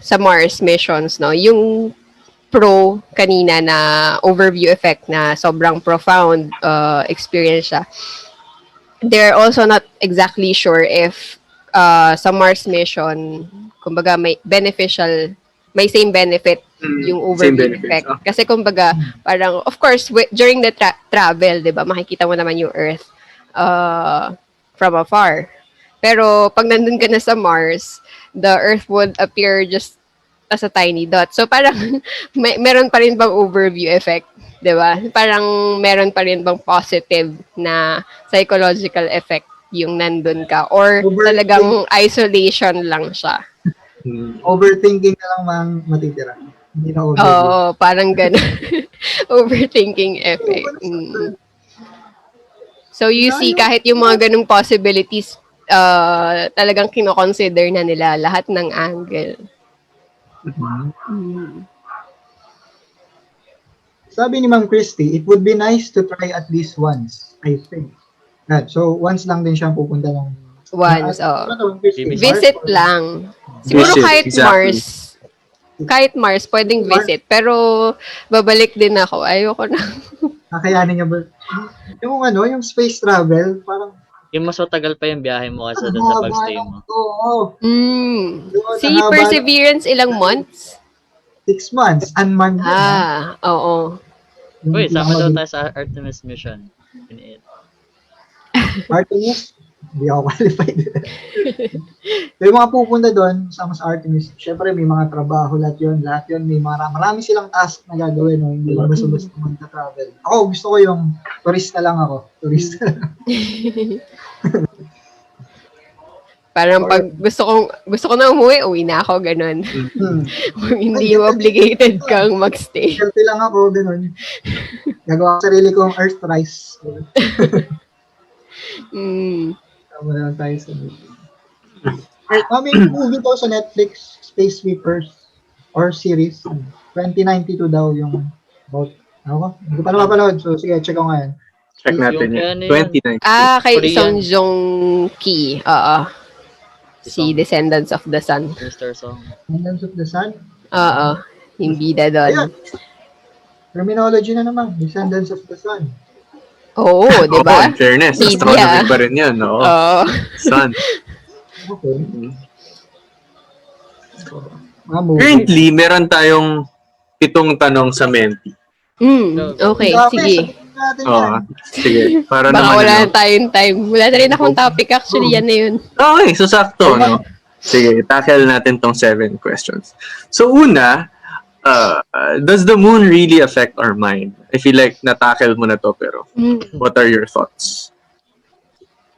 Speaker 4: sa Mars missions, no? Yung pro kanina na overview effect na sobrang profound experience siya. They're also not exactly sure if sa Mars mission, kumbaga may same benefit yung overview effect. Kasi kumbaga, parang, of course, during the travel, di ba, makikita mo naman yung Earth from afar. Pero pag nandun ka na sa Mars, the Earth would appear just as a tiny dot. So parang meron pa rin bang overview effect, 'di ba? Parang meron pa rin bang positive na psychological effect yung nandun ka or talagang isolation lang siya.
Speaker 1: Overthinking na lang matitira. Hindi na overview.
Speaker 4: Oo, parang gano'n. Overthinking effect. So you see, kahit yung mga ganung possibilities, talagang kino-consider na nila lahat ng angle.
Speaker 1: Sabi ni Ma'am Christy, it would be nice to try at least once, I think. So, once lang din siya pupunta ng...
Speaker 4: Once,
Speaker 1: Christy?
Speaker 4: Visit lang. Siguro kahit Mars, pwedeng visit. Pero, babalik din ako. Ayoko na.
Speaker 1: Kakayanin niya ba? Yung space travel, parang...
Speaker 3: Yung mas matagal pa yung biyahe mo kasi doon sa pag-stay mo.
Speaker 1: Oo.
Speaker 4: Si Perseverance, ilang months?
Speaker 1: 6 months. Unmanned.
Speaker 4: Oo.
Speaker 3: Uy, sama daw tayo sa Artemis mission.
Speaker 1: Artemis? Hindi ako qualified. May mga pupunta doon, sama sa Artemis. Syempre, may mga trabaho, lahat yun. May marami silang task na gagawin. No? Hindi lang basta-basta magta-travel. Ako, gusto ko yung turista lang ako. Turista.
Speaker 4: Parang pag gusto ko na umuwi, uwi na ako, ganun. Hindi yung obligated kang magstay.
Speaker 1: Healthy lang ako, ganun. Gagawa ko sarili kong earth rice. Tama na lang tayo sa movie. May movie to sa Netflix, Space Sweepers, or series. 2092 daw yung about, hindi ko pa napapanood. So, sige, check ko ngayon.
Speaker 2: Check natin
Speaker 3: Yung
Speaker 2: yun.
Speaker 3: ano yun?
Speaker 2: 29.
Speaker 4: Kay
Speaker 3: Korean.
Speaker 4: Song Joong Ki. Oo. Si Descendants of the Sun.
Speaker 3: Mr. Song.
Speaker 1: Descendants of the Sun.
Speaker 4: Oo. Yung bida doon.
Speaker 1: Ayun. Terminology na naman. Descendants of the Sun.
Speaker 4: Oo, di
Speaker 2: Oo,
Speaker 4: ba?
Speaker 2: in fairness.
Speaker 4: Media.
Speaker 2: Astronomy pa rin yun. Oo.
Speaker 4: Oo.
Speaker 2: Sun.
Speaker 1: Okay. Mga movie.
Speaker 2: Currently, meron tayong 7 tanong sa Menti.
Speaker 4: Okay, sige.
Speaker 1: sabihin natin yan.
Speaker 2: Oo. Sige. Para
Speaker 4: Baka
Speaker 2: naman
Speaker 4: wala
Speaker 2: ano.
Speaker 4: na tayong time. Wala na rin akong topic actually. Yan na yun.
Speaker 2: Okay, so sakto, no? Sige, tackle natin tong 7 questions. So una, does the moon really affect our mind? I feel like na-tackle mo na to, pero what are your thoughts?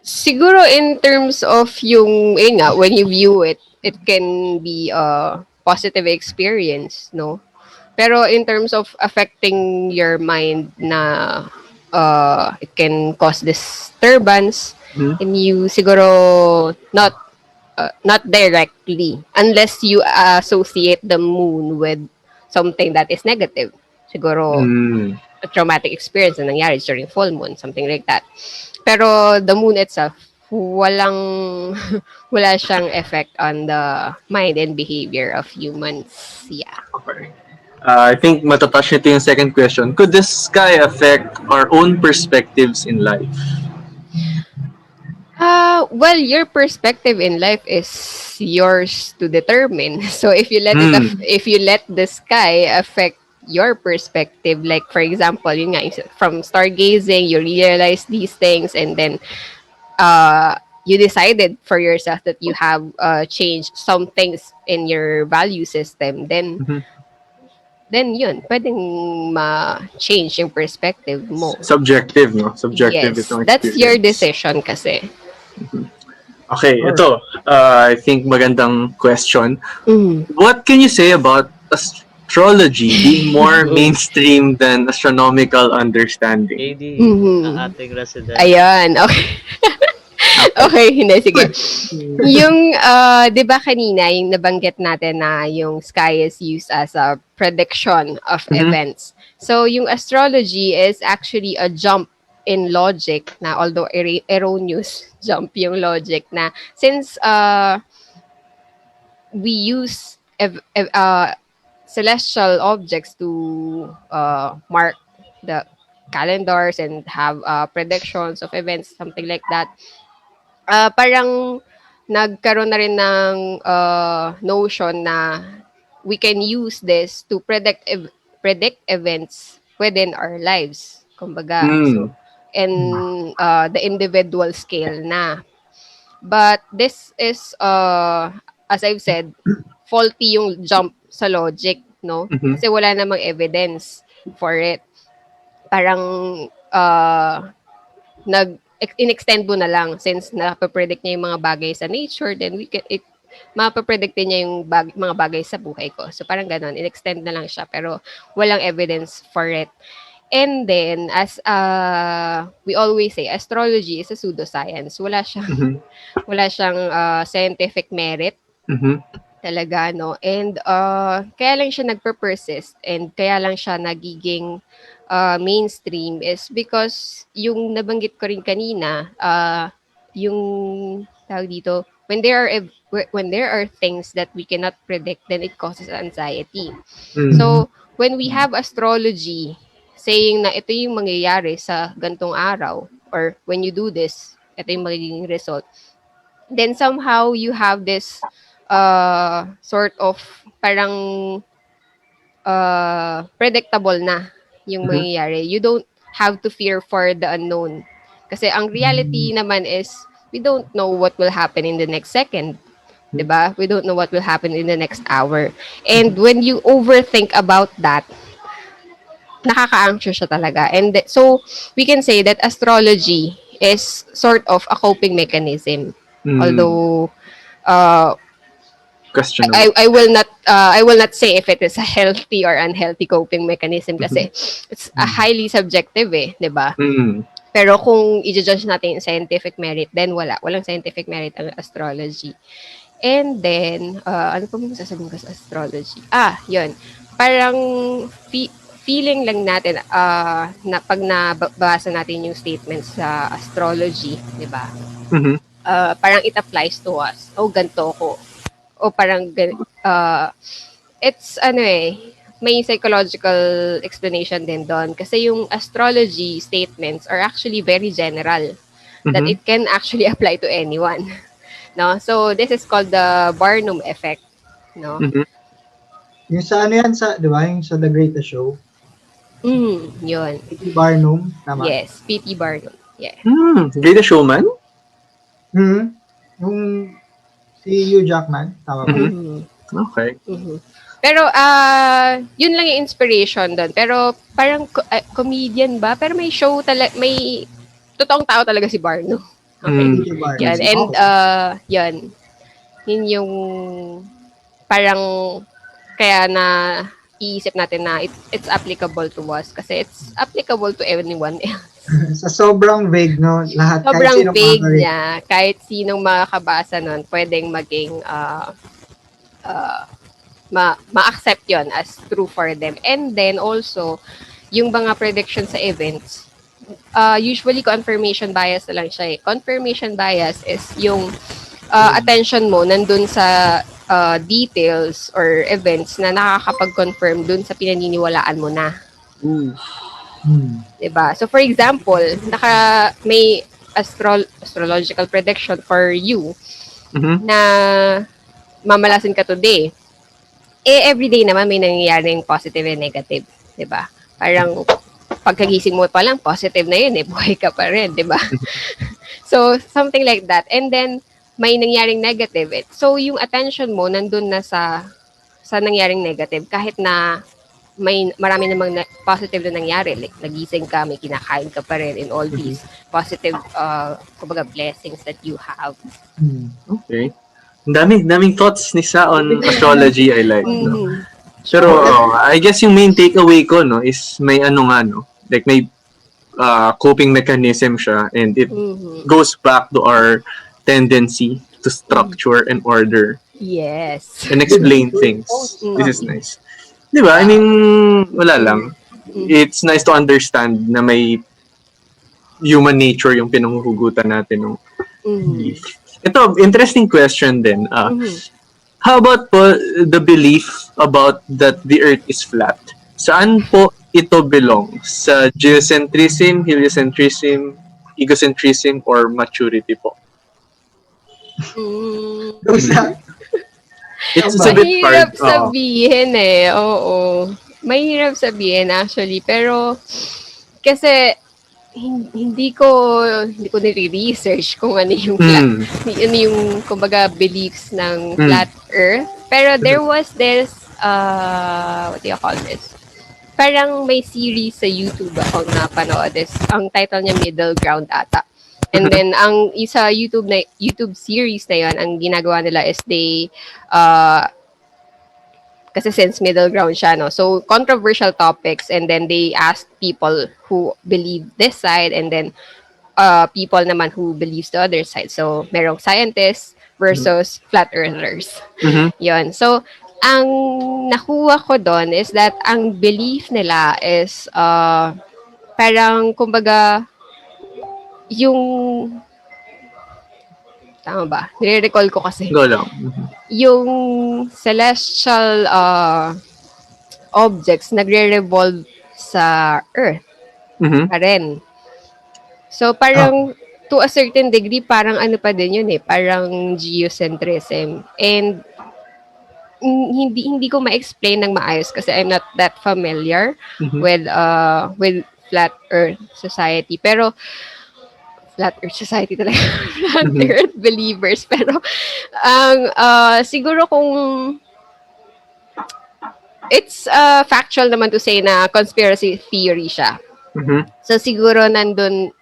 Speaker 4: Siguro in terms of yung, when you view it, it can be a positive experience, no? Pero in terms of affecting your mind na it can cause disturbance, and you siguro not directly unless you associate the moon with something that is negative. Siguro a traumatic experience na nangyari during full moon, something like that. Pero the moon itself, wala siyang effect on the mind and behavior of humans. Yeah.
Speaker 2: Okay. I think matatouch nito yung second question. Could the sky affect our own perspectives in life?
Speaker 4: Well, your perspective in life is yours to determine. So if you let if you let the sky affect your perspective, like for example, yun nga, from stargazing, you realize these things, and then you decided for yourself that you have changed some things in your value system, then yun, pwedeng ma-change yung perspective mo.
Speaker 2: Subjective, no? Subjective
Speaker 4: Yes,
Speaker 2: itong
Speaker 4: that's your
Speaker 2: experience.
Speaker 4: decision kasi.
Speaker 2: Okay, ito. I think magandang question. What can you say about astrology being more mainstream than astronomical understanding?
Speaker 3: KD, ang ating resident.
Speaker 4: Ayan, okay. Okay, hindi, sige. Yung, di ba kanina, yung nabanggit natin na yung sky is used as a prediction of events. So, yung astrology is actually a jump in logic na, although erroneous jump yung logic na, since we use celestial objects to mark the calendars and have predictions of events, something like that, parang nagkaroon na rin ng notion na we can use this to predict events within our lives. Kumbaga, so, in the individual scale na. But this is, as I've said, faulty yung jump sa logic, no? Kasi wala namang evidence for it. Parang in-extend mo na lang since napapredict niya yung mga bagay sa nature, then mapapredict niya yung mga bagay sa buhay ko. So parang ganon, in-extend na lang siya pero walang evidence for it. And then, as we always say, astrology is a pseudoscience. Wala siyang scientific merit talaga, no? And kaya lang siya nagper-persist and kaya lang siya nagiging mainstream is because yung nabanggit ko rin kanina, yung tawag dito, when there are things that we cannot predict, then it causes anxiety. So, when we have astrology saying na ito yung mangyayari sa gantong araw, or when you do this, ito yung magiging result, then somehow you have this sort of parang predictable na yung mangyayari. You don't have to fear for the unknown. Kasi ang reality naman is, we don't know what will happen in the next second. Diba? We don't know what will happen in the next hour. And when you overthink about that, nakaka-anxious siya talaga. And so, we can say that astrology is sort of a coping mechanism Although uh,
Speaker 2: Questionable.
Speaker 4: I will not say if it is a healthy or unhealthy coping mechanism kasi it's a highly subjective 'di ba? Pero kung i-judge natin yung scientific merit, then walang scientific merit ang astrology. And then ano pa mo sasabihin ko sa astrology? Yun. Parang feeling lang natin na pag nabasa natin yung statements sa astrology, 'di ba? Parang it applies to us. Ganto ko. O parang it's may psychological explanation din doon kasi yung astrology statements are actually very general that it can actually apply to anyone, no? So this is called the Barnum effect, no?
Speaker 1: Yung sa ano yan, di ba? Yung sa The Greatest Show.
Speaker 4: Yun.
Speaker 1: P.T. Barnum, tama?
Speaker 4: Yes, P.T. Barnum. Yeah.
Speaker 2: Greatest Showman?
Speaker 1: Yung si Hugh Jackman, tama ba?
Speaker 2: Okay.
Speaker 4: Pero yun lang yung inspiration doon. Pero parang comedian ba? Pero may show may totoong tao talaga si Barnum. Okay. Yan. And yan. Yun yung parang kaya na iisip natin na it's applicable to us kasi it's applicable to anyone else.
Speaker 1: Sa sobrang vague, no? Lahat,
Speaker 4: sobrang vague niya. Kahit sinong makakabasa nun, pwedeng maging ma-accept yon as true for them. And then also, yung mga prediction sa events, usually confirmation bias na lang siya eh. Confirmation bias is yung attention mo nandun sa details or events na nakakapag-confirm dun sa pinaniniwalaan mo na. Diba? So for example, may astrological prediction for you na mamalasin ka today. Everyday naman may nangyayaring positive and negative, 'di ba? Parang pagkagising mo pa lang positive na 'yun buhay ka pa rin, 'di ba? So something like that. And then may nangyaring negative. So yung attention mo nandun na sa nangyaring negative kahit na may marami namang positive na nangyari, like nagising ka, may kinakain ka pa rin, and all these positive kumbaga blessings that you have.
Speaker 2: Okay. Daming thoughts ni Sa on astrology I like. No? Pero I guess yung main takeaway ko no is may like may coping mechanism siya, and it goes back to our tendency to structure and order.
Speaker 4: Yes.
Speaker 2: And explain things. This is nice. Di ba? I mean, wala lang. It's nice to understand na may human nature yung pinanghuhugutan natin ng belief. Ito, interesting question din. How about po the belief about that the earth is flat? Saan po ito belong? Sa geocentrism, heliocentrism, egocentrism, or maturity po? It's a bit hard.
Speaker 4: Mahirap sabihin oo. Mahirap sabihin actually. Pero, kasi, hindi ko nire-research kung ano yung ano yung kumbaga beliefs ng flat earth. Pero there was this what do you call this? Parang may series sa YouTube ako napanood. Ang title niya Middle Ground ata. And then ang isa YouTube series na 'yon, ang ginagawa nila is they kasi since middle ground siya, no? So, controversial topics, and then they ask people who believe this side, and then people naman who believes the other side. So, merong scientists versus flat earthers. Yun. So, ang nakuha ko doon is that ang belief nila is parang, kumbaga, yung tama ba? Nire-recall ko kasi.
Speaker 2: Go lang.
Speaker 4: Yung celestial objects nagre-revolve sa Earth pa rin. So, parang to a certain degree, parang ano pa din yun parang geocentrism. And hindi ko ma-explain ng maayos kasi I'm not that familiar with Flat Earth Society. Pero Flat Earth Society talaga. Flat Earth believers. Pero, siguro kung it's factual naman to say na conspiracy theory siya. So, siguro nandun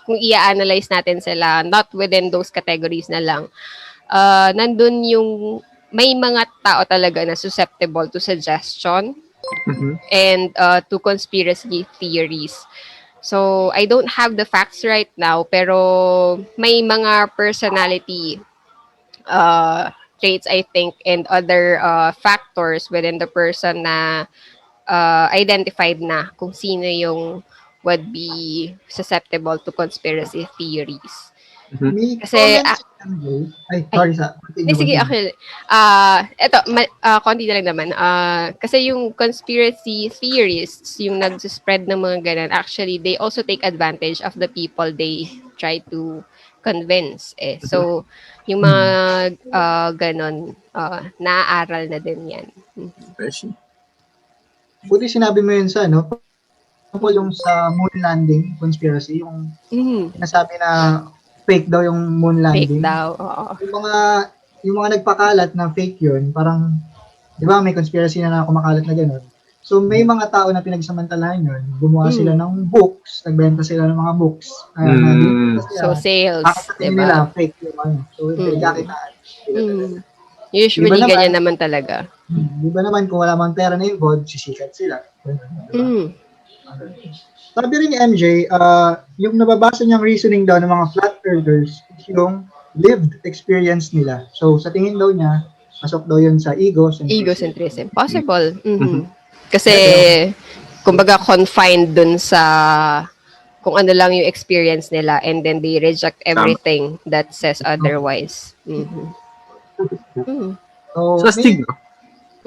Speaker 4: kung i-analyze natin sila, not within those categories na lang, nandun yung may mga tao talaga na susceptible to suggestion
Speaker 2: Mhm.
Speaker 4: and to conspiracy theories. So, I don't have the facts right now, pero may mga personality traits, I think, and other factors within the person na identified na kung sino yung would be susceptible to conspiracy theories.
Speaker 1: May
Speaker 4: Kasi,
Speaker 1: comments si MJ. Ay,
Speaker 4: ay,
Speaker 1: sorry sa.
Speaker 4: sige, actually, eto, konti na lang naman. Kasi yung conspiracy theorists, yung nag-spread ng mga ganun, actually, they also take advantage of the people they try to convince. So, yung mga ganun, naaaral na din yan.
Speaker 1: Buti sinabi mo yun sa, ano, tungkol yung sa moon landing conspiracy, yung nasabi na fake daw yung moon landing.
Speaker 4: Fake daw, oo.
Speaker 1: Yung mga nagpakalat na fake yun, parang, di ba, may conspiracy na kumakalat na gano'n. So, may mga tao na pinagsamantalahan yun, gumawa sila ng books, nagbenta sila ng mga books.
Speaker 4: So, sales,
Speaker 1: bakit sa tingin
Speaker 4: diba?
Speaker 1: nila, fake yung ano. So, pinagkakitaan.
Speaker 4: Usually,
Speaker 1: Iba naman,
Speaker 4: ganyan naman talaga.
Speaker 1: Di ba naman, kung wala mang pera na involved, sisikat sila. Diba? Sabi rin ni MJ, yung nababasa niyang reasoning daw ng mga flat earthers is yung lived experience nila. So, sa tingin daw niya, pasok daw yun sa
Speaker 4: Egocentrism. Possible. Kasi, kumbaga, confined dun sa kung ano lang yung experience nila and then they reject everything that says otherwise.
Speaker 2: So, astig,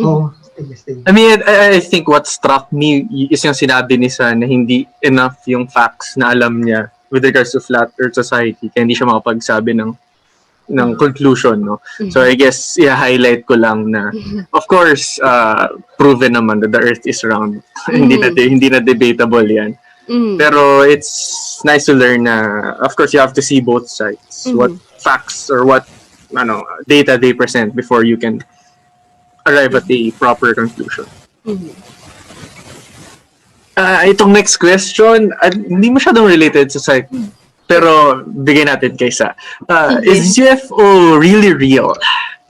Speaker 2: no?
Speaker 1: Astig.
Speaker 2: I mean, I think what struck me is yung sinabi ni Sa na hindi enough yung facts na alam niya with regards to flat earth society kaya hindi siya makapagsabi ng conclusion, no? So I guess highlight ko lang na of course proven naman that the earth is round. hindi na debatable yan. Pero it's nice to learn na of course you have to see both sides. What facts or what data they present before you can arrive at a proper conclusion. Itong next question, hindi masyadong related sa site, pero bigyan natin kay Sa. Is UFO really real?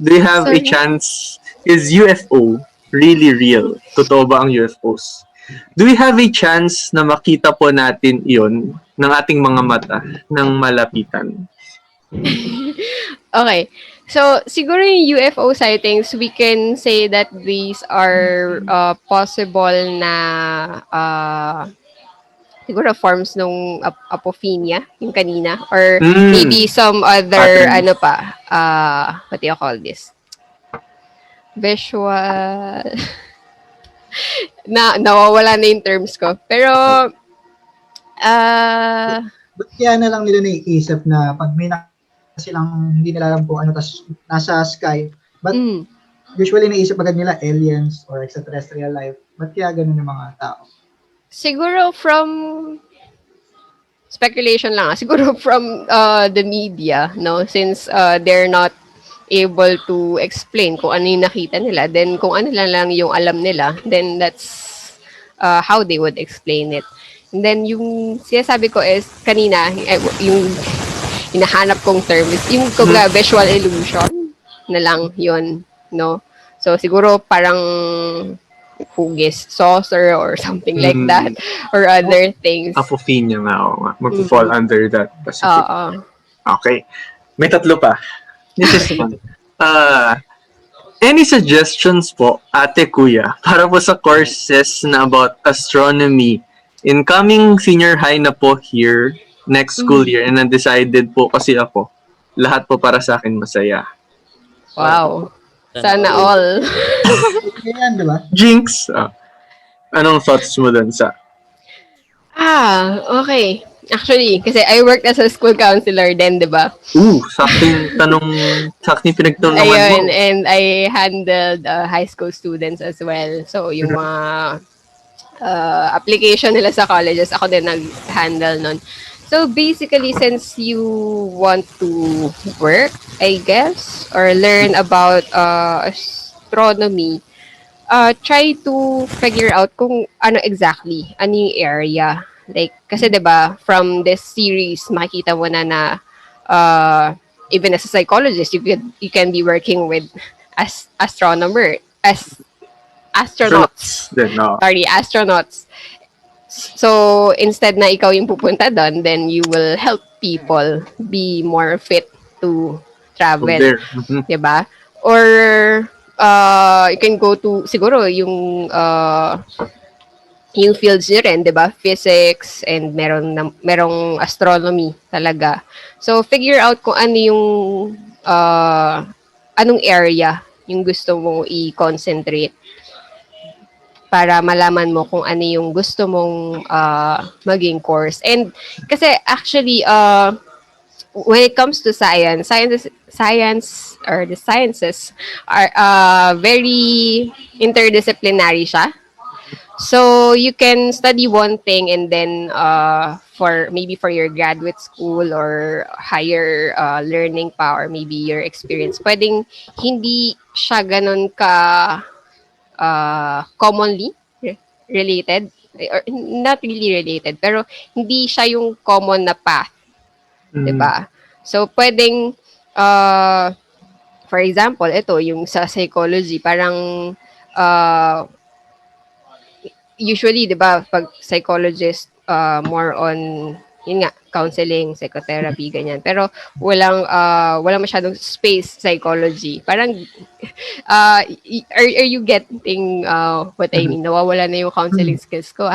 Speaker 2: Do you have a chance? Is UFO really real? Totoo ba ang UFOs? Do we have a chance na makita po natin iyon ng ating mga mata ng malapitan?
Speaker 4: Okay. So, siguro yung UFO sightings, we can say that these are possible na siguro forms nung apophenia, yung kanina, or maybe some other, what do you call this? Visual... nawawala na yung terms ko. Pero,
Speaker 1: Ba't kaya na lang nila naiisip na pag may silang hindi nila alam kung ano tas nasa sky, but usually naisip agad nila aliens or extraterrestrial life. Ba't kaya ganun yung mga tao?
Speaker 4: Siguro from speculation lang, siguro from the media, no, since they're not able to explain kung ano yung nakita nila, then kung ano lang yung alam nila, then that's how they would explain it. And then yung sinasabi ko is kanina, yung hinahanap kong term is yung visual illusion na lang yun, no? So, siguro parang hugis, saucer, or something like that, or other things.
Speaker 2: Apophenia nga, mag-fall under that specific. Okay. May tatlo pa. This is fun. Any suggestions po, ate kuya, para po sa courses na about astronomy? Incoming senior high na po here, next school year, and undecided po kasi ako. Lahat po para sa akin masaya.
Speaker 4: Wow. Sana all.
Speaker 1: Yan, di ba?
Speaker 2: Jinx! Anong thoughts mo dun Sa?
Speaker 4: Okay. Actually, kasi I worked as a school counselor then, di ba?
Speaker 2: Saktong pinagtanungan mo.
Speaker 4: Ayun, and I handled high school students as well. So, yung mga application nila sa colleges, ako din nag-handle nun. So, basically, since you want to work, I guess, or learn about astronomy, try to figure out kung ano exactly, ano yung area Like, kasi 'di ba from this series, makikita mo na even as a psychologist, you can be working with as astronomer, as astronauts.
Speaker 2: Astronauts din, no?
Speaker 4: Sorry, astronauts. So, instead na ikaw yung pupunta doon, then you will help people be more fit to
Speaker 2: So
Speaker 4: travel.
Speaker 2: there. Mhm.
Speaker 4: 'Di ba? Or you can go to siguro yung fields nyo rin, 'di ba? Physics and merong astronomy talaga. So figure out kung ano yung anong area yung gusto mo i-concentrate para malaman mo kung ano yung gusto mong maging course. And kasi actually when it comes to science or the sciences are very interdisciplinary siya. So you can study one thing and then for maybe for your graduate school or higher learning pa or maybe your experience, pwedeng hindi siya ganun ka commonly related or not really related pero hindi siya yung common na path, 'di
Speaker 2: Mm.
Speaker 4: ba? So pwedeng for example, ito yung sa psychology, parang usually, 'di ba, pag psychologist more on yun nga, counseling, psychotherapy, ganyan. Pero walang masyadong space psychology. Parang are you getting what I mean? Nawawala na yung counseling skills ko.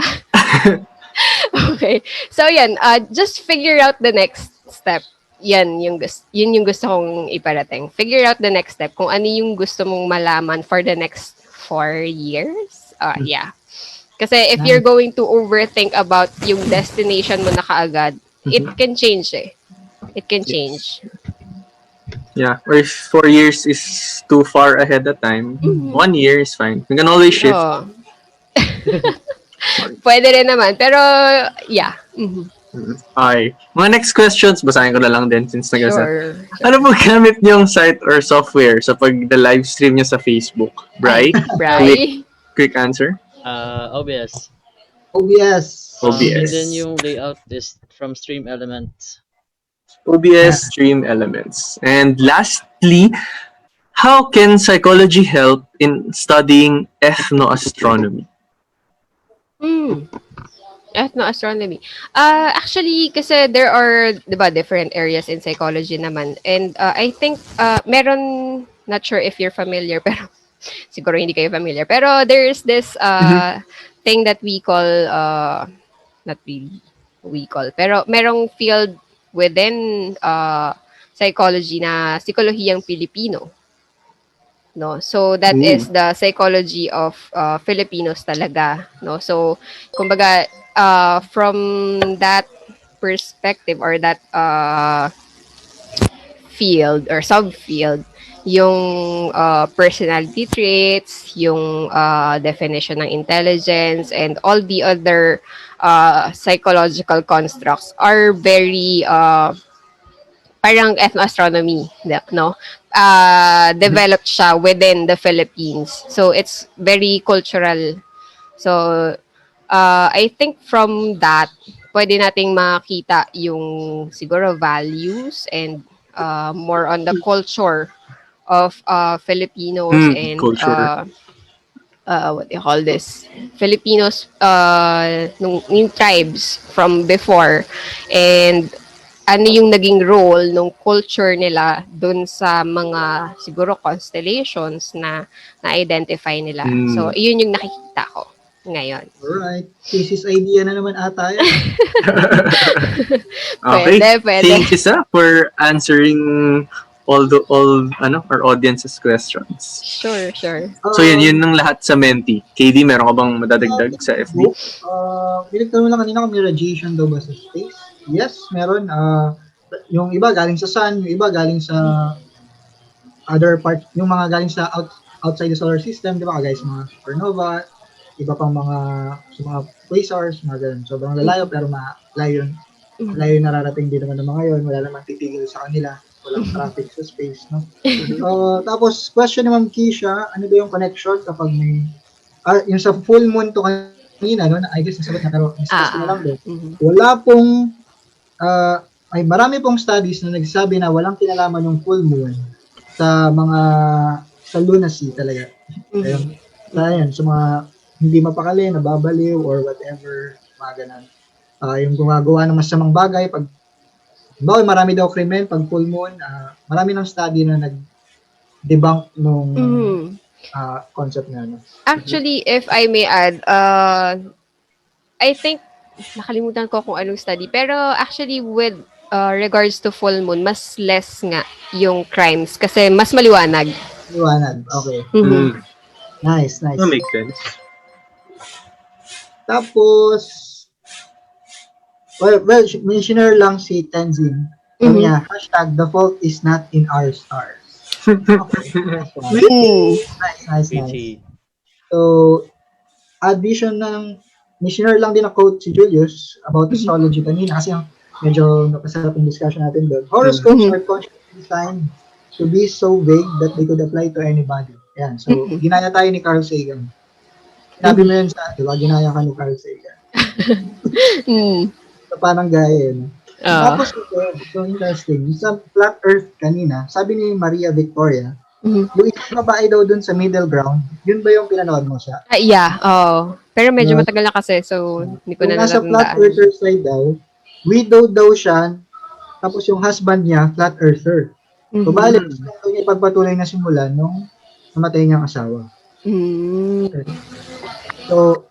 Speaker 4: Okay. So yan, just figure out the next step. Yun yung gusto kong iparating. Figure out the next step kung ano yung gusto mong malaman for the next 4 years. Yeah. Kasi if you're going to overthink about yung destination mo na kaagad, it can change eh. It can change.
Speaker 2: Yeah. Or if 4 years is too far ahead of time, 1 year is fine. You can always shift.
Speaker 4: Oo. Pwede rin naman. Pero, yeah. Mhm.
Speaker 2: Okay. Mga next questions, basahin ko na lang din since nag-asa.
Speaker 4: Sure.
Speaker 2: Ano po gamit niyong site or software sa pag-live stream niyo sa Facebook? Bri?
Speaker 4: Bri?
Speaker 2: Quick answer.
Speaker 3: OBS.
Speaker 1: OBS.
Speaker 2: OBS.
Speaker 3: And then yung layout is from Stream Elements.
Speaker 2: OBS Stream Elements. And lastly, how can psychology help in studying ethnoastronomy?
Speaker 4: Ethnoastronomy. Actually, kasi there are, di ba, different areas in psychology naman. And I think, meron, not sure if you're familiar, pero siguro hindi kayo familiar. Pero there's this thing that we call, not really we call, pero merong field within psychology na psikolohiyang Pilipino. No, so that is the psychology of Filipinos talaga, no. So kumbaga from that perspective or that field or subfield, yung personality traits, yung definition ng intelligence, and all the other psychological constructs are very parang ethnoastronomy, no? Developed siya within the Philippines. So it's very cultural. So I think from that, pwede nating makita yung siguro values and more on the culture of Filipinos and
Speaker 2: culture.
Speaker 4: What do you call this? Filipinos, yung tribes from before, and ano yung naging role ng culture nila dun sa mga siguro constellations na na-identify nila. So, yun yung nakikita ko ngayon.
Speaker 1: Alright. Thesis idea na naman ata yan.
Speaker 2: Okay.
Speaker 4: Pwede.
Speaker 2: Thank you, sir, for answering all our audience's questions.
Speaker 4: Sure.
Speaker 2: So yun ng lahat sa Menti. KD, meron ka bang madadagdag sa FB?
Speaker 1: Pinagtanong lang kanina kung may radiation daw ba sa space. Yes, meron. Yung iba galing sa sun, yung iba galing sa other part, yung mga galing sa outside the solar system, di ba? Guys, mga supernova, iba pang mga quasars, mga ganun. Sobrang lalayo, pero malayo nararating din naman ng mga yun. Wala naman titigil sa kanila. Walang traffic sa space, no? Tapos, question ni Ma'am Keisha, ano ba yung connection kapag may, yung sa full moon to kanina, no, I guess nasagot na, pero discuss ko na lang din.
Speaker 4: Mhm.
Speaker 1: Wala pong, ay marami pong studies na nagsabi na walang kinalaman yung full moon sa mga, sa lunacy talaga. Ayun. Sa mga hindi mapakali, nababaliw, or whatever, mga ganun. Yung gumagawa ng masamang bagay, pag marami daw krimen, pag full moon, marami ng study na nag-debunk nung
Speaker 4: Mhm.
Speaker 1: concept na ano.
Speaker 4: Actually, if I may add, I think, nakalimutan ko kung anong study, pero actually with regards to full moon, mas less nga yung crimes kasi mas maliwanag.
Speaker 1: Liwanag. Okay.
Speaker 4: Mhm.
Speaker 1: Nice.
Speaker 2: That makes sense.
Speaker 1: Tapos, well, mentioner lang si Tenzin. Sabi niya, hashtag, the fault is not in our stars. Okay. Nice one.
Speaker 4: Mm.
Speaker 1: Nice.
Speaker 3: Richie.
Speaker 1: So, addition ng, missioner lang din na quote si Julius about astrology kanina kasi yung medyo napasarap yung discussion natin doon. Horoscopes are consciously designed to be so vague that they could apply to anybody. Yan. So, ginaya tayo ni Carl Sagan. Sinabi mo yun sa, di ba? Ginaya ka ni Carl Sagan.
Speaker 4: Mm.
Speaker 1: So, parang gaya yun. Tapos ito, interesting. Sa flat earth kanina, sabi ni Maria Victoria, yung isang babae daw dun sa middle ground, yun ba yung pinanood mo siya?
Speaker 4: Yeah, pero medyo matagal na kasi, so hindi ko
Speaker 1: Yung
Speaker 4: na
Speaker 1: nasa flat
Speaker 4: natatandaan.
Speaker 1: earther side daw, widow daw siya, tapos yung husband niya, flat earther. So, balik, ito niya ipagpatuloy na simula nung namatay niyang asawa.
Speaker 4: Mm.
Speaker 1: So,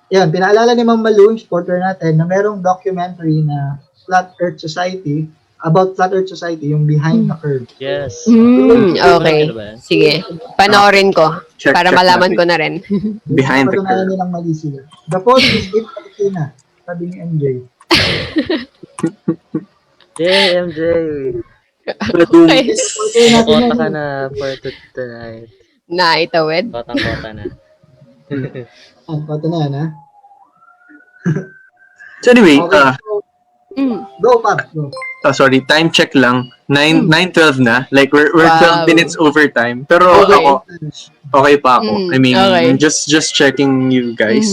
Speaker 1: yan, pinaalala ni Ma'am Malu, yung supporter natin, na merong documentary na Flat Earth Society, about Flat Earth Society, yung Behind the Curve.
Speaker 3: Yes.
Speaker 4: Okay.
Speaker 3: Ano ba yan?
Speaker 4: Sige. Panoorin ko
Speaker 2: Check
Speaker 4: para malaman
Speaker 2: natin.
Speaker 4: ko na rin.
Speaker 2: Behind the
Speaker 1: Patunayan
Speaker 2: curve.
Speaker 1: nilang mali sila. The fault is it na, sabi ni MJ.
Speaker 3: Yay, MJ!
Speaker 4: Okay.
Speaker 3: Kota ka na for tonight.
Speaker 4: Naitawid.
Speaker 3: Kotang-kota na.
Speaker 1: Patunayan, ha?
Speaker 2: So anyway,
Speaker 1: Okay, so, go, Pab, go.
Speaker 2: sorry, time check lang. 9:12 na. Like we're
Speaker 4: Wow.
Speaker 2: 12 minutes over time. Pero
Speaker 4: Okay.
Speaker 2: ako, okay pa ako. I mean,
Speaker 4: Okay.
Speaker 2: just checking you guys.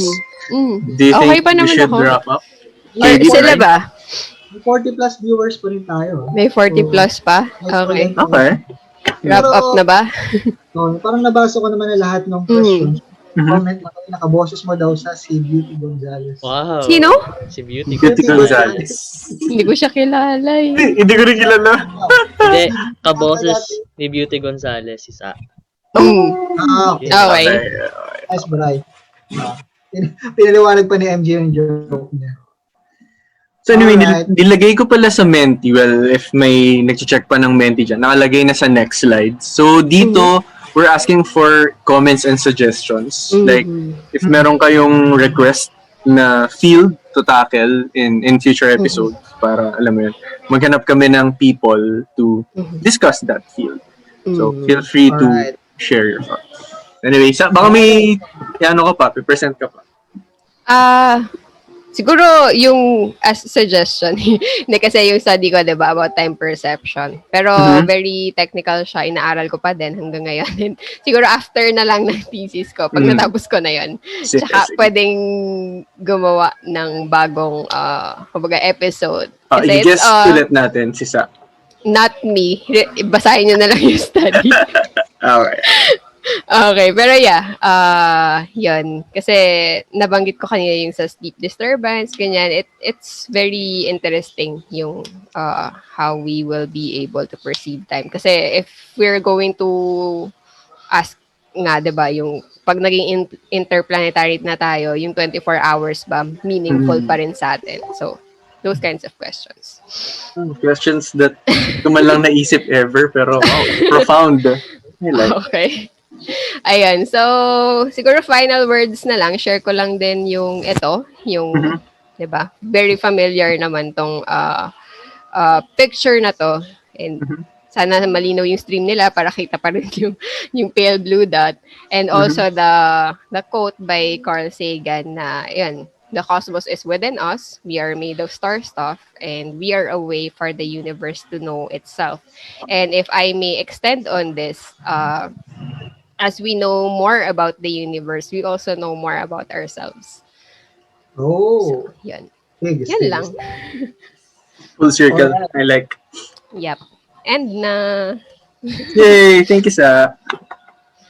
Speaker 4: Mm.
Speaker 2: Do you
Speaker 4: Okay
Speaker 2: think
Speaker 4: pa
Speaker 2: we
Speaker 4: naman
Speaker 2: should
Speaker 4: ako.
Speaker 2: wrap up?
Speaker 4: Or
Speaker 2: Maybe,
Speaker 4: sila
Speaker 2: right?
Speaker 4: ba?
Speaker 1: May 40 plus viewers pa rin tayo.
Speaker 4: May 40 plus pa? Okay.
Speaker 2: Okay.
Speaker 4: Wrap up na ba?
Speaker 1: So, parang nabasa ko naman na lahat ng questions. Comment na kayo, nakaboses mo daw sa si Beauty Gonzalez.
Speaker 3: Wow.
Speaker 4: Sino?
Speaker 3: Si Beauty.
Speaker 2: Beauty Gonzalez.
Speaker 4: Hindi ko siya kilala eh.
Speaker 2: Hindi ko rin kilala.
Speaker 3: Hindi, kaboses ni Beauty Gonzalez, isa.
Speaker 1: Okay.
Speaker 4: Okay.
Speaker 1: Nice, Bray. Pinaliwanag pa ni MJ yung joke niya.
Speaker 2: So anyway,
Speaker 1: Alright.
Speaker 2: nilagay ko pala sa Menti. Well, if may nag-check pa ng Menti dyan, nakalagay na sa next slide. So dito, we're asking for comments and suggestions. Like, if meron kayong request na field to tackle in future episodes, para, alam mo yun, maghanap kami ng people to discuss that field. So, feel free to
Speaker 1: Alright.
Speaker 2: share your thoughts. Anyway, baka may, ano ka pa, present ka pa.
Speaker 4: Siguro yung as suggestion, hindi kasi yung study ko, diba, about time perception. Pero very technical siya, inaaral ko pa din hanggang ngayon. And siguro after na lang ng thesis ko, pag natapos ko na yun,
Speaker 2: Sige,
Speaker 4: tsaka
Speaker 2: sige.
Speaker 4: pwedeng gumawa ng bagong, kumbaga, episode.
Speaker 2: I-guess ulit natin si Sa.
Speaker 4: Not me. Basahin nyo na lang yung study.
Speaker 2: Alright.
Speaker 4: Okay, pero yeah, yun. Kasi nabanggit ko kanina yung sa sleep disturbance, ganyan. It's very interesting yung how we will be able to perceive time. Kasi if we're going to ask nga, diba, yung pag naging interplanetary na tayo, yung 24 hours ba, meaningful pa rin sa atin. So, those kinds of questions.
Speaker 2: Questions that hindi ko man lang naisip ever, pero wow, profound. I like.
Speaker 4: Okay. Ayan. So, siguro final words na lang. Share ko lang din yung ito. Yung, diba? Very familiar naman tong picture na to. And sana malinaw yung stream nila para kita pa rin yung pale blue dot. And also the quote by Carl Sagan na, yun, the cosmos is within us. We are made of star stuff. And we are a way for the universe to know itself. And if I may extend on this, as we know more about the universe, we also know more about ourselves.
Speaker 1: Oh,
Speaker 4: Yun.
Speaker 1: sige,
Speaker 4: Yan
Speaker 1: sige.
Speaker 4: lang.
Speaker 2: Full circle. I like.
Speaker 4: Yep. And na...
Speaker 2: Yay! Thank you, Sa.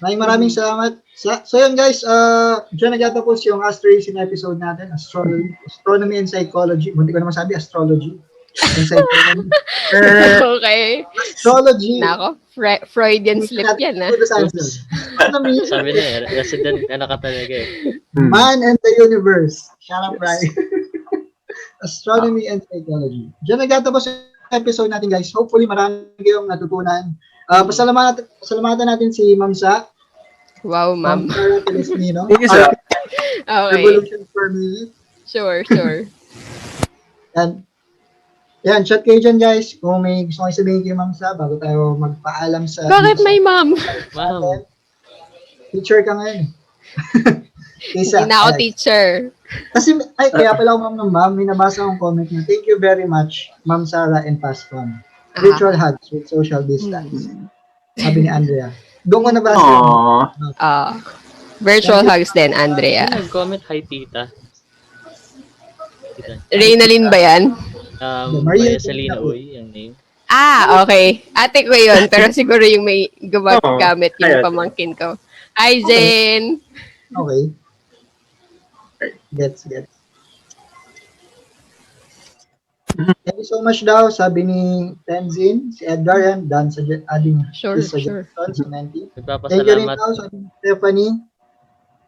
Speaker 1: Maraming salamat. So yun guys, dyan nagtatapos yung Asterism episode natin, Astronomy and Psychology. Munti ko naman sabi, Astrology. And Psychology.
Speaker 4: Okay.
Speaker 1: Astrology.
Speaker 4: Nako, Freudian slip yan, ah.
Speaker 1: Astronomy,
Speaker 3: Sabi na resident ka talaga eh.
Speaker 1: Man and the Universe. Shout out, Brian. Astronomy and Psychology. Diyan nagtatapos yung episode natin, guys. Hopefully, marami kayong natutunan. Pasalamatan natin si Ma'am Sa.
Speaker 4: Wow, ma'am.
Speaker 1: Sarah Telesnino.
Speaker 2: Thank you, Sa.
Speaker 4: Okay.
Speaker 1: Revolution per minute.
Speaker 4: Sure.
Speaker 1: Yan, chat kayo dyan, guys. Kung may gusto kayo sabihin kay Ma'am Sa, bago tayo magpaalam sa...
Speaker 4: Bakit may ma'am?
Speaker 3: Ma'am.
Speaker 1: Teacher ka ngayon.
Speaker 4: Hindi na ako teacher.
Speaker 1: Kasi, kaya pala ako ma'am, may nabasa akong comment niya. Thank you very much, Ma'am Sarah and Pascom. Virtual hugs with social distance. Sabi ni Andrea. Doon ko nabasa.
Speaker 2: Aww.
Speaker 4: Virtual hugs din, Andrea.
Speaker 3: Nag-comment, hi tita.
Speaker 4: Reynalyn ba yan?
Speaker 1: Maria
Speaker 3: Salina Uy, yung name.
Speaker 4: Ah, okay. Ate ko yun, pero siguro yung may gumagamit yung pamangkin ko. Hi, Jen!
Speaker 1: Okay. Gets. Thank you so much daw, sabi ni Tenzin, si Edgar yan, done sa adding
Speaker 4: Sure.
Speaker 1: suggestion sa Menti. Thank you rin
Speaker 3: Nagpapasalamat.
Speaker 1: daw, sabi ni Stephanie,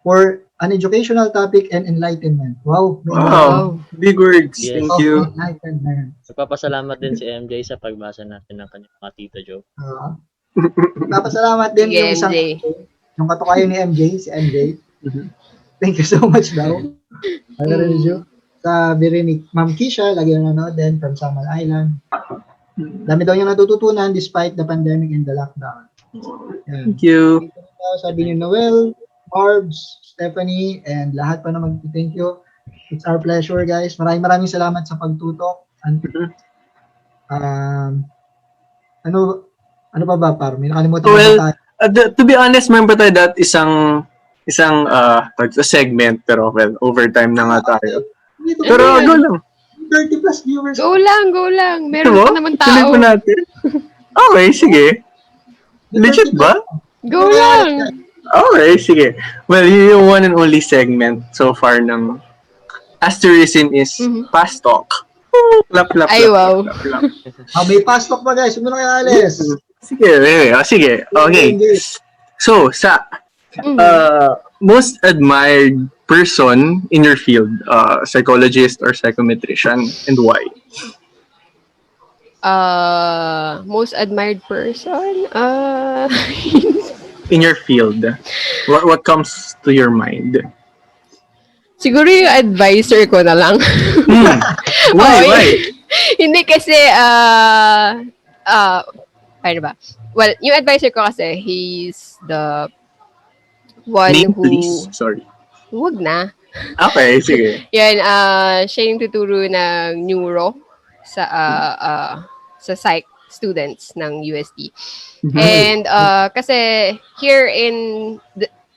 Speaker 1: for an educational topic and enlightenment. Wow.
Speaker 2: Wow. Big words.
Speaker 3: Yes.
Speaker 2: Thank you.
Speaker 1: Enlightenment.
Speaker 3: Nagpapasalamat din si MJ sa pagbasa natin ng kanyang mga tito joke.
Speaker 1: Napasalamat din
Speaker 4: Sige,
Speaker 1: yung isang
Speaker 4: MJ.
Speaker 1: yung katukayo ni MJ, si MJ. Thank you so much daw. Review. Sabi rin ni Ma'am Kisha, lagi na nanonood din from Samal Island. Dami daw yung natututunan despite the pandemic and the lockdown. Yan.
Speaker 2: Thank you.
Speaker 1: Sabi ni Noel, Orbs, Stephanie, and lahat pa na mag-thank you. It's our pleasure, guys. Maraming salamat sa pagtutok. Ano pa ba, Par? May nakalimutan
Speaker 2: Well,
Speaker 1: ba tayo?
Speaker 2: To be honest, remember tayo that isang segment, pero well, overtime na nga tayo. Pero go lang.
Speaker 1: 30 plus viewers.
Speaker 4: Go lang. Meron
Speaker 2: Diba?
Speaker 4: pa naman
Speaker 2: Tuloy
Speaker 4: tao.
Speaker 2: po natin. Okay, sige. Legit ba?
Speaker 4: Go lang.
Speaker 2: Okay, sige. Well, yung one and only segment so far ng Asterism is Fast Talk. Clap.
Speaker 4: Ay, wow.
Speaker 2: Clap.
Speaker 1: May fast talk pa, guys. Huwag mo na kayo alis.
Speaker 2: Sige. Okay. So, most admired person in your field, psychologist or psychometrician, and why?
Speaker 4: Most admired person?
Speaker 2: In your field, what comes to your mind?
Speaker 4: Siguro yung advisor ko na lang.
Speaker 2: Why?
Speaker 4: Hindi kasi, ano ba? Well, yung advisor ko kasi, he's the one
Speaker 2: Name,
Speaker 4: who...
Speaker 2: please. Sorry.
Speaker 4: Huwag na.
Speaker 2: Okay, sige.
Speaker 4: Yan, siya yung tuturo ng neuro sa psych students ng UST. And kasi here in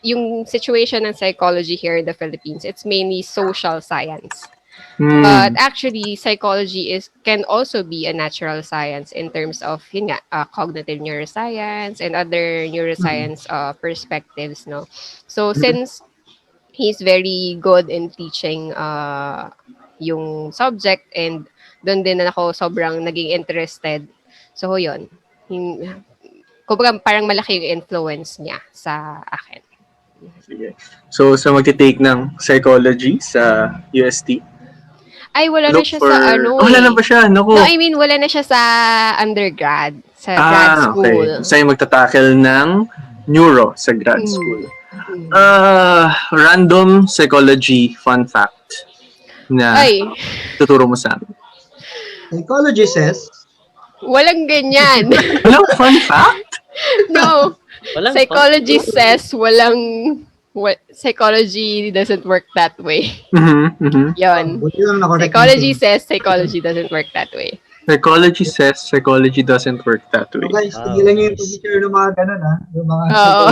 Speaker 4: yung situation ng psychology here in the Philippines, it's mainly social science. But actually, psychology can also be a natural science in terms of yun nga, cognitive neuroscience and other neuroscience perspectives, no? So since he's very good in teaching yung subject, and doon din na ako sobrang naging interested. So yun, kumbaga parang malaki yung influence niya sa akin.
Speaker 2: Sige. So, sa magte-take ng psychology sa UST?
Speaker 4: Ay, wala na siya sa ano.
Speaker 2: Wala na ba siya? Naku.
Speaker 4: No, I mean, wala na siya sa undergrad, sa grad school.
Speaker 2: Okay. Sa'yo magtatackle ng neuro sa grad school. Random psychology fun fact na tuturo mo sa amin.
Speaker 1: Psychology says,
Speaker 4: walang ganyan.
Speaker 2: Walang fun fact?
Speaker 4: No.
Speaker 3: Walang
Speaker 4: Psychology says psychology doesn't work that way. Yon.
Speaker 1: buti lang na-correct
Speaker 4: Psychology says psychology doesn't work that way.
Speaker 2: Psychology says psychology doesn't work that way.
Speaker 1: So guys, tigilan niyo yung pag-share ng mga ganun, ha? Yung mga
Speaker 4: Oo.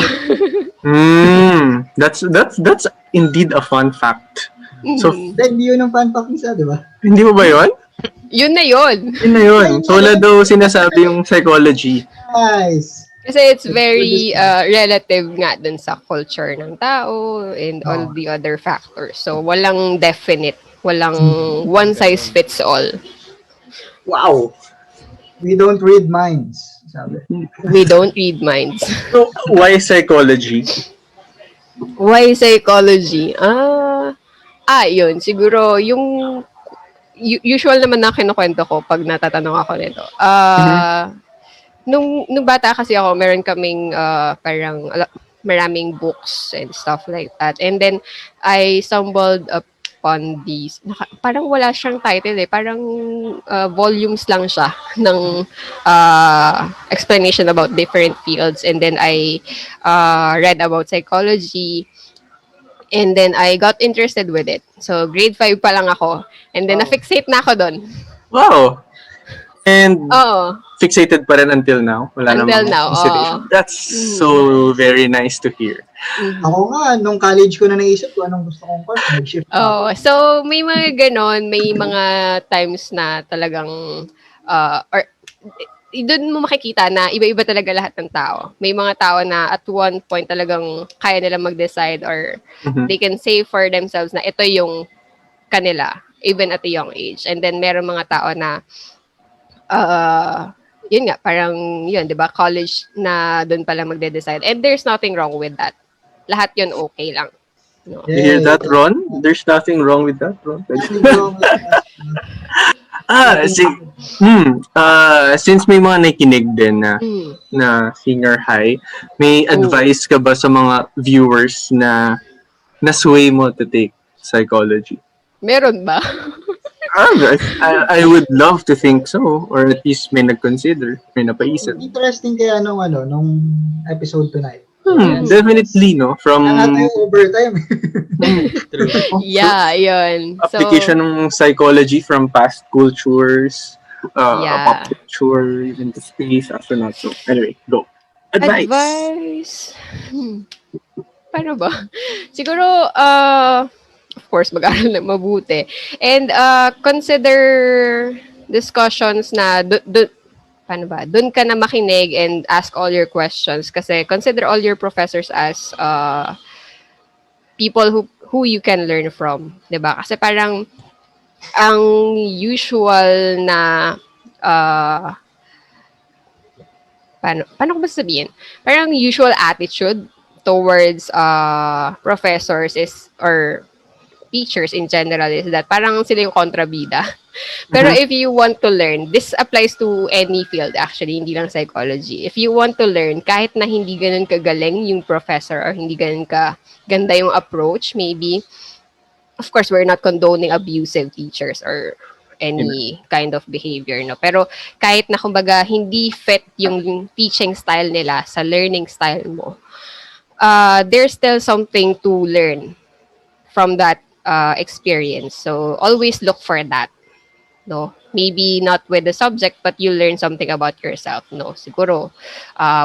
Speaker 2: That's indeed a fun fact. So,
Speaker 1: Hindi yun ang fan fact isa, di ba?
Speaker 2: hindi mo ba yun?
Speaker 4: Yun na yun.
Speaker 2: Yun na yun. So, wala daw sinasabi yung psychology.
Speaker 1: Nice.
Speaker 4: Kasi it's very relative nga dun sa culture ng tao and all the other factors. So, walang definite. Walang one size fits all.
Speaker 2: Wow!
Speaker 1: We don't read minds, sabi.
Speaker 4: We don't read minds.
Speaker 2: So, why psychology?
Speaker 4: Why psychology? Yun. Siguro, yung usual naman na kinukwento ko pag natatanong ako nito. Nung bata kasi ako, meron kaming parang maraming books and stuff like that. And then, I stumbled upon these. Parang wala siyang title eh. Parang volumes lang siya ng explanation about different fields. And then, I read about psychology. And then, I got interested with it. So, grade 5 pa lang ako. And then, na-fixate na ako doon.
Speaker 2: Wow! And
Speaker 4: Oo.
Speaker 2: fixated pa rin until now? Wala
Speaker 4: Until
Speaker 2: namang
Speaker 4: now,
Speaker 2: consideration.
Speaker 4: oo.
Speaker 2: That's so very nice to hear.
Speaker 1: Ako nga, nung college ko na naisip ko anong gusto kong course, nag-shift
Speaker 4: Oh,
Speaker 1: ako.
Speaker 4: so may mga ganon, may mga times na talagang or doon mo makikita na iba-iba talaga lahat ng tao. May mga tao na at one point talagang kaya nila mag-decide or they can say for themselves na ito yung kanila even at a young age. And then meron mga tao na yun nga, parang yun, di ba, college na doon pala magde-decide. And there's nothing wrong with that. Lahat yun okay lang. No?
Speaker 2: You hear that, Ron? There's nothing wrong with that, Ron. Since may mga nakikinig din na senior high, may advice ka ba sa mga viewers na sway mo to take psychology?
Speaker 4: Meron ba?
Speaker 2: I would love to think so, or at least may nag-consider, may napaisip.
Speaker 1: Interesting kaya nung episode tonight.
Speaker 2: Definitely, no? From
Speaker 1: Natin yung overtime.
Speaker 3: True.
Speaker 4: Yeah, yun. So,
Speaker 2: application ng psychology from past cultures, pop culture, even to space, astronaut. So, anyway, go. Advice.
Speaker 4: Paano ba? Siguro, of course, mag-aral na mabuti. And consider discussions na paano ba? Doon ka na makinig and ask all your questions kasi consider all your professors as people who you can learn from, 'di ba? Kasi parang ang usual na paano ko ba sabihin? Parang usual attitude towards professors is or teachers in general is that parang sila yung kontrabida. Pero if you want to learn, this applies to any field actually, hindi lang psychology. If you want to learn, kahit na hindi ganun kagaling yung professor or hindi ganun ka ganda yung approach, maybe, of course, we're not condoning abusive teachers or any kind of behavior, no? Pero kahit na kumbaga hindi fit yung teaching style nila sa learning style mo, there's still something to learn from that experience. So always look for that. No, maybe not with the subject, but you learn something about yourself. No, siguro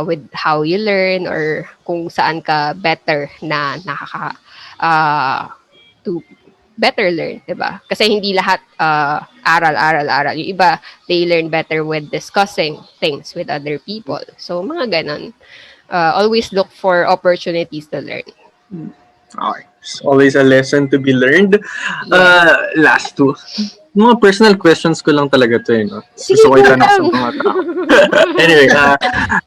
Speaker 4: with how you learn or kung saan ka better na to better learn, diba? Kasi hindi lahat aral. Yung iba, they learn better with discussing things with other people. So mga ganon. Always look for opportunities to learn.
Speaker 2: Okay. It's always a lesson to be learned. Last two. Mga personal questions ko lang talaga to, no? Gusto ko itanong sa mga tao. Anyway,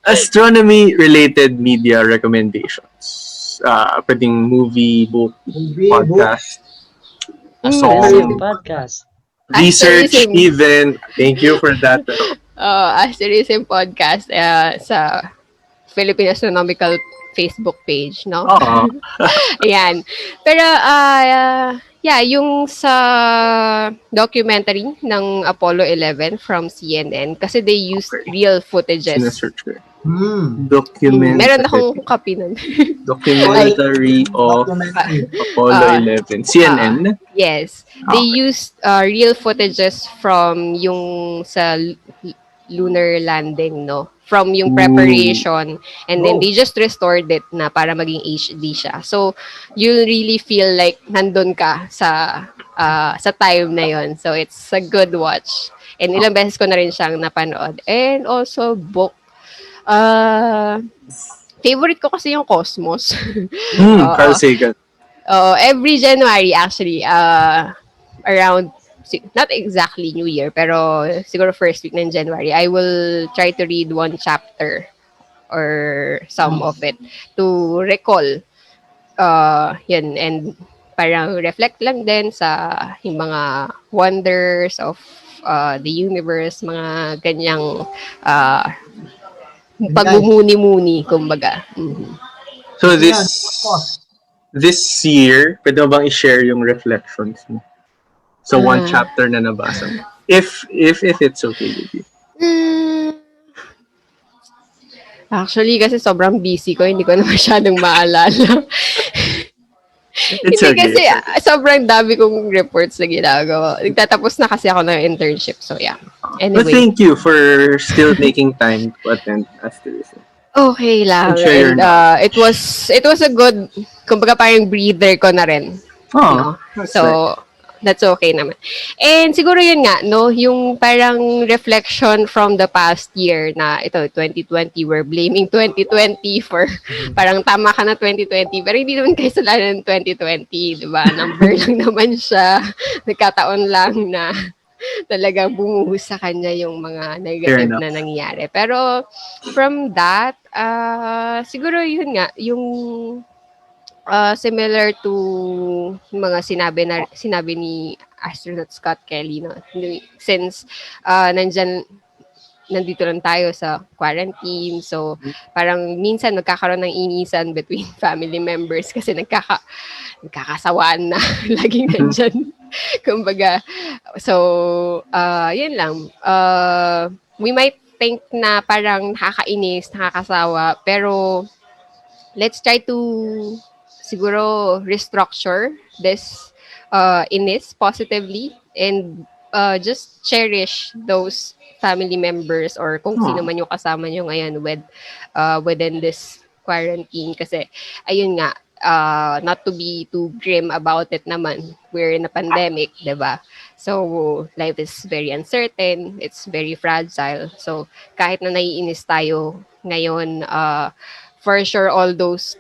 Speaker 2: astronomy-related media recommendations. Pwedeng movie, book, podcast, song,
Speaker 3: Podcast.
Speaker 2: research,
Speaker 4: Asterism.
Speaker 2: even. Thank you for that.
Speaker 4: Asterism podcast sa Philippine Astronomical Facebook page, no? Ayan. Pero, yung sa documentary ng Apollo 11 from CNN, kasi they used real footages.
Speaker 2: Sinesearch ko. Documentary.
Speaker 4: Meron akong copy nun.
Speaker 2: Documentary of Apollo 11. CNN?
Speaker 4: Yes. They used real footages from yung sa lunar landing, no? From yung preparation, and then they just restored it na para maging HD siya. So, you really feel like nandun ka sa time na yon. So, it's a good watch. And ilang beses ko na rin siyang napanood. And also, book. Favorite ko kasi yung Cosmos.
Speaker 2: Carl Sagan.
Speaker 4: Every January actually, around, not exactly New Year, pero siguro first week ng January, I will try to read one chapter or some of it to recall. Yun, and parang reflect lang din sa yung mga wonders of the universe, mga ganyang pagmumuni-muni, kumbaga.
Speaker 2: So this year, pwede mo bang i-share yung reflections mo? So one chapter na nabasa mo. If it's okay with you.
Speaker 4: Actually, kasi sobrang busy ko, hindi ko na masyadong maalala.
Speaker 2: It's
Speaker 4: Hindi
Speaker 2: okay.
Speaker 4: kasi sobrang dami kong reports na ginagawa. Nagtatapos na kasi ako ng internship. So, yeah.
Speaker 2: But
Speaker 4: Anyway.
Speaker 2: thank you for still making time to attend Asterism.
Speaker 4: Okay lang.
Speaker 2: And
Speaker 4: it was a good, kumbaga parang breather ko na rin.
Speaker 2: Oh, that's
Speaker 4: So,
Speaker 2: nice.
Speaker 4: that's okay naman. And siguro yun nga, no, yung parang reflection from the past year na ito, 2020, we're blaming 2020 for parang tama ka na 2020, pero hindi naman kasalanan ng 2020, di ba? Number lang naman siya. Nagkataon lang na talagang bumuhos sa kanya yung mga negative na nangyayari. Pero from that, siguro yun nga, yung similar to mga sinabi ni astronaut Scott Kelly, no? Since nandito lang tayo sa quarantine, so parang minsan nagkakaroon ng inisan between family members kasi nagkakasawaan na laging nandyan. Kumbaga, so yun lang. We might think na parang nakakainis, nakakasawa, pero let's try to siguro restructure this inis positively and just cherish those family members or kung sino man yung kasama nyo ngayon within this quarantine kasi ayun nga, not to be too grim about it naman, we're in a pandemic, diba? So life is very uncertain, it's very fragile, so kahit na naiinis tayo ngayon, for sure all those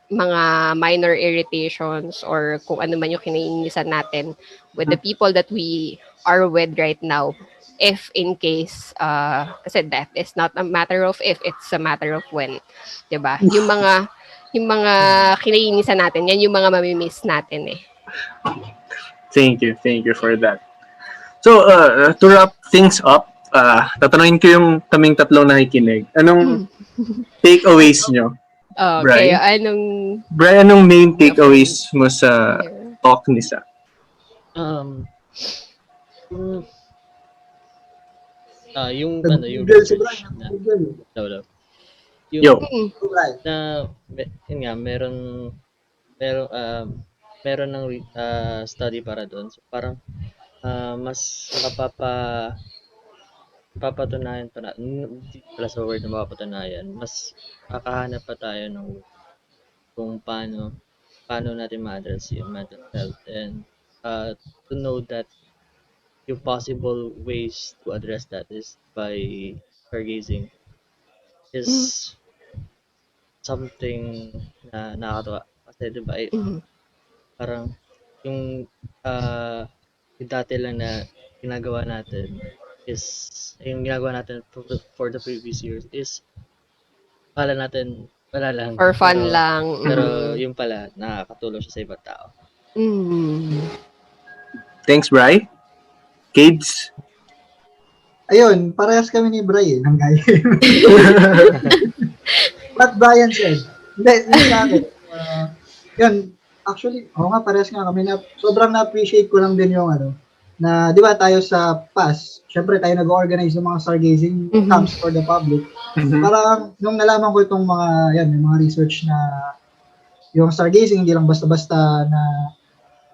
Speaker 4: mga minor irritations or kung ano man yung kinaiinisan natin with the people that we are with right now, if in case, kasi death is not a matter of if, it's a matter of when, diba? Yung mga kinaiinisan natin, yan yung mga mamimiss natin eh.
Speaker 2: Thank you for that. So, to wrap things up, tatanungin ko yung kaming tatlong nakikinig. Anong takeaways nyo?
Speaker 4: Okay,
Speaker 2: Brian, anong main takeaways mo sa talk ni Sa?
Speaker 3: Yung
Speaker 1: Google si
Speaker 3: research
Speaker 1: Brian.
Speaker 3: na
Speaker 1: Google.
Speaker 3: yung
Speaker 2: Yo.
Speaker 1: Brian.
Speaker 3: na yun nga meron ng study para doon. So parang mas papatunayan pa na pala sa word na mapapatunayan, mas kakahanap pa tayo ng kung paano natin ma-address yung mental health and to know that yung possible ways to address that is by stargazing is something na nakakatawa kasi diba parang yung dati lang na ginagawa natin is yung ginagawa natin for the previous years is wala lang
Speaker 4: for fun lang.
Speaker 3: pero yung pala nakakatulong siya sa ibang tao.
Speaker 2: Thanks, Bri. Kids?
Speaker 1: Ayun, parehas kami ni Brian ng gaya. What Brian said. Hindi sa akin. Yun, actually, parehas nga kami. Sobrang na-appreciate ko lang din yung na di ba tayo sa PAS, syempre tayo nag-organize ng mga stargazing camps for the public. Parang nung nalaman ko itong mga research na yung stargazing hindi lang basta-basta na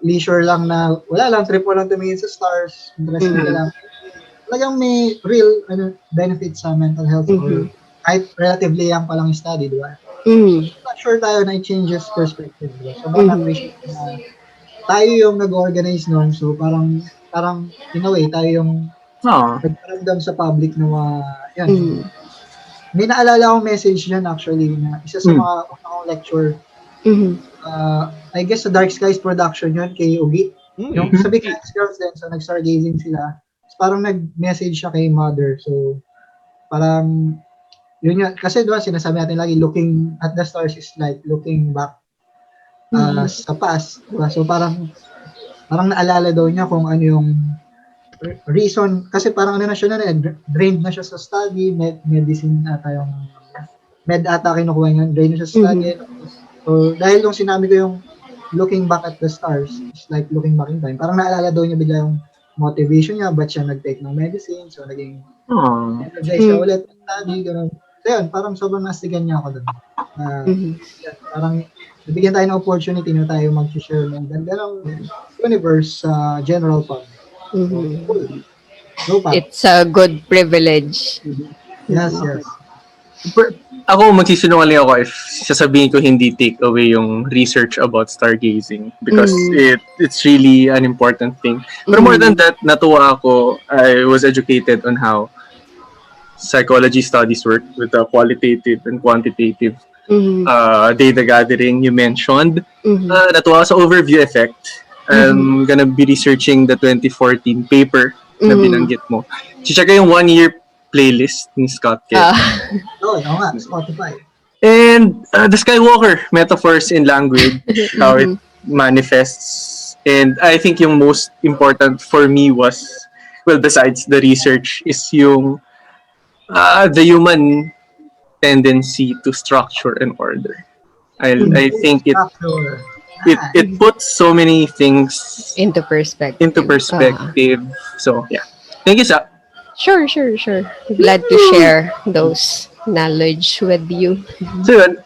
Speaker 1: leisure lang na wala lang, trip mo lang tumingin sa stars, interesting ka lang. talagang may real benefits sa mental health or kahit relatively young pa lang yung study, di ba? Not sure tayo na it changes perspective, di ba? So, na-appreciate na tayo yung nag-organize nun. So, parang in a way, tayo yung nagparamdam sa public na yan. May naalala akong message dyan actually na isa sa mga unang lecture. I guess sa Dark Skies production yun kay Ugi. Yung sa Big Hands Girls din, so nag-stargazing sila. So, parang nag-message siya kay Mother. So, parang, yun yan. Kasi diba, sinasabi natin lagi, looking at the stars is like looking back sa past. Diba? So, parang naalala daw niya kung ano yung reason. Kasi parang ano na siya na drained na siya sa study, medicine ata yung med ata kinukuha niya, drained na siya sa study. So, dahil yung sinabi ko yung looking back at the stars, it's like looking back in time. Parang naalala daw niya bigla yung motivation niya, ba't siya nag-take ng medicine, so naging energize siya ulit, study, gano'n. So yun, parang sobrang nastigan niya ako doon. Parang nabigyan tayo ng opportunity na tayo mag-share ng ganda ng universe sa general public. So,
Speaker 4: It's a good privilege.
Speaker 1: Yes.
Speaker 2: Ako, magsisinungaling ako if sasabihin ko hindi take away yung research about stargazing because it's really an important thing. But more than that, natuwa ako, I was educated on how psychology studies work with the qualitative and quantitative data gathering you mentioned. Natuwa ako sa overview effect. I'm gonna be researching the 2014 paper na binanggit mo. Chichaka yung 1-year playlist ni Scott Kelly.
Speaker 1: Oo nga, Spotify.
Speaker 2: And the Skywalker metaphors in language, how it manifests. And I think yung most important for me was, well, besides the research, is yung the human tendency to structure and order. I think it puts so many things
Speaker 4: Into perspective.
Speaker 2: So yeah, thank you, Sa.
Speaker 4: Sure. Glad to share those knowledge with you.
Speaker 2: So yun,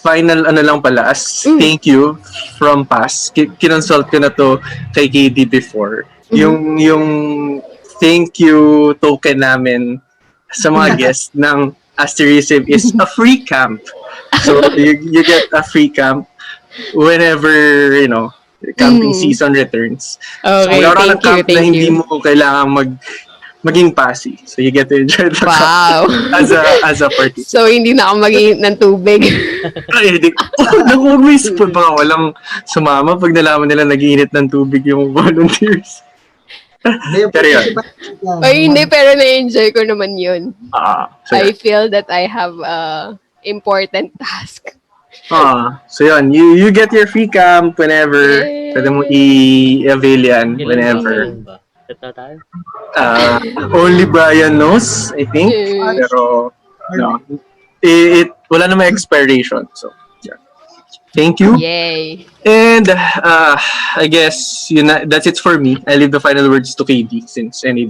Speaker 2: final ano lang pala, as thank you from past. Kinonsult ko na to kay KD before. Yung thank you token namin sa mga guests ng Asterism is a free camp. So you get a free camp whenever, camping season returns.
Speaker 4: Okay,
Speaker 2: so, thank
Speaker 4: you.
Speaker 2: Na hindi mo kailangan maging passy. So you get to enjoy the
Speaker 4: Wow.
Speaker 2: as a party.
Speaker 4: So hindi na ako mag-iinit ng tubig.
Speaker 2: Ay, hindi. Nag-miss pa baka walang sumama pag nalaman nila nag-iinit ng tubig yung volunteers. Pero yun.
Speaker 4: Ay, hindi, pero na-enjoy ko naman yun.
Speaker 2: So
Speaker 4: I feel that I have a important task.
Speaker 2: So yun, you get your free camp whenever.
Speaker 4: Yay!
Speaker 2: Pwede mo i-avail yan whenever. Only Brian knows, I think. Pero, wala namang expiration. So, yeah. Thank you.
Speaker 4: Yay.
Speaker 2: And I guess that's it for me. I leave the final words to KD since NEW.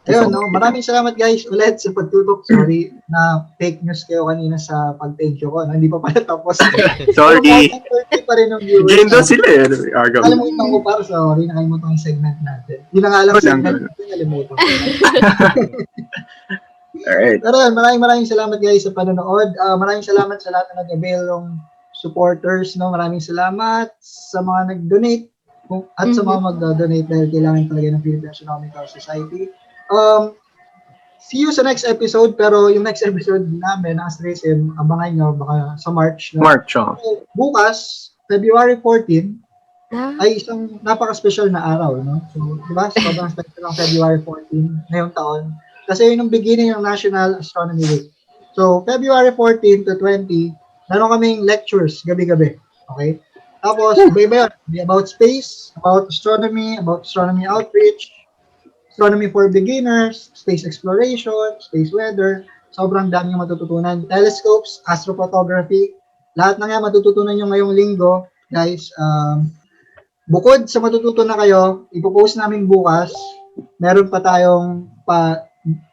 Speaker 1: Ayun, maraming salamat guys ulit sa pagtutok. Sorry na fake news kayo kanina sa pag-thank you ko. Hindi pa pala tapos.
Speaker 2: Sorry.
Speaker 1: Pa rin ng viewers.
Speaker 2: Game daw sila eh.
Speaker 1: Nakalimutan ko para sorry. Nakalimutan yung segment natin. Yun ang alam segment natin. Nakalimutan ko.
Speaker 2: Alright.
Speaker 1: Pero maraming salamat guys sa panonood. Maraming salamat sa lahat na nag-avail ng supporters. Maraming salamat sa mga nag-donate at sa mga mag-donate dahil kailangan talaga ng Philippine Astronomical Society. See you sa next episode, pero yung next episode namin, Asterism, abangan nyo, baka sa March. So, bukas, February 14, ay isang napaka-special na araw, no? So, diba? Sobrang special ng February 14 ngayong taon. Kasi yun yung beginning ng National Astronomy Week. So, February 14 to 20, meron kaming lectures gabi-gabi. Okay? Tapos, iba-iba yun. About space, about astronomy outreach, astronomy for beginners, space exploration, space weather, sobrang dami yung matututunan. Telescopes, astrophotography, lahat na yan matututunan nyo ngayong linggo. Guys, bukod sa matututunan kayo, ipopost namin bukas, meron pa tayong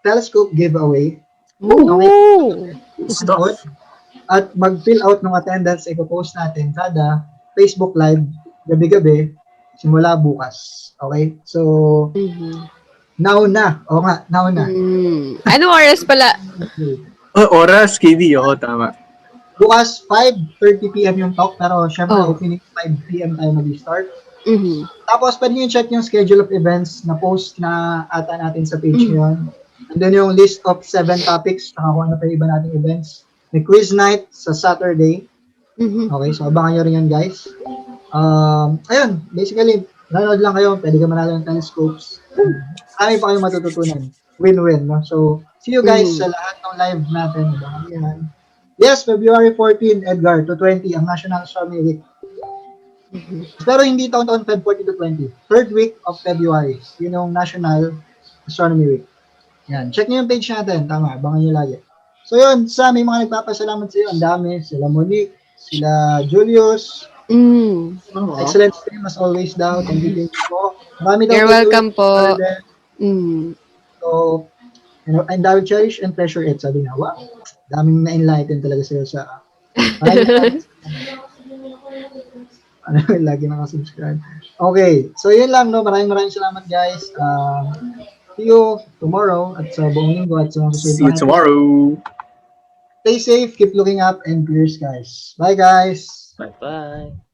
Speaker 1: telescope giveaway. At mag-fill out ng attendance, ipopost natin kada Facebook Live, gabi-gabi. simula bukas. Okay? So, now na. O nga, now na.
Speaker 4: Anong oras pala?
Speaker 2: Oras, KD. Oo, tama.
Speaker 1: Bukas, 5:30 p.m. yung talk, pero syempre,
Speaker 4: Oh.
Speaker 1: opening 5 p.m. tayo mag-start.
Speaker 4: Mhm.
Speaker 1: Tapos, pwede nyo check yung schedule of events na post na ata natin sa page ngayon. And then yung list of 7 topics, saka kung ano pa yung iba nating events. May quiz night sa Saturday.
Speaker 4: Mhm.
Speaker 1: Okay, so abangan nyo rin yan, guys. Ayun, basically, nanonood lang kayo, pwede ka manalo ng telescopes. Marami pa kayong matututunan. Win-win, no? So, see you guys sa lahat ng live natin. Abangan nyo yan. Yes, February 14, Edgar, to 20, ang National Astronomy Week. Pero hindi taon-taon Feb 14 to 20. Third week of February. Yun yung National Astronomy Week. Yan. Check nyo yung page natin. Tama, abangan nyo lagi. So yun, may mga nagpapasalamat sa iyo. Ang dami. Sila Monique, sila Julius. Excellent stream as always daw. Thank you po. Marami daw
Speaker 4: You're
Speaker 1: po
Speaker 4: welcome po.
Speaker 1: So, and I will cherish and treasure it. Sabi nga, wow. Daming na-enlighten talaga sa'yo sa lagi nakasubscribe. Okay. So, yun lang, no? Maraming salamat, guys. See you tomorrow at sa buong linggo at sa susunod.
Speaker 2: See you tomorrow.
Speaker 1: Stay safe, keep looking up, and clear skies. Bye, guys.
Speaker 3: Bye-bye.